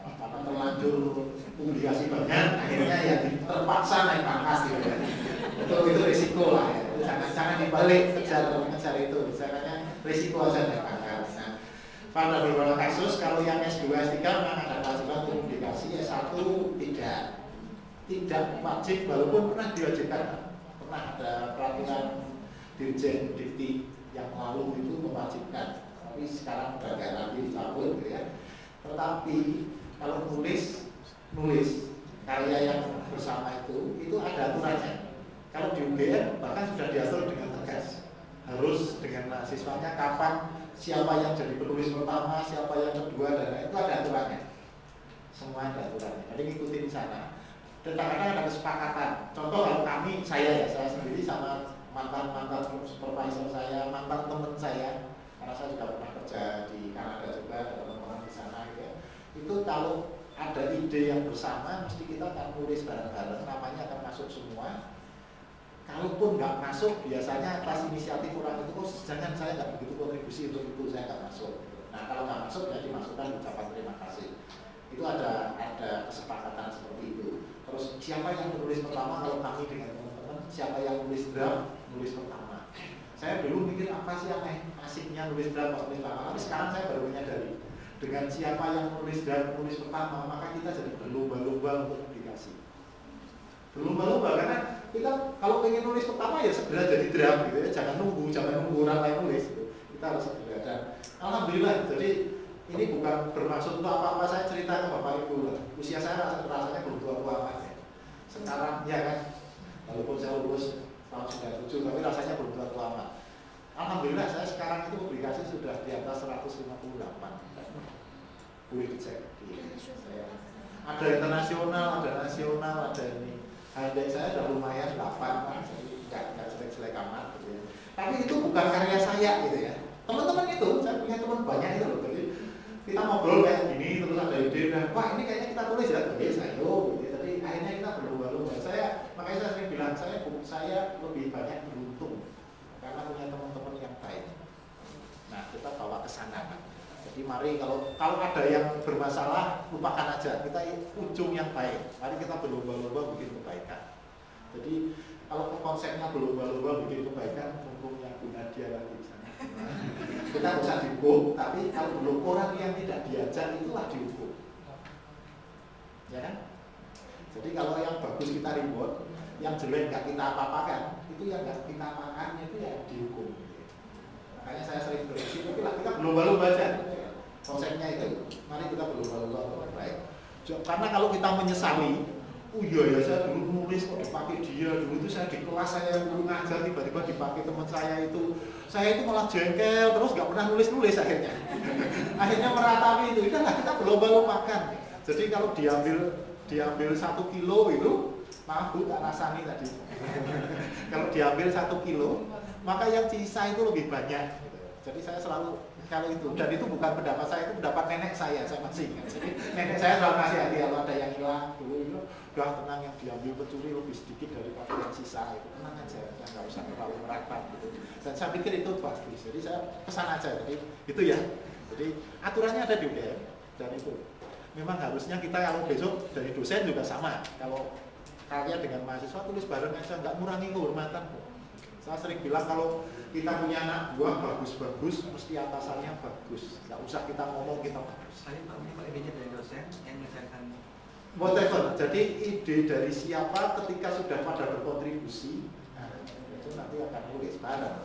Karena terlanjur publikasi banyak, akhirnya ya terpaksa naik pangkat gitu ya. Itu risiko lah ya. Jangan dibalik kejar itu. Misalnya risiko aja naik pangkat. Nah, pada beberapa kasus kalau yang S2, S3 memang ada kewajiban publikasi, S1 tidak wajib, walaupun pernah diwajibkan. Pernah ada peraturan Dirjen Dikti yang lalu itu mewajibkan, tapi sekarang udah nggak lagi dicabut gitu ya. Tetapi kalau nulis karya yang bersama itu ada aturannya. Kalau di UGM bahkan sudah diatur dengan tegas, harus dengan mahasiswanya kapan, siapa yang jadi penulis pertama, siapa yang kedua, dan itu ada aturannya. Semua ada aturannya. Jadi ngikutin di sana. Dan kadang-kadang ada kesepakatan. Contoh kalau saya sendiri sama mantan supervisor saya, mantan teman saya, karena saya juga pernah kerja di Kanada juga, ada teman-teman di sana gitu ya. Itu kalau ada ide yang bersama, mesti kita akan tulis bareng-bareng, namanya akan masuk semua. Kalaupun nggak masuk, biasanya atas inisiatif orang itu, jangan saya nggak begitu kontribusi untuk itu, saya nggak masuk. Nah kalau nggak masuk, jadi masukkan ucapan terima kasih. Itu ada kesepakatan seperti itu. Terus siapa yang menulis pertama, kalau kami dengan teman-teman, siapa yang nulis draft, nulis pertama. Saya dulu mikir apa sih yang asiknya nulis draft, nulis pertama, tapi sekarang saya baru menyadari. Dengan siapa yang menulis dan menulis pertama, maka kita jadi berlomba-lomba untuk publikasi. Berlomba-lomba karena kita kalau pengen nulis pertama ya segera jadi draft gitu ya, jangan nunggu orang lain nulis gitu. Kita harus segera. Dan alhamdulillah, jadi ini bukan bermaksud untuk apa-apa, saya cerita ke Bapak Ibu lah. Usia saya rasanya belum tua-tua amat ya. Sekarang ya kan, walaupun saya lulus tahun 97, tapi rasanya belum tua-tua amat. Alhamdulillah saya sekarang itu publikasi sudah di atas 158. Boleh dicek. Ada internasional, ada nasional, ada ini. Handek saya sudah lumayan 8, jadi nggak jelek-jelek amat gitu ya. Tapi itu bukan karya saya gitu ya. Teman-teman itu, saya punya teman banyak itu loh. Jadi kita ngobrol kayak gini, terus ada ide, wah ini kayaknya kita tulis ya, oke saya gitu. Jadi akhirnya kita berlomba-lomba. Makanya saya sering bilang, saya lebih banyak beruntung karena punya teman-teman yang baik. Nah kita bawa ke sana kan. Jadi mari kalau ada yang bermasalah, lupakan aja. Kita ujung yang baik. Mari kita berlomba-lomba bikin kebaikan. Jadi kalau konsepnya berlomba-lomba bikin kebaikan, mumpung yang guna dia lagi di sana. Kita bisa dihukum, tapi kalau belum orang yang tidak diajak itulah dihukum. Ya kan? Jadi kalau yang bagus kita reward, yang jelek nggak kita apa-apakan, itu yang nggak kita makan itu ya dihukum. Makanya saya sering berpikir, kita berlomba-lomba aja. Konsepnya itu, mari kita berlomba-lomba untuk baik. Karena kalau kita menyesali, oh iya ya saya dulu nulis kok dipakai dia, dulu itu saya di kelas saya dulu ngajar tiba-tiba dipakai teman saya itu malah jengkel terus nggak pernah nulis akhirnya. Akhirnya meratapi itu, lah kita berlomba-lombakan. Jadi kalau diambil 1 kilo itu, maaf Bu, tak rasani tadi. Kalau diambil 1 kilo, maka yang sisa itu lebih banyak. Jadi saya selalu kalau itu, dan itu bukan pendapat saya, itu pendapat nenek saya masih ingat. Jadi nenek saya selalu ngasih hati kalau ada yang hilang dulu itu udah tenang, yang diambil pencuri lebih sedikit daripada yang sisa, itu tenang aja, nggak usah terlalu merapat gitu. Dan saya pikir itu bagus, jadi saya pesan aja, jadi itu ya. Jadi aturannya ada di UGM dan itu memang harusnya kita kalau besok dari dosen juga sama. Kalau kalian dengan mahasiswa tulis bareng aja, nggak ngurangi kehormatan kok. Saya sering bilang kalau kita punya anak buah bagus-bagus, mesti atasannya bagus. Nggak usah kita ngomong kita bagus. Saya tahunya Pak ide dari dosen yang misalkan whatever. Jadi ide dari siapa ketika sudah pada berkontribusi, nah, itu nanti akan nulis bareng.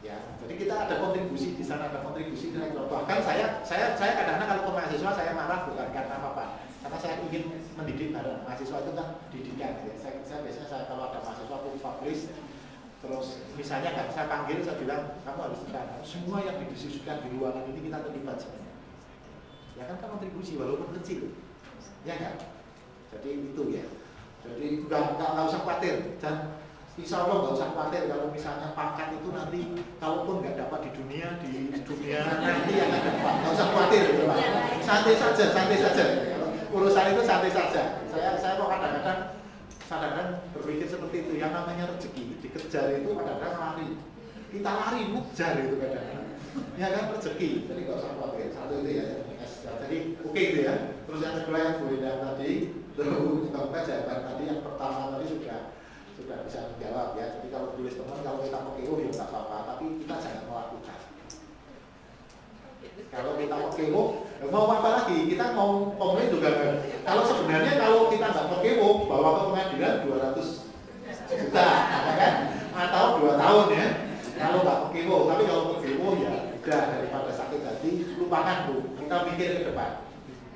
Ya, jadi kita ada kontribusi di sana, ada kontribusi direktur. Bahkan saya kadang-kadang kalau ke mahasiswa saya marah bukan karena apa-apa, karena saya ingin mendidik bareng. Mahasiswa itu kan didikan. Ya. Saya biasanya kalau ada mahasiswa publish, terus misalnya kan saya panggil, saya bilang kamu harus tenang. Semua yang didiskusikan di ruangan ini kita terlibat sebenarnya. Ya kan kontribusi walaupun kecil, ya kan. Jadi itu ya. Jadi nggak usah khawatir dan insya Allah nggak usah khawatir kalau misalnya pangkat itu nanti kalaupun nggak dapat di dunia nanti yang akan dapat, nggak usah khawatir gitu Pak. Santai saja. Urusan itu santai saja. Saya kok kadang-kadang berpikir seperti itu. Yang namanya rezeki dikejar itu kadang-kadang lari. Kita lari ngejar itu kadang-kadang. Ya kan rezeki. Jadi nggak usah khawatir. Satu itu ya. Jadi oke itu ya. Terus yang kedua yang Bu Ida tadi, terus jawaban tadi yang pertama tadi sudah bisa menjawab ya. Jadi kalau tulis teman, kalau kita pakai ya nggak apa-apa, tapi kita jangan melakukan. Kalau kita pakai mau apa lagi? Kita mau komplain juga kan. Kalau sebenarnya kalau kita nggak pakai bawa ke pengadilan 200 juta, kan? Atau 2 tahun ya. Kalau nggak pakai tapi kalau pakai ya udah, daripada sakit hati, lupakan Bu. Kita mikir ke depan.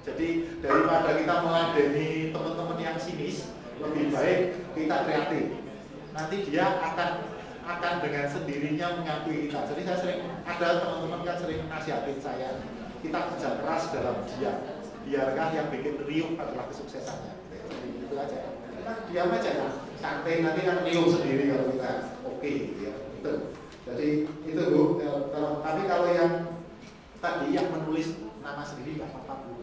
Jadi daripada kita meladeni teman-teman yang sinis, lebih baik kita kreatif. Nanti dia akan dengan sendirinya mengakui kita. Jadi saya sering, ada teman-teman kan sering nasihatin saya, kita kerja keras dalam diam. Biarkan yang bikin riuh adalah kesuksesannya. Jadi itu aja. Kita diam aja kan. Santai, nanti kan riuh sendiri kalau kita oke, ya. Itu. Jadi itu Bu. Tapi kalau yang tadi yang menulis nama sendiri nggak apa-apa Bu.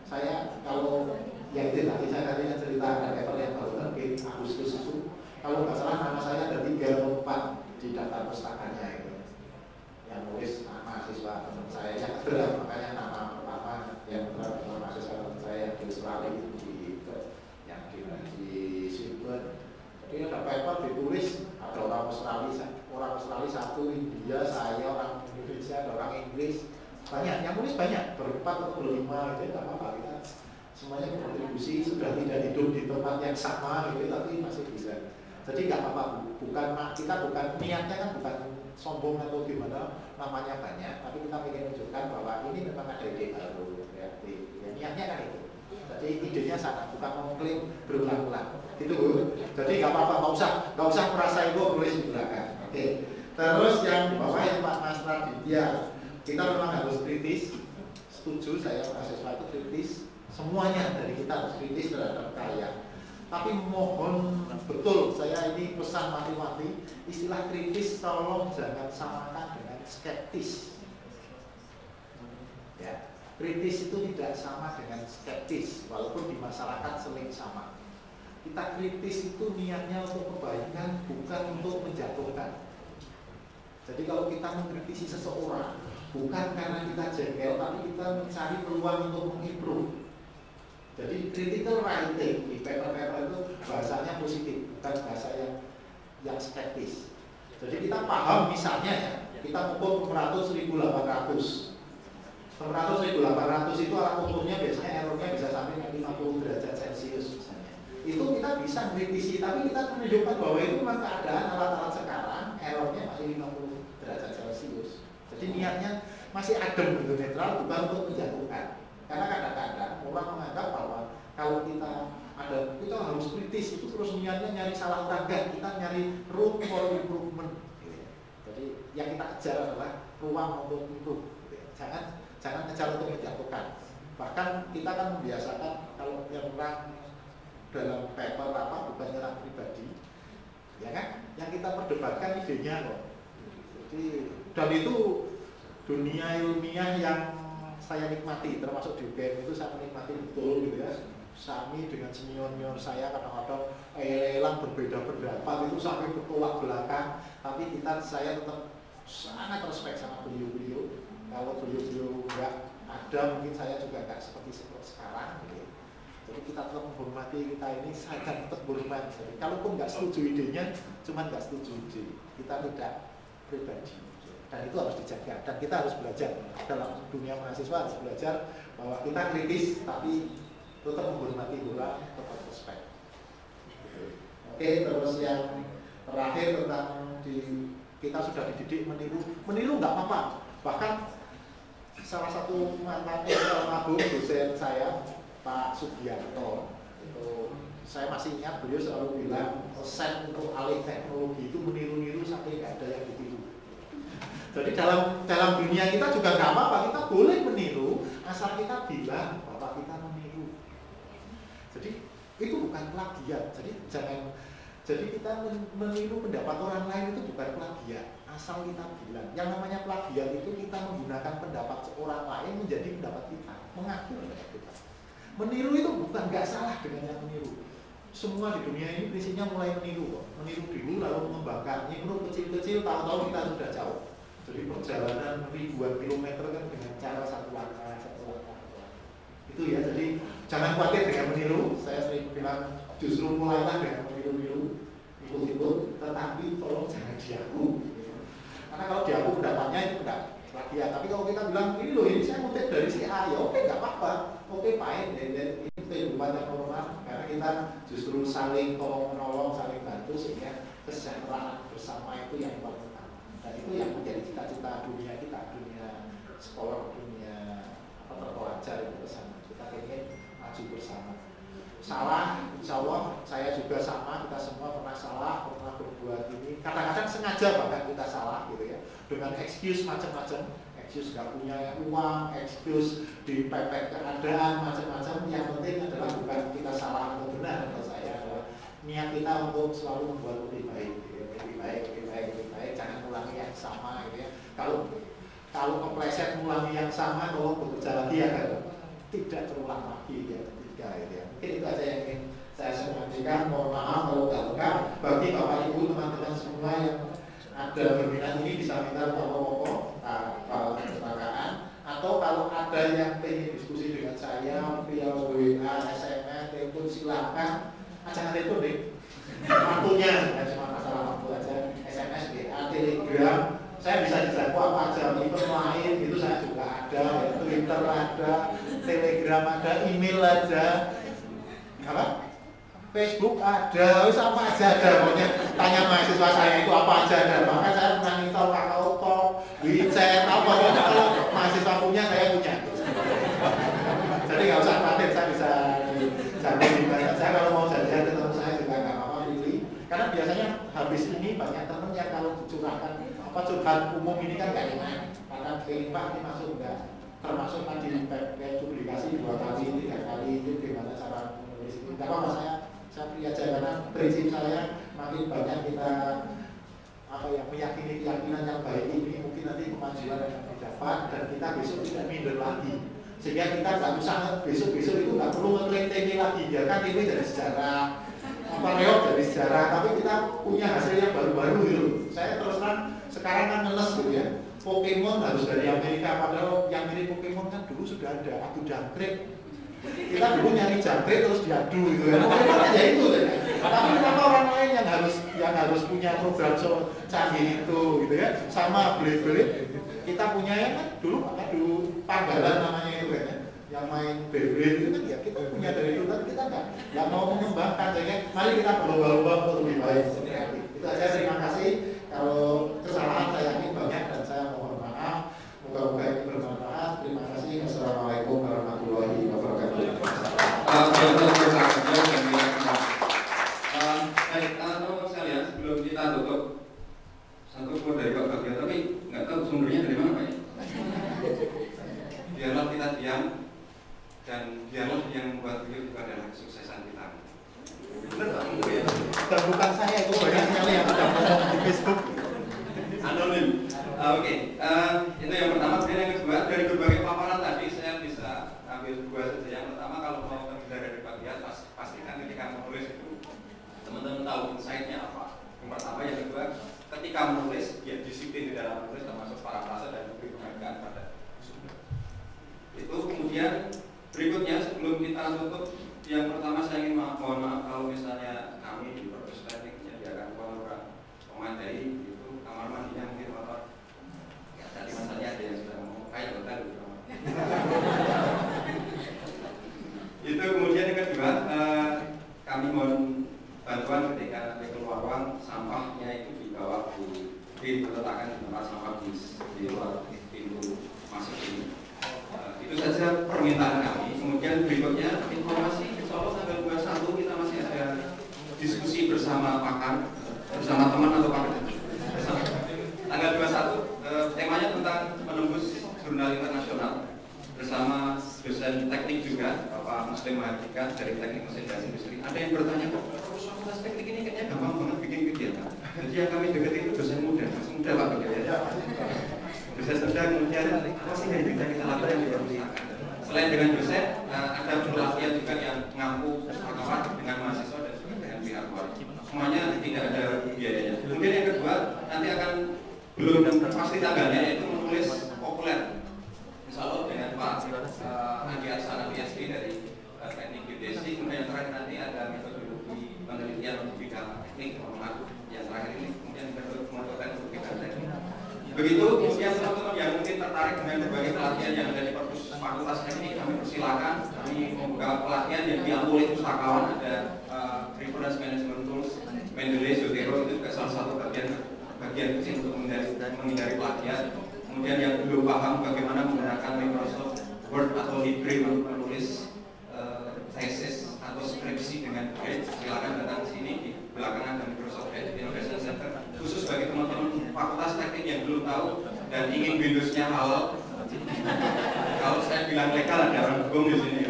Saya kalau ya itu tadi saya tadi cerita ada level yang baru terbit Agustus itu, kalau nggak salah nama saya ada 3 atau 4 di daftar pustakanya itu. Yang nulis nama mahasiswa teman saya yang berat, makanya nama pertama yang berat nama mahasiswa teman saya yang di Australia yang di Sydney. Jadi ada paper ditulis ada orang Australia 1, India, saya orang Indonesia, ada orang Inggris. Banyak, yang nulis banyak, berempat atau berlima gitu, nggak apa-apa, kita semuanya berkontribusi, sudah tidak hidup di tempat yang sama gitu, tapi masih bisa. Jadi nggak apa-apa, kita bukan niatnya kan bukan sombong atau gimana, namanya banyak, tapi kita ingin menunjukkan bahwa ini memang ada ide baru, ya niatnya kan itu. Jadi idenya sana, bukan mengklaim berulang-ulang, gitu Bu. Jadi nggak apa-apa, nggak usah merasa ego nulis di belakang. Oke. Terus yang di bawah yang Pak Mas Raditya. Kita memang harus kritis, setuju saya mahasiswa itu kritis, semuanya dari kita harus kritis terhadap karya. Tapi mohon betul, saya ini pesan mati-mati, istilah kritis tolong jangan samakan dengan skeptis. Ya, kritis itu tidak sama dengan skeptis, walaupun di masyarakat sering sama. Kita kritis itu niatnya untuk kebaikan, bukan untuk menjatuhkan. Jadi kalau kita mengkritisi seseorang, bukan karena kita jengkel, tapi kita mencari peluang untuk mengimprove. Jadi critical writing di paper-paper itu bahasanya positif, bukan bahasa yang skeptis. Jadi kita paham misalnya ya, kita ukur 600.800. 600.800 itu alat ukurnya biasanya errornya bisa sampai 50 derajat Celcius misalnya. Itu kita bisa mengkritisi, tapi kita menunjukkan bahwa itu memang keadaan alat-alat sekarang errornya masih 50 derajat Celcius. Jadi niatnya masih adem gitu, netral, bukan untuk menjatuhkan. Karena kadang-kadang orang menganggap bahwa kalau kita harus kritis, itu terus niatnya nyari salah orang, enggak, kita nyari room for improvement. Gitu. Jadi yang kita kejar adalah ruang untuk improve. Gitu. Jangan kejar untuk menjatuhkan. Bahkan kita kan membiasakan kalau nyerang dalam paper apa bukan nyerang pribadi, ya kan? Yang kita perdebatkan idenya kok. Jadi dan itu dunia ilmiah yang saya nikmati, termasuk di UGM itu saya menikmati betul gitu ya. Sami dengan senior saya kadang-kadang lelang berbeda pendapat itu sampai bertolak belakang, tapi saya tetap sangat respect sama beliau-beliau. Kalau beliau-beliau nggak ada, mungkin saya juga nggak seperti sekarang gitu. Jadi kita tetap menghormati, kita ini sangat tetap berhormat. Jadi kalaupun nggak setuju idenya, cuman nggak setuju ide, kita tidak pribadi. Dan itu harus dijaga, dan kita harus belajar dalam dunia mahasiswa, harus belajar bahwa kita kritis tapi tetap menghormati orang, tetap respect. Oke, terus yang terakhir tentang kita sudah dididik meniru nggak apa-apa. Bahkan salah satu mantan almarhum dosen saya, Pak Sugiarto, itu saya masih ingat beliau selalu bilang sen untuk alih teknologi itu meniru-niru sampai nggak ada yang ditiru. Jadi dalam dunia kita juga nggak apa-apa, kita boleh meniru asal kita bilang bahwa kita meniru. Jadi itu bukan plagiat. Jadi kita meniru pendapat orang lain itu bukan plagiat, asal kita bilang. Yang namanya plagiat itu kita menggunakan pendapat orang lain menjadi pendapat kita, mengaku pendapat kita. Meniru itu bukan nggak salah dengan yang meniru. Semua di dunia ini prinsipnya mulai meniru kok. Meniru dulu lalu mengembangkan. Menurut kecil-kecil, tahu-tahu kita sudah jauh. Jadi perjalanan ribuan kilometer kan dengan cara satu langkah. Itu ya, jadi jangan khawatir dengan meniru. Saya sering bilang justru mulailah dengan meniru-niru, ikut-ikut, tetapi tolong jangan diaku. Karena kalau diaku pendapatnya itu enggak plagiat. Tapi kalau kita bilang ini loh, ini saya ngutip dari si A, ya oke nggak apa-apa, oke fine. Dan ini kehidupan yang normal. Karena kita justru saling tolong-menolong, saling bantu sehingga kesejahteraan bersama itu yang paling utama. Dan itu yang menjadi cita-cita dunia kita, dunia sekolah, dunia terpelajar itu bersama. Kita ingin maju bersama. Salah, insya Allah saya juga sama, kita semua pernah salah, pernah berbuat ini. Kadang-kadang sengaja bahkan kita salah gitu ya, dengan excuse macam-macam, excuse nggak punya uang, excuse dipepet keadaan macam-macam. Yang penting adalah bukan kita salah atau benar. Menurut saya adalah niat kita untuk selalu membuat lebih baik, gitu ya. lebih baik. Jangan ulangi yang sama gitu ya. Kalau kepleset mengulangi yang sama, kalau bekerja lagi ya kan tidak terulang lagi ya. Gitu ya. Mungkin itu aja yang ingin saya sampaikan. Mohon maaf kalau tidak lengkap. Bagi Bapak Ibu, teman-teman semua yang ada berminat ini bisa minta pokok kalau kecelakaan, atau kalau ada yang ingin diskusi dengan saya via WA, SMS, telepon, silakan. Jangan telepon deh. Waktunya cuma masalah waktu aja. SMS, WA, Telegram. Saya bisa dijangkau apa aja, event lain itu saya juga ada, Twitter ada, Telegram ada, email aja, apa? Facebook ada, wis apa aja ada. Pokoknya tanya mahasiswa saya itu apa aja ada. Maka saya pernah install KakaoTalk, WeChat, apa pokoknya kalau mahasiswa punya saya punya. Jadi nggak usah khawatir, saya bisa dijangkau di mana. Saya kalau mau jajan ketemu saya juga nggak apa-apa pilih. Karena biasanya habis ini banyak temen yang kalau dicurahkan curhat umum ini kan gak enak, karena Pak ini masuk enggak termasuk tadi publikasi 2 kali, 3 kali itu gimana cara menulis ini. Gak apa-apa, saya pilih aja karena prinsip saya makin banyak kita meyakini keyakinan yang baik ini, mungkin nanti kemajuan yang didapat dan kita besok tidak minder lagi. Sehingga kita gak usah besok-besok itu gak perlu ngeklaim TP lagi, biarkan ini dari sejarah reok dari sejarah, tapi kita punya hasil yang baru-baru gitu. Saya terus terang sekarang kan ngeles gitu ya, Pokemon harus dari Amerika, padahal yang mirip Pokemon kan dulu sudah ada, adu jangkrik. Kita dulu nyari jangkrik terus diadu gitu ya. Pokemon aja itu ya. Tapi kenapa orang lain yang harus punya program so canggih itu gitu ya, sama Blade. Kita punya yang kan dulu Panggalan namanya itu kan ya, yang main Blade itu kan ya kita punya dari itu, tapi kita nggak mau mengembangkan. Jadi mari kita berlomba-lomba untuk lebih baik. Itu aja, terima kasih. Kalau kesalahan saya yakin banyak dan saya mohon maaf. Moga-moga ini bermanfaat. Terima kasih. Assalamualaikum warahmatullahi wabarakatuh. Baik, teman-teman sekalian, sebelum kita tutup, satu quote dari Pak Bagio, tapi nggak tahu sumbernya dari mana Pak ya. Biarlah kita diam dan biarlah yang membuat hidup itu adalah kesuksesan kita. Benar Pak? Dan bukan saya, itu banyak sekali yang sudah ngomong di Facebook. Anonim. Oke, itu yang pertama. Kemudian yang kedua, dari berbagai paparan tadi saya bisa ambil 2 saja. Yang pertama, kalau mau terhindar dari plagiat, teman-teman tahu insight-nya apa. Yang pertama, yang kedua, ketika menulis, ya disiplin di dalam menulis termasuk parafrase dan memberi penghargaan pada sumber. Itu kemudian berikutnya sebelum kita tutup, yang pertama saya ingin mohon maaf kalau misalnya kami di Perpus Teknik menyediakan ruang memadai, itu kamar mandinya mungkin kotor. Ya, tadi masalahnya ada yang sudah ngomong, kayak hotel gitu. Itu kemudian yang kedua, kami mohon bantuan ketika nanti keluar ruang, sampahnya itu dibawa diletakkan di tempat sampah di luar pintu masuk ini. Itu saja permintaan kami. Kemudian berikutnya informasi, insya Allah tanggal 21 kita masih ada diskusi bersama pakar, bersama teman atau pakar. Tanggal 21 temanya tentang menembus jurnal internasional bersama dosen teknik juga, Bapak Muslim Mahardika dari Teknik Mesin dan Industri. Ada yang bertanya, kok fakultas teknik ini kayaknya gampang banget bikin kegiatan. Jadi yang kami dekati itu dosen muda, masih muda Pak ya. Dosen muda kemudian apa sih yang bisa kita lakukan di perpustakaan? Selain dengan dosen, ada pelatihan juga yang mengampu akabat dengan mahasiswa dan juga dengan pihak luar. Semuanya tidak ada biayanya. Kemudian yang kedua, nanti akan belum pasti tanggalnya, yaitu menulis populer. Insya Allah dengan Pak Andi Arsana PhD dari Teknik Geodesi. Kemudian yang terakhir nanti ada metodologi penelitian untuk bidang teknik, yang terakhir ini kemudian metode untuk bidang teknik. Begitu, kemudian teman-teman yang mungkin tertarik dengan berbagai pelatihan yang ada di Fakultas Teknik, kami persilakan. Kami membuka pelatihan yang diambil oleh pustakawan, ada Reference Management Tools, Mendeley, Zotero, itu juga salah satu bagian kecil untuk menghindari pelatihan. Kemudian yang belum paham bagaimana menggunakan Microsoft Word atau Libre untuk menulis tesis atau skripsi dengan baik, silakan datang ke sini. Di belakang ada Microsoft Edge Innovation Center khusus bagi teman-teman Fakultas Teknik yang belum tahu dan ingin Windows-nya halal. Kalau saya bilang legal, ada orang hukum di sini.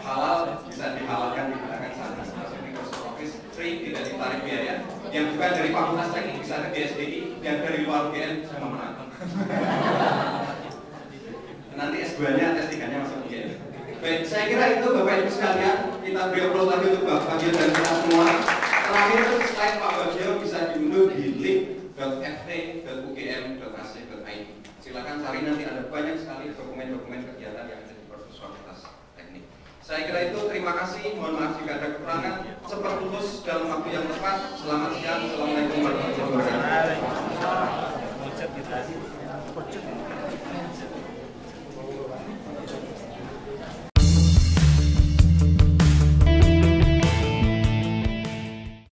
Halal bisa dihalalkan di belakang sana. Masuk Microsoft Office free, tidak ditarik biaya. Yang juga dari Fakultas Teknik bisa ke DSDI, yang dari luar UGM bisa memenangkan. Nanti S2-nya, S3-nya masuk UGM. Baik, saya kira itu Bapak Ibu sekalian. Kita beri aplaus lagi untuk Bapak Bagio dan kita semua. Terakhir, slide Pak Bagio bisa diunduh di link.ft.ugm.ac.id. Silakan cari, nanti ada banyak sekali dokumen-dokumen kegiatan yang ada di Fakultas Teknik. Saya kira itu, terima kasih. Mohon maaf jika ada kekurangan. Cepat lulus dalam waktu yang tepat. Selamat siang. Assalamualaikum warahmatullahi wabarakatuh.